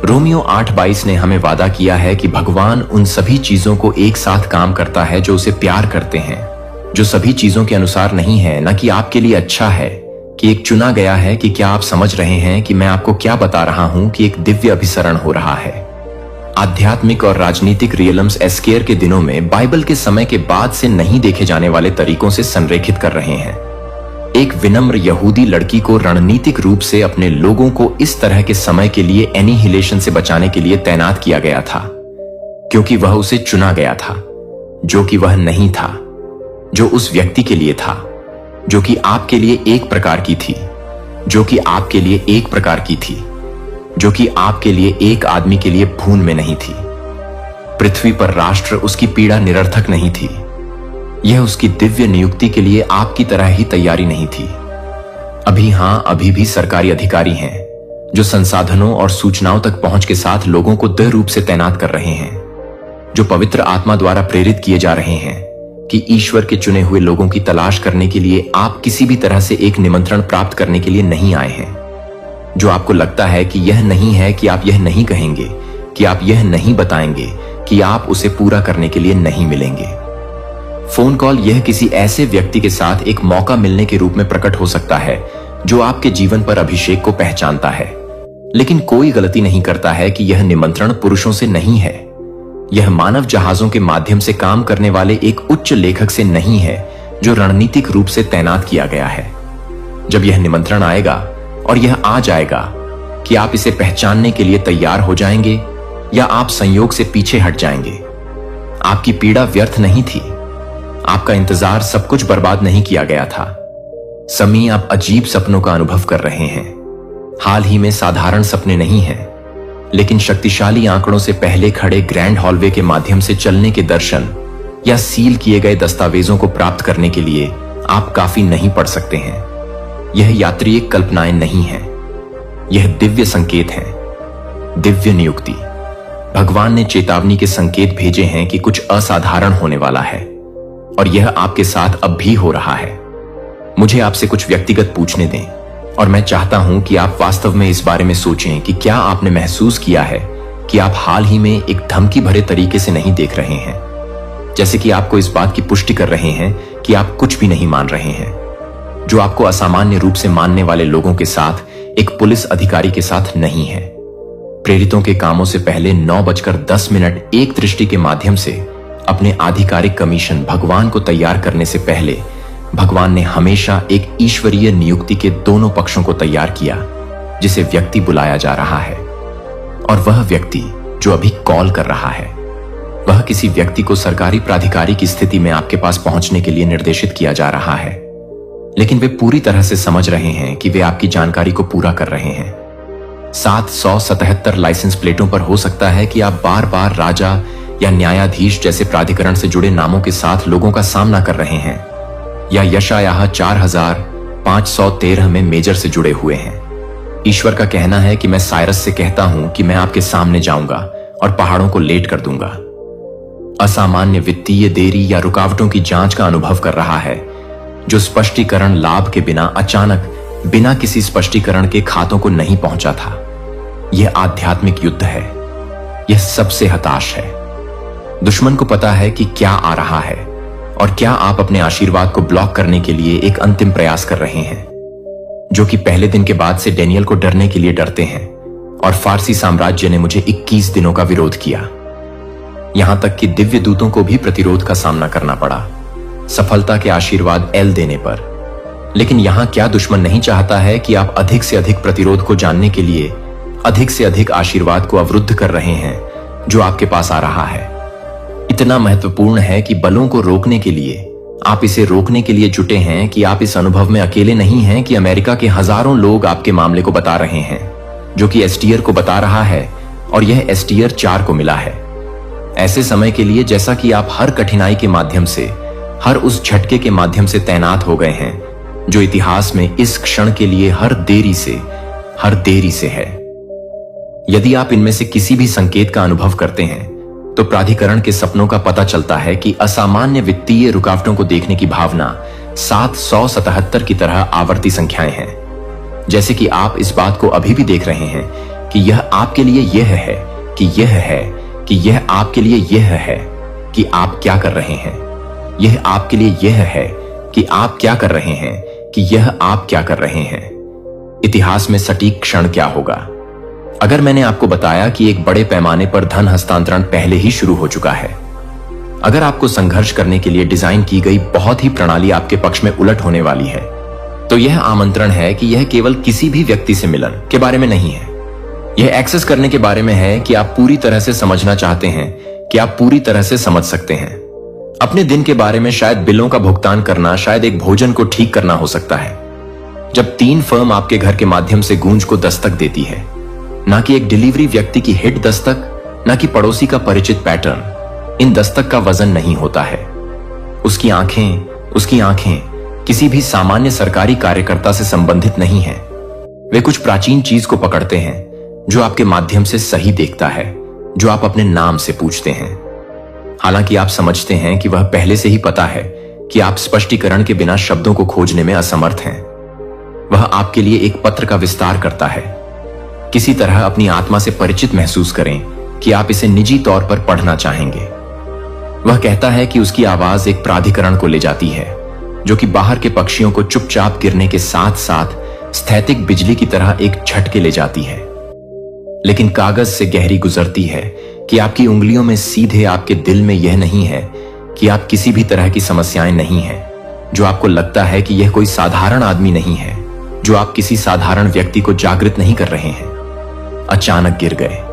A: रोमियो 8:22 ने हमें वादा किया है कि भगवान उन सभी चीजों को एक साथ काम करता है जो उसे प्यार करते हैं, जो सभी चीजों के अनुसार नहीं है, न कि आपके लिए अच्छा है, कि एक चुना गया है। कि क्या आप समझ रहे हैं कि मैं आपको क्या बता रहा हूं कि एक दिव्य अभिसरण हो रहा है। आध्यात्मिक और राजनीतिक रियलम्स एस्केयर के दिनों में बाइबल के समय के बाद से नहीं देखे जाने वाले तरीकों से संरेखित कर रहे हैं। एक विनम्र यहूदी लड़की को रणनीतिक रूप से अपने लोगों को इस तरह के समय के लिए एनिहिलेशन से बचाने के लिए तैनात किया गया था, क्योंकि वह उसे चुना गया था, जो कि वह नहीं था, जो उस व्यक्ति के लिए था, जो कि आपके लिए एक प्रकार की थी, जो कि आपके लिए एक प्रकार की थी, जो कि आपके लिए एक आदमी के लिए भून में नहीं थी। पृथ्वी पर राष्ट्र उसकी पीड़ा निरर्थक नहीं थी। यह उसकी दिव्य नियुक्ति के लिए आपकी तरह ही तैयारी नहीं थी। अभी भी सरकारी अधिकारी हैं जो संसाधनों और सूचनाओं तक पहुंच के साथ लोगों को दृढ़ रूप से तैनात कर रहे हैं, जो पवित्र आत्मा द्वारा प्रेरित किए जा रहे हैं कि ईश्वर के चुने हुए लोगों की तलाश करने के लिए आप किसी भी तरह से एक निमंत्रण प्राप्त करने के लिए नहीं आए हैं। जो आपको लगता है कि यह नहीं है, कि आप यह नहीं कहेंगे, कि आप यह नहीं बताएंगे, कि आप उसे पूरा करने के लिए नहीं मिलेंगे। फोन कॉल यह किसी ऐसे व्यक्ति के साथ एक मौका मिलने के रूप में प्रकट हो सकता है जो आपके जीवन पर अभिषेक को पहचानता है, लेकिन कोई गलती नहीं करता है कि यह निमंत्रण पुरुषों से नहीं है। यह मानव जहाजों के माध्यम से काम करने वाले एक उच्च लेखक से नहीं है जो रणनीतिक रूप से तैनात किया गया है। जब यह निमंत्रण आएगा और यह आ जाएगा कि आप इसे पहचानने के लिए तैयार हो जाएंगे या आप संयोग से पीछे हट जाएंगे। आपकी पीड़ा व्यर्थ नहीं थी, आपका इंतजार सब कुछ बर्बाद नहीं किया गया था। समी, आप अजीब सपनों का अनुभव कर रहे हैं। हाल ही में साधारण सपने नहीं हैं, लेकिन शक्तिशाली आंकड़ों से पहले खड़े ग्रैंड हॉलवे के माध्यम से चलने के दर्शन या सील किए गए दस्तावेजों को प्राप्त करने के लिए आप काफी नहीं पढ़ सकते हैं। यह यात्री कल्पनाएं नहीं है, यह दिव्य संकेत है, दिव्य नियुक्ति। भगवान ने चेतावनी के संकेत भेजे हैं कि कुछ असाधारण होने वाला है और यह आपके साथ अब भी हो रहा है। मुझे आपसे कुछ व्यक्तिगत पूछने दें और मैं चाहता हूं कि आप वास्तव में इस बारे में सोचें कि क्या आपने महसूस किया है कि आप हाल ही में एक धमकी भरे तरीके से नहीं देख रहे हैं, जैसे कि आपको इस बात की पुष्टि कर रहे हैं कि आप कुछ भी नहीं मान रहे हैं, जो आपको असामान्य रूप से मानने वाले लोगों के साथ एक पुलिस अधिकारी के साथ नहीं है। प्रेरितों के कामों से पहले 9:10 एक दृष्टि के माध्यम से अपने आधिकारिक कमीशन भगवान को तैयार करने से पहले भगवान ने हमेशा एक ईश्वरीय नियुक्ति के दोनों पक्षों को तैयार किया, जिसे व्यक्ति बुलाया जा रहा है और वह व्यक्ति जो अभी कॉल कर रहा है। वह किसी व्यक्ति को सरकारी प्राधिकारी की स्थिति में आपके पास पहुंचने के लिए निर्देशित किया जा रहा है, लेकिन वे पूरी तरह से समझ रहे हैं कि वे आपकी जानकारी को पूरा कर रहे हैं। 777 लाइसेंस प्लेटों पर हो सकता है कि आप बार बार राजा या न्यायाधीश जैसे प्राधिकरण से जुड़े नामों के साथ लोगों का सामना कर रहे हैं, या यशायाह 4513 में मेजर से जुड़े हुए हैं। ईश्वर का कहना है कि मैं साइरस से कहता हूं कि मैं आपके सामने जाऊंगा और पहाड़ों को लेट कर दूंगा। असामान्य वित्तीय देरी या रुकावटों की जांच का अनुभव कर रहा है, जो स्पष्टीकरण लाभ के बिना अचानक बिना किसी स्पष्टीकरण के खातों को नहीं पहुंचा था। यह आध्यात्मिक युद्ध है। यह सबसे हताश है। दुश्मन को पता है कि क्या आ रहा है और क्या आप अपने आशीर्वाद को ब्लॉक करने के लिए एक अंतिम प्रयास कर रहे हैं, जो कि पहले दिन के बाद से डेनियल को डरने के लिए डरते हैं। और फारसी साम्राज्य ने मुझे 21 दिनों का विरोध किया, यहां तक कि दिव्य दूतों को भी प्रतिरोध का सामना करना पड़ा, सफलता के आशीर्वाद एल देने पर। लेकिन यहां क्या दुश्मन नहीं चाहता है कि आप अधिक से अधिक प्रतिरोध को जानने के लिए अधिक से अधिक आशीर्वाद को अवरुद्ध कर रहे हैं जो आपके पास आ रहा है। इतना महत्वपूर्ण है कि बलों को रोकने के लिए आप इसे रोकने के लिए जुटे हैं कि आप इस अनुभव में अकेले नहीं हैं कि अमेरिका के हजारों लोग आपके मामले को बता रहे हैं, जो कि एसटीआर को बता रहा है और यह एसटीआर 4 को मिला है। ऐसे समय के लिए जैसा कि आप हर कठिनाई के माध्यम से, हर उस झटके के माध्यम से तैनात हो गए हैं जो इतिहास में इस क्षण के लिए हर देरी से है। यदि आप इनमें से किसी भी संकेत का अनुभव करते हैं तो प्राधिकरण के सपनों का पता चलता है कि असामान्य वित्तीय रुकावटों को देखने की भावना 777 की तरह आवर्ती संख्याएं हैं। जैसे कि आप इस बात को अभी भी देख रहे हैं कि यह आपके लिए यह है कि यह है कि यह आपके लिए यह है कि आप क्या कर रहे हैं। यह आपके लिए यह है कि आप क्या कर रहे हैं कि यह आप क्या कर रहे हैं। इतिहास में सटीक क्षण क्या होगा? अगर मैंने आपको बताया कि एक बड़े पैमाने पर धन हस्तांतरण पहले ही शुरू हो चुका है, अगर आपको संघर्ष करने के लिए डिजाइन की गई बहुत ही प्रणाली आपके पक्ष में उलट होने वाली है, तो यह आमंत्रण है कि यह केवल किसी भी व्यक्ति से मिलन के बारे में नहीं है। यह एक्सेस करने के बारे में है कि आप पूरी तरह से समझना चाहते हैं कि आप पूरी तरह से समझ सकते हैं। अपने दिन के बारे में शायद बिलों का भुगतान करना, शायद एक भोजन को ठीक करना हो सकता है। जब 3 फर्म आपके घर के माध्यम से गूंज को दस्तक देती है, ना कि एक डिलीवरी व्यक्ति की हिट दस्तक, ना कि पड़ोसी का परिचित पैटर्न, इन दस्तक का वजन नहीं होता है। उसकी आंखें किसी भी सामान्य सरकारी कार्यकर्ता से संबंधित नहीं है। वे कुछ प्राचीन चीज को पकड़ते हैं जो आपके माध्यम से सही देखता है, जो आप अपने नाम से पूछते हैं। हालांकि आप समझते हैं कि वह पहले से ही पता है कि आप स्पष्टीकरण के बिना शब्दों को खोजने में असमर्थ हैं। वह आपके लिए एक पत्र का विस्तार करता है। किसी तरह अपनी आत्मा से परिचित महसूस करें कि आप इसे निजी तौर पर पढ़ना चाहेंगे। वह कहता है कि उसकी आवाज एक प्राधिकरण को ले जाती है जो कि बाहर के पक्षियों को चुपचाप गिरने के साथ साथ स्थैतिक बिजली की तरह एक झटके ले जाती है, लेकिन कागज से गहरी गुजरती है कि आपकी उंगलियों में सीधे आपके दिल में यह नहीं है कि आप किसी भी तरह की समस्याएं नहीं हैं, जो आपको लगता है कि यह कोई साधारण आदमी नहीं है, जो आप किसी साधारण व्यक्ति को जागृत नहीं कर रहे हैं। अचानक गिर गए।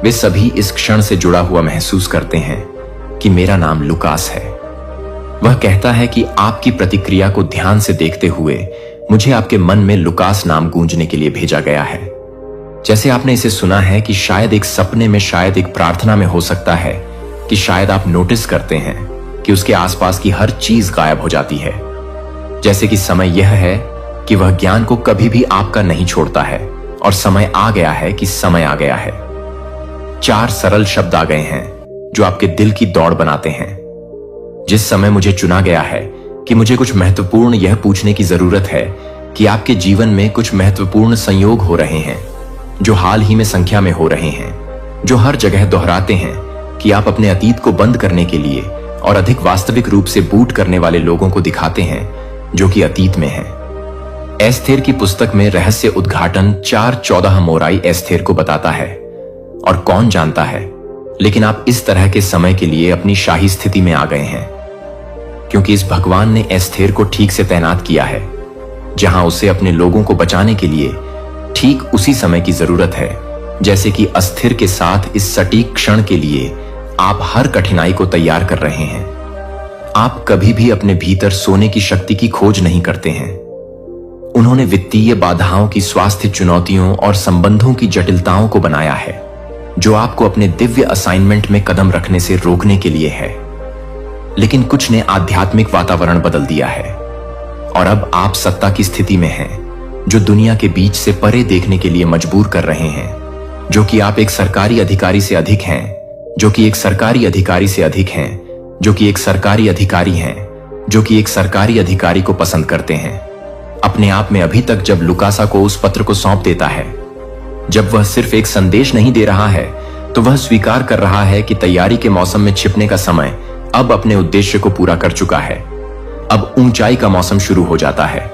A: वे सभी इस क्षण से जुड़ा हुआ महसूस करते हैं कि मेरा नाम लुकास है। वह कहता है कि आपकी प्रतिक्रिया को ध्यान से देखते हुए मुझे आपके मन में लुकास नाम गूंजने के लिए भेजा गया है। जैसे आपने इसे सुना है कि शायद एक सपने में, शायद एक प्रार्थना में हो सकता है कि शायद आप नोटिस करते हैं कि उसके आसपास की हर चीज गायब हो जाती है। जैसे कि समय यह है कि वह ज्ञान को कभी भी आपका नहीं छोड़ता है और समय आ गया है कि समय आ गया है। 4 सरल शब्द आ गए हैं जो आपके दिल की दौड़ बनाते हैं। जिस समय मुझे चुना गया है कि मुझे कुछ महत्वपूर्ण यह पूछने की जरूरत है कि आपके जीवन में कुछ महत्वपूर्ण संयोग हो रहे हैं जो हाल ही में संख्या में हो रहे हैं, जो हर जगह दोहराते हैं कि आप अपने अतीत को बंद करने के लिए और अधिक वास्तविक रूप से बूट करने वाले लोगों को दिखाते हैं जो कि अतीत में है। एस्थेर की पुस्तक में रहस्य उद्घाटन 4:14 मोराई एस्थेर को बताता है। और कौन जानता है, लेकिन आप इस तरह के समय के लिए अपनी शाही स्थिति में आ गए हैं, क्योंकि इस भगवान ने एस्थेर को ठीक से तैनात किया है जहां उसे अपने लोगों को बचाने के लिए ठीक उसी समय की जरूरत है जैसे कि अस्थिर के साथ इस सटीक क्षण के लिए आप हर कठिनाई को तैयार कर रहे हैं। आप कभी भी अपने भीतर सोने की शक्ति की खोज नहीं करते हैं। उन्होंने वित्तीय बाधाओं की, स्वास्थ्य चुनौतियों और संबंधों की जटिलताओं को बनाया है, जो आपको अपने दिव्य असाइनमेंट में कदम रखने से रोकने के लिए है। लेकिन कुछ ने आध्यात्मिक वातावरण बदल दिया है और अब आप सत्ता की स्थिति में हैं, जो दुनिया के बीच से परे देखने के लिए मजबूर कर रहे हैं, जो कि आप एक सरकारी अधिकारी से अधिक हैं, जो कि एक सरकारी अधिकारी से अधिक हैं, जो कि एक सरकारी अधिकारी हैं, जो कि एक सरकारी अधिकारी को पसंद करते हैं। अपने आप में अभी तक जब लुकासा को उस पत्र को सौंप देता है, जब वह सिर्फ एक संदेश नहीं दे रहा है, तो वह स्वीकार कर रहा है कि तैयारी के मौसम में छिपने का समय अब अपने उद्देश्य को पूरा कर चुका है। अब ऊंचाई का मौसम शुरू हो जाता है,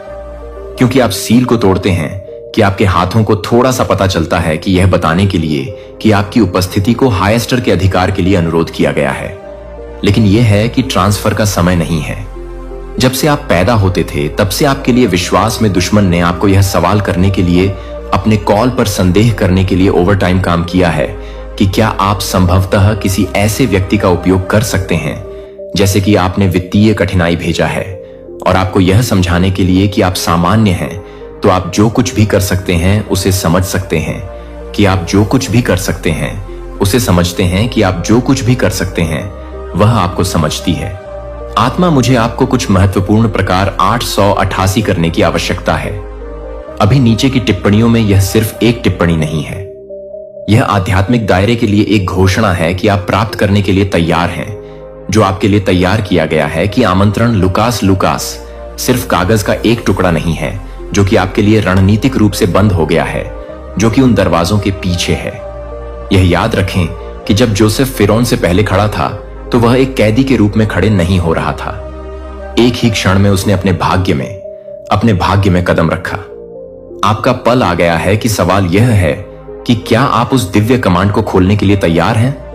A: क्योंकि आप सील को तोड़ते हैं कि आपके हाथों को थोड़ा सा पता चलता है कि यह बताने के लिए कि आपकी उपस्थिति को हाईएस्टर के अधिकार के लिए अनुरोध किया गया है। लेकिन यह है कि ट्रांसफर का समय नहीं है। जब से आप पैदा होते थे, तब से आपके लिए विश्वास में दुश्मन ने आपको यह सवाल करने के लिए, अपने कॉल पर संदेह करने के लिए ओवरटाइम काम किया है कि क्या आप संभवतः किसी ऐसे व्यक्ति का उपयोग कर सकते हैं, जैसे कि आपने वित्तीय कठिनाई भेजा है, और आपको यह समझाने के लिए कि आप सामान्य हैं, तो आप जो कुछ भी कर सकते हैं उसे समझ सकते हैं, कि आप जो कुछ भी कर सकते हैं उसे समझते हैं, कि आप जो कुछ भी कर सकते हैं वह आपको समझती है। आत्मा, मुझे आपको कुछ महत्वपूर्ण प्रकार 888 करने की आवश्यकता है। अभी नीचे की टिप्पणियों में यह सिर्फ एक टिप्पणी नहीं है। यह आध्यात्मिक दायरे के लिए एक घोषणा है कि आप प्राप्त करने के लिए तैयार हैं, जो आपके लिए तैयार किया गया है। कि आमंत्रण लुकास सिर्फ कागज का एक टुकड़ा नहीं है, जो कि आपके लिए रणनीतिक रूप से बंद हो गया है, जो कि उन दरवाजों के पीछे है। यह याद रखें कि जब जोसेफ फिरौन से पहले खड़ा था, तो वह एक कैदी के रूप में खड़े नहीं हो रहा था। एक ही क्षण में उसने अपने भाग्य में कदम रखा। आपका पल आ गया है कि सवाल यह है कि क्या आप उस दिव्य कमांड को खोलने के लिए तैयार हैं,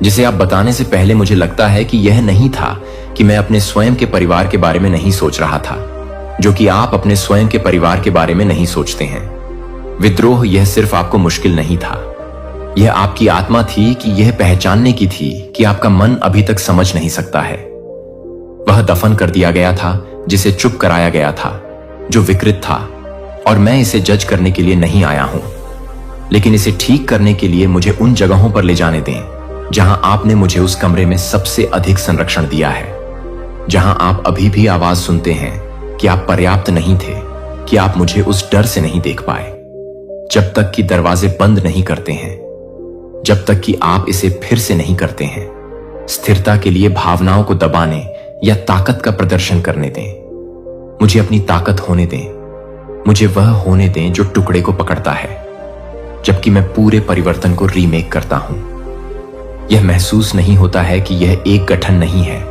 A: जिसे आप बताने से पहले मुझे लगता है कि यह नहीं था कि मैं अपने स्वयं के परिवार के बारे में नहीं सोच रहा था, जो कि आप अपने स्वयं के परिवार के बारे में नहीं सोचते हैं। विद्रोह यह सिर्फ आपको मुश्किल नहीं था, यह आपकी आत्मा थी कि यह पहचानने की थी कि आपका मन अभी तक समझ नहीं सकता है। वह दफन कर दिया गया था जिसे चुप कराया गया था, जो विकृत था, और मैं इसे जज करने के लिए नहीं आया हूं, लेकिन इसे ठीक करने के लिए मुझे उन जगहों पर ले जाने दें जहां आपने मुझे उस कमरे में सबसे अधिक संरक्षण दिया है, जहां आप अभी भी आवाज सुनते हैं कि आप पर्याप्त नहीं थे, कि आप मुझे उस डर से नहीं देख पाए, जब तक कि दरवाजे बंद नहीं करते हैं, जब तक कि आप इसे फिर से नहीं करते हैं। स्थिरता के लिए भावनाओं को दबाने या ताकत का प्रदर्शन करने दें। मुझे अपनी ताकत होने दें, मुझे वह होने दें जो टुकड़े को पकड़ता है, जबकि मैं पूरे परिवर्तन को रीमेक करता हूं। यह महसूस नहीं होता है कि यह एक गठन नहीं है,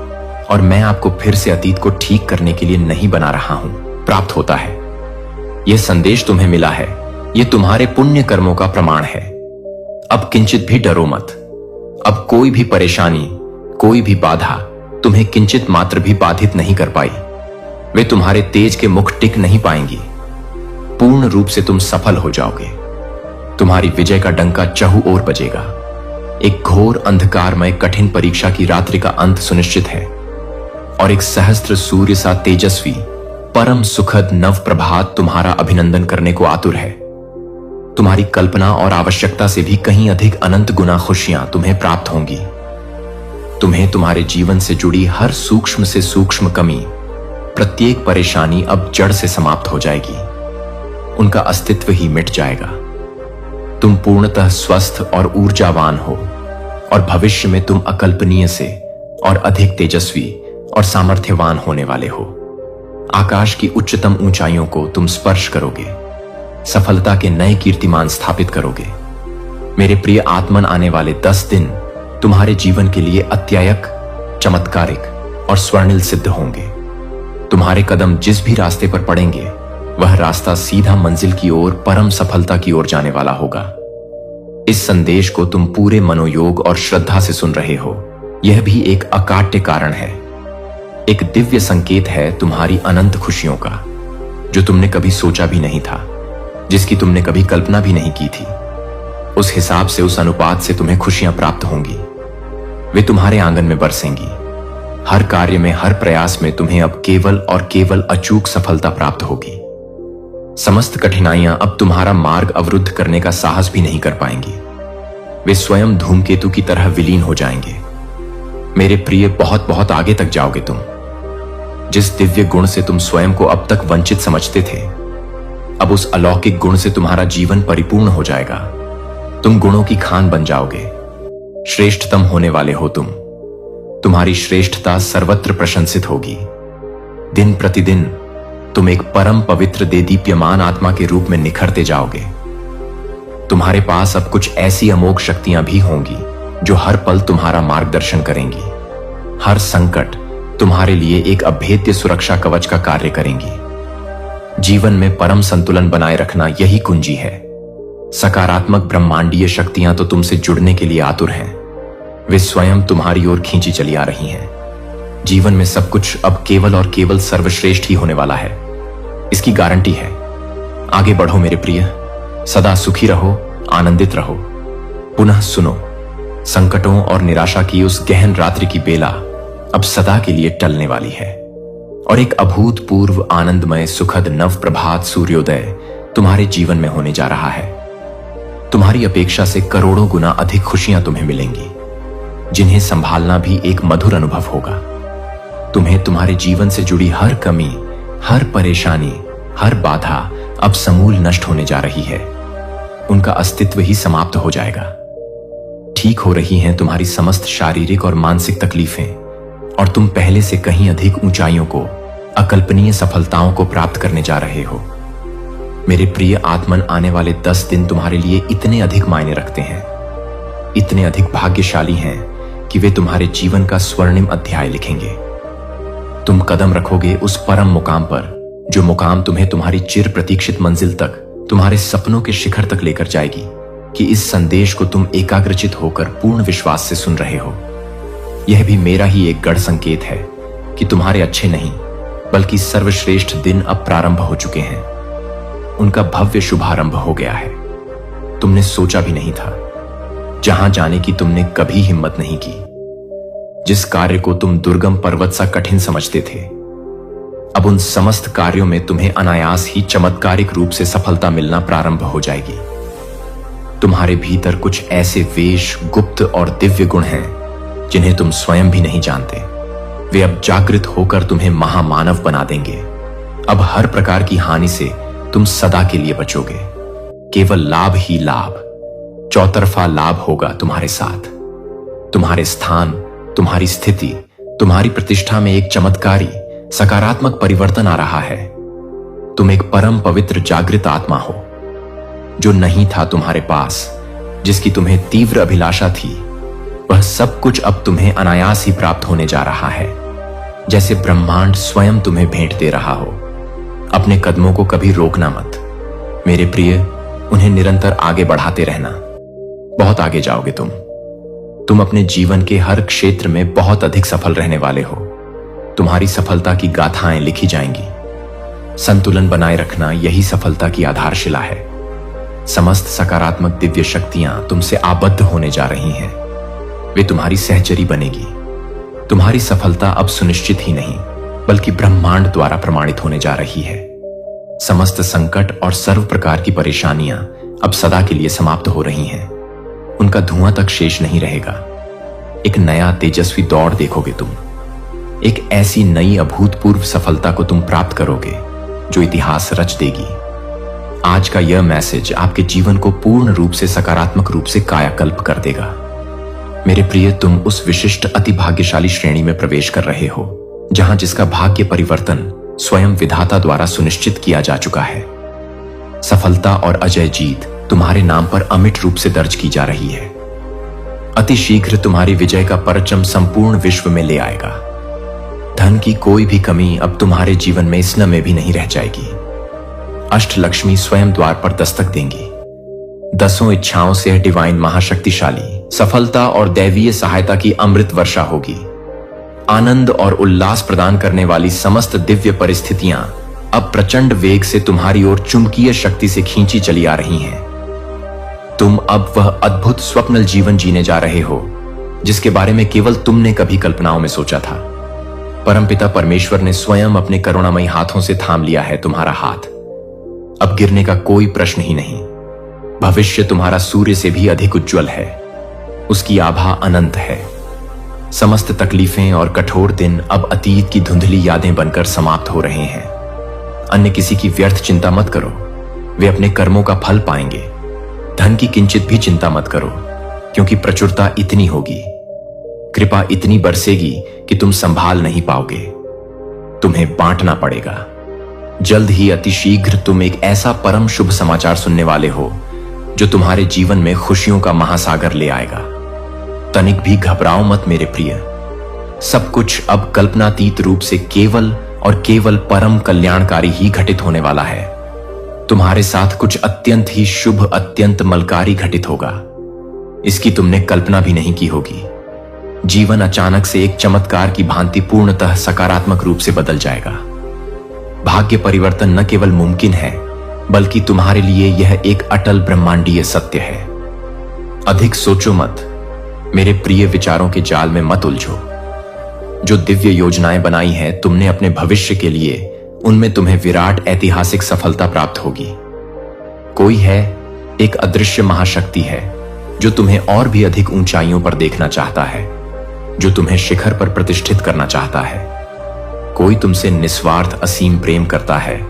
A: और मैं आपको फिर से अतीत को ठीक करने के लिए नहीं बना रहा हूं। प्राप्त होता है। यह संदेश तुम्हें मिला है, यह तुम्हारे पुण्य कर्मों का प्रमाण है। अब किंचित भी डरो मत। अब कोई भी परेशानी, कोई भी बाधा तुम्हें किंचित मात्र भी बाधित नहीं कर पाई। वे तुम्हारे तेज के मुख टिक नहीं पाएंगी। पूर्ण रूप से तुम सफल हो जाओगे। तुम्हारी विजय का डंका चहु ओर बजेगा। एक घोर अंधकारमय कठिन परीक्षा की रात्रि का अंत सुनिश्चित है, और एक सहस्त्र सूर्य सा तेजस्वी परम सुखद नव प्रभात तुम्हारा अभिनंदन करने को आतुर है। तुम्हारी कल्पना और आवश्यकता से भी कहीं अधिक अनंत गुना खुशियां तुम्हें प्राप्त होंगी। तुम्हें तुम्हारे जीवन से जुड़ी हर सूक्ष्म से सूक्ष्म कमी, प्रत्येक परेशानी अब जड़ से समाप्त हो जाएगी। उनका अस्तित्व ही मिट जाएगा। तुम पूर्णतः स्वस्थ और ऊर्जावान हो, और भविष्य में तुम अकल्पनीय से और अधिक तेजस्वी और सामर्थ्यवान होने वाले हो। आकाश की उच्चतम ऊंचाइयों को तुम स्पर्श करोगे, सफलता के नए कीर्तिमान स्थापित करोगे। मेरे प्रिय आत्मन, आने वाले 10 दिन तुम्हारे जीवन के लिए अत्यायक, चमत्कारिक और स्वर्णिल सिद्ध होंगे। तुम्हारे कदम जिस भी रास्ते पर पड़ेंगे, वह रास्ता सीधा मंजिल की ओर, परम सफलता की ओर जाने वाला होगा। इस संदेश को तुम पूरे मनोयोग और श्रद्धा से सुन रहे हो। यह भी एक अकाट्य कारण है, एक दिव्य संकेत है तुम्हारी अनंत खुशियों का, जो तुमने कभी सोचा भी नहीं था, जिसकी तुमने कभी कल्पना भी नहीं की थी। उस हिसाब से, उस अनुपात से तुम्हें खुशियां प्राप्त होंगी। वे तुम्हारे आंगन में बरसेंगी। हर कार्य में, हर प्रयास में तुम्हें अब केवल और केवल अचूक सफलता प्राप्त होगी। समस्त कठिनाइयां अब तुम्हारा मार्ग अवरुद्ध करने का साहस भी नहीं कर पाएंगी। वे स्वयं धूमकेतु की तरह विलीन हो जाएंगे। मेरे प्रिय, बहुत बहुत आगे तक जाओगे तुम। जिस दिव्य गुण से तुम स्वयं को अब तक वंचित समझते थे, अब उस अलौकिक गुण से तुम्हारा जीवन परिपूर्ण हो जाएगा। तुम गुणों की खान बन जाओगे। श्रेष्ठतम होने वाले हो तुम। तुम्हारी श्रेष्ठता सर्वत्र प्रशंसित होगी। दिन प्रतिदिन तुम एक परम पवित्र देदीप्यमान आत्मा के रूप में निखरते जाओगे। तुम्हारे पास अब कुछ ऐसी अमोघ शक्तियां भी होंगी जो हर पल तुम्हारा मार्गदर्शन करेंगी। हर संकट तुम्हारे लिए एक अभेद्य सुरक्षा कवच का कार्य करेंगी। जीवन में परम संतुलन बनाए रखना यही कुंजी है। सकारात्मक ब्रह्मांडीय शक्तियां तो तुमसे जुड़ने के लिए आतुर हैं। वे स्वयं तुम्हारी ओर खींची चली आ रही हैं। जीवन में सब कुछ अब केवल और केवल सर्वश्रेष्ठ ही होने वाला है, इसकी गारंटी है। आगे बढ़ो मेरे प्रिय, सदा सुखी रहो, आनंदित रहो। पुनः सुनो, संकटों और निराशा की उस गहन रात्रि की बेला अब सदा के लिए टलने वाली है और एक अभूतपूर्व आनंदमय सुखद नव प्रभात सूर्योदय तुम्हारे जीवन में होने जा रहा है। तुम्हारी अपेक्षा से करोड़ों गुना अधिक खुशियां तुम्हें मिलेंगी, जिन्हें संभालना भी एक मधुर अनुभव होगा। तुम्हें तुम्हारे जीवन से जुड़ी हर कमी, हर परेशानी, हर बाधा अब समूल नष्ट होने जा रही है। उनका अस्तित्व ही समाप्त हो जाएगा। ठीक हो रही हैं तुम्हारी समस्त शारीरिक और मानसिक तकलीफें और तुम पहले से कहीं अधिक ऊंचाइयों को, अकल्पनीय सफलताओं को प्राप्त करने जा रहे हो। मेरे प्रिय आत्मन, आने वाले 10 दिन तुम्हारे लिए इतने अधिक मायने रखते हैं, इतने अधिक भाग्यशाली हैं कि वे तुम्हारे जीवन का स्वर्णिम अध्याय लिखेंगे। तुम कदम रखोगे उस परम मुकाम पर, जो मुकाम तुम्हें तुम्हारी चिर प्रतीक्षित मंजिल तक, तुम्हारे सपनों के शिखर तक लेकर जाएगी कि इस संदेश को तुम एकाग्रचित होकर पूर्ण विश्वास से सुन रहे हो। यह भी मेरा ही एक गढ़ संकेत है कि तुम्हारे अच्छे नहीं बल्कि सर्वश्रेष्ठ दिन अब प्रारंभ हो चुके हैं। उनका भव्य शुभारंभ हो गया है। तुमने सोचा भी नहीं था, जहां जाने की तुमने कभी हिम्मत नहीं की। जिस कार्य को तुम दुर्गम पर्वत सा कठिन समझते थे, अब उन समस्त कार्यों में तुम्हें अनायास ही चमत्कारिक रूप से सफलता मिलना प्रारंभ हो जाएगी। तुम्हारे भीतर कुछ ऐसे वेश, गुप्त और दिव्य गुण हैं जिन्हें तुम स्वयं भी नहीं जानते। वे अब जागृत होकर तुम्हें महामानव बना देंगे। अब हर प्रकार की हानि से तुम सदा के लिए बचोगे। केवल लाभ ही लाभ, चौतरफा लाभ होगा तुम्हारे साथ। तुम्हारे स्थान, तुम्हारी स्थिति, तुम्हारी प्रतिष्ठा में एक चमत्कारी सकारात्मक परिवर्तन आ रहा है। तुम एक परम पवित्र जागृत आत्मा हो, जो नहीं था तुम्हारे पास, जिसकी तुम्हें तीव्र अभिलाषा थी। वह सब कुछ अब तुम्हें अनायास ही प्राप्त होने जा रहा है, जैसे ब्रह्मांड स्वयं तुम्हें भेंट दे रहा हो। अपने कदमों को कभी रोकना मत मेरे प्रिय, उन्हें निरंतर आगे बढ़ाते रहना। बहुत आगे जाओगे तुम अपने जीवन के हर क्षेत्र में बहुत अधिक सफल रहने वाले हो। तुम्हारी सफलता की गाथाएं लिखी जाएंगी। संतुलन बनाए रखना यही सफलता की आधारशिला है। समस्त सकारात्मक दिव्य शक्तियां तुमसे आबद्ध होने जा रही हैं। वे तुम्हारी सहचरी बनेगी। तुम्हारी सफलता अब सुनिश्चित ही नहीं बल्कि ब्रह्मांड द्वारा प्रमाणित होने जा रही है। समस्त संकट और सर्व प्रकार की परेशानियां अब सदा के लिए समाप्त हो रही हैं। उनका धुआं तक शेष नहीं रहेगा। एक नया तेजस्वी दौड़ देखोगे तुम। एक ऐसी नई अभूतपूर्व सफलता को तुम प्राप्त करोगे जो इतिहास रच देगी। आज का यह मैसेज आपके जीवन को पूर्ण रूप से सकारात्मक रूप से कायाकल्प कर देगा। मेरे प्रिय, तुम उस विशिष्ट अति भाग्यशाली श्रेणी में प्रवेश कर रहे हो जहां जिसका भाग्य परिवर्तन स्वयं विधाता द्वारा सुनिश्चित किया जा चुका है। सफलता और अजय जीत तुम्हारे नाम पर अमिट रूप से दर्ज की जा रही है। अति शीघ्र तुम्हारी विजय का परचम संपूर्ण विश्व में ले आएगा। धन की कोई भी कमी अब तुम्हारे जीवन में स्न में भी नहीं रह जाएगी। अष्टलक्ष्मी स्वयं द्वार पर दस्तक देंगी। 10 इच्छाओं से डिवाइन महाशक्तिशाली सफलता और दैवीय सहायता की अमृत वर्षा होगी। आनंद और उल्लास प्रदान करने वाली समस्त दिव्य परिस्थितियां अब प्रचंड वेग से तुम्हारी ओर चुंबकीय शक्ति से खींची चली आ रही हैं। तुम अब वह अद्भुत स्वप्नल जीवन जीने जा रहे हो जिसके बारे में केवल तुमने कभी कल्पनाओं में सोचा था। परमपिता परमेश्वर ने स्वयं अपने करुणामयी हाथों से थाम लिया है तुम्हारा हाथ। अब गिरने का कोई प्रश्न ही नहीं। भविष्य तुम्हारा सूर्य से भी अधिक उज्जवल है। उसकी आभा अनंत है। समस्त तकलीफें और कठोर दिन अब अतीत की धुंधली यादें बनकर समाप्त हो रहे हैं। अन्य किसी की व्यर्थ चिंता मत करो, वे अपने कर्मों का फल पाएंगे। धन की किंचित भी चिंता मत करो, क्योंकि प्रचुरता इतनी होगी, कृपा इतनी बरसेगी कि तुम संभाल नहीं पाओगे। तुम्हें बांटना पड़ेगा। जल्द ही अतिशीघ्र तुम एक ऐसा परम शुभ समाचार सुनने वाले हो जो तुम्हारे जीवन में खुशियों का महासागर ले आएगा। तनिक भी घबराओ मत मेरे प्रिय। सब कुछ अब कल्पनातीत रूप से केवल और केवल परम कल्याणकारी ही घटित होने वाला है। तुम्हारे साथ कुछ अत्यंत ही शुभ, अत्यंत मलकारी घटित होगा। इसकी तुमने कल्पना भी नहीं की होगी। जीवन अचानक से एक चमत्कार की भांति पूर्णतः सकारात्मक रूप से बदल जाएगा। भाग्य परिवर्तन न केवल मुमकिन है, बल्कि तुम्हारे लिए यह एक अटल ब्रह्मांडीय सत्य है। अधिक सोचो मत, मेरे प्रिय विचारों के जाल में मत उलझो। जो दिव्य योजनाएं बनाई हैं तुमने अपने भविष्य के लिए, उनमें तुम्हें विराट ऐतिहासिक सफलता प्राप्त होगी। कोई है, एक अदृश्य महाशक्ति है जो तुम्हें और भी अधिक ऊंचाइयों पर देखना चाहता है, जो तुम्हें शिखर पर प्रतिष्ठित करना चाहता है। कोई तुमसे निस्वार्थ असीम प्रेम करता है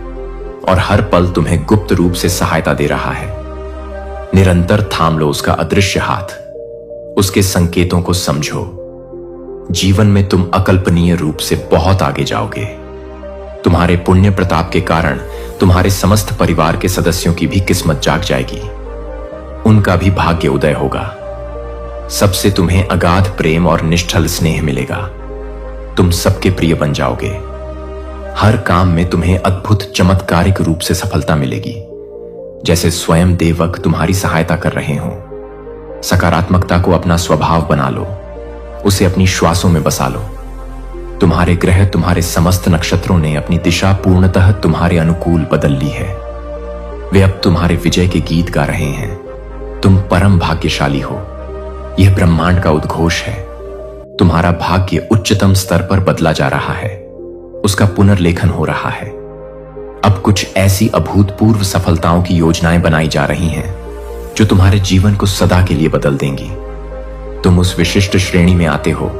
A: और हर पल तुम्हें गुप्त रूप से सहायता दे रहा है। निरंतर थाम लो उसका अदृश्य हाथ, उसके संकेतों को समझो। जीवन में तुम अकल्पनीय रूप से बहुत आगे जाओगे। तुम्हारे पुण्य प्रताप के कारण तुम्हारे समस्त परिवार के सदस्यों की भी किस्मत जाग जाएगी। उनका भी भाग्य उदय होगा। सबसे तुम्हें अगाध प्रेम और निष्ठल स्नेह मिलेगा। तुम सबके प्रिय बन जाओगे। हर काम में तुम्हें अद्भुत चमत्कारिक रूप से सफलता मिलेगी, जैसे स्वयं देवक तुम्हारी सहायता कर रहे हों। सकारात्मकता को अपना स्वभाव बना लो, उसे अपनी श्वासों में बसा लो। तुम्हारे ग्रह, तुम्हारे समस्त नक्षत्रों ने अपनी दिशा पूर्णतः तुम्हारे अनुकूल बदल ली है। वे अब तुम्हारे विजय के गीत गा रहे हैं। तुम परम भाग्यशाली हो। यह ब्रह्मांड का उद्घोष है। तुम्हारा भाग्य उच्चतम स्तर पर बदला जा रहा है, उसका पुनर्लेखन हो रहा है। अब कुछ ऐसी अभूतपूर्व सफलताओं की योजनाएं बनाई जा रही हैं जो तुम्हारे जीवन को सदा के लिए बदल देंगी। तुम उस विशिष्ट श्रेणी में आते हो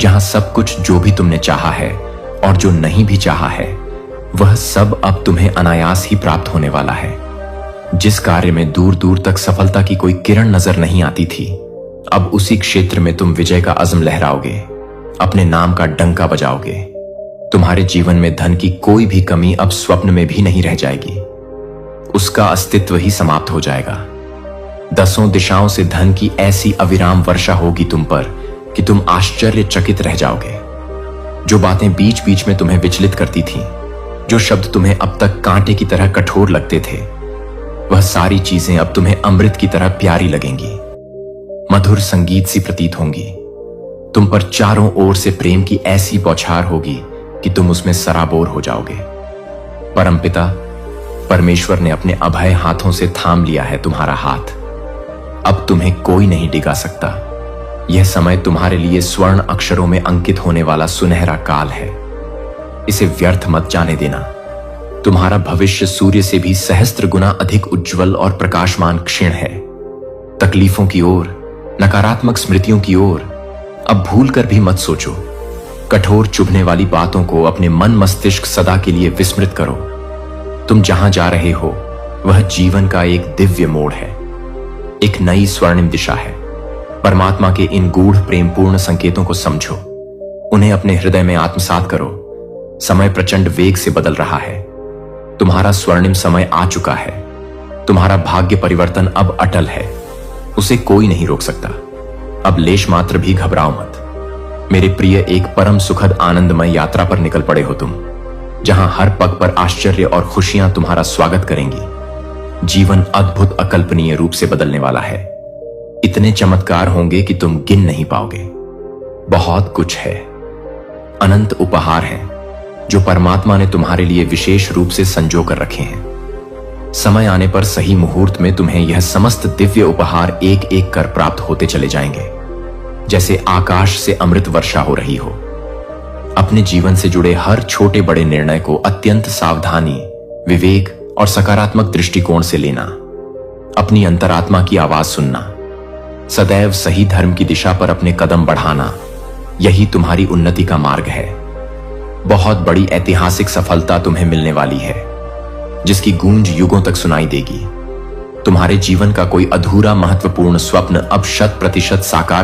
A: जहां सब कुछ जो भी तुमने चाहा है और जो नहीं भी चाहा है, वह सब अब तुम्हें अनायास ही प्राप्त होने वाला है। जिस कार्य में दूर दूर तक सफलता की कोई किरण नजर नहीं आती थी, अब उसी क्षेत्र में तुम विजय का अज़्म लहराओगे, अपने नाम का डंका बजाओगे। तुम्हारे जीवन में धन की कोई भी कमी अब स्वप्न में भी नहीं रह जाएगी। उसका अस्तित्व ही समाप्त हो जाएगा। दसों दिशाओं से धन की ऐसी अविराम वर्षा होगी तुम पर कि तुम आश्चर्यचकित रह जाओगे। जो बातें बीच बीच में तुम्हें विचलित करती थीं, जो शब्द तुम्हें अब तक कांटे की तरह कठोर लगते थे, वह सारी चीजें अब तुम्हें अमृत की तरह प्यारी लगेंगी, मधुर संगीत सी प्रतीत होंगी। तुम पर चारों ओर से प्रेम की ऐसी बौछार होगी कि तुम उसमें सराबोर हो जाओगे। परमपिता परमेश्वर ने अपने अभय हाथों से थाम लिया है तुम्हारा हाथ। अब तुम्हें कोई नहीं डिगा सकता। यह समय तुम्हारे लिए स्वर्ण अक्षरों में अंकित होने वाला सुनहरा काल है। इसे व्यर्थ मत जाने देना। तुम्हारा भविष्य सूर्य से भी सहस्त्र गुना अधिक उज्जवल और प्रकाशमान क्षीण है। तकलीफों की ओर, नकारात्मक स्मृतियों की ओर अब भूल कर भी मत सोचो। कठोर चुभने वाली बातों को अपने मन मस्तिष्क सदा के लिए विस्मृत करो। तुम जहां जा रहे हो वह जीवन का एक दिव्य मोड़ है, एक नई स्वर्णिम दिशा है। परमात्मा के इन गूढ़ प्रेमपूर्ण संकेतों को समझो, उन्हें अपने हृदय में आत्मसात करो। समय प्रचंड वेग से बदल रहा है। तुम्हारा स्वर्णिम समय आ चुका है। तुम्हारा भाग्य परिवर्तन अब अटल है, उसे कोई नहीं रोक सकता। अब लेश मात्र भी घबराओ मत मेरे प्रिय। एक परम सुखद आनंदमय यात्रा पर निकल पड़े हो तुम, जहां हर पग पर आश्चर्य और खुशियां तुम्हारा स्वागत करेंगी। जीवन अद्भुत अकल्पनीय रूप से बदलने वाला है। इतने चमत्कार होंगे कि तुम गिन नहीं पाओगे। बहुत कुछ है, अनंत उपहार हैं जो परमात्मा ने तुम्हारे लिए विशेष रूप से संजो कर रखे हैं। समय आने पर सही मुहूर्त में तुम्हें यह समस्त दिव्य उपहार एक एक कर प्राप्त होते चले जाएंगे। जैसे आकाश से अमृत वर्षा हो रही हो। अपने जीवन से जुड़े हर छोटे बड़े निर्णय को अत्यंत सावधानी, विवेक और सकारात्मक दृष्टिकोण से लेना। अपनी अंतरात्मा की आवाज सुनना, सदैव सही धर्म की दिशा पर अपने कदम बढ़ाना, यही तुम्हारी उन्नति का मार्ग है। बहुत बड़ी ऐतिहासिक सफलता तुम्हें मिलने वाली है, जिसकी गूंज युगों तक सुनाई देगी। तुम्हारे जीवन का कोई अधूरा महत्वपूर्ण स्वप्न अब 100% साकार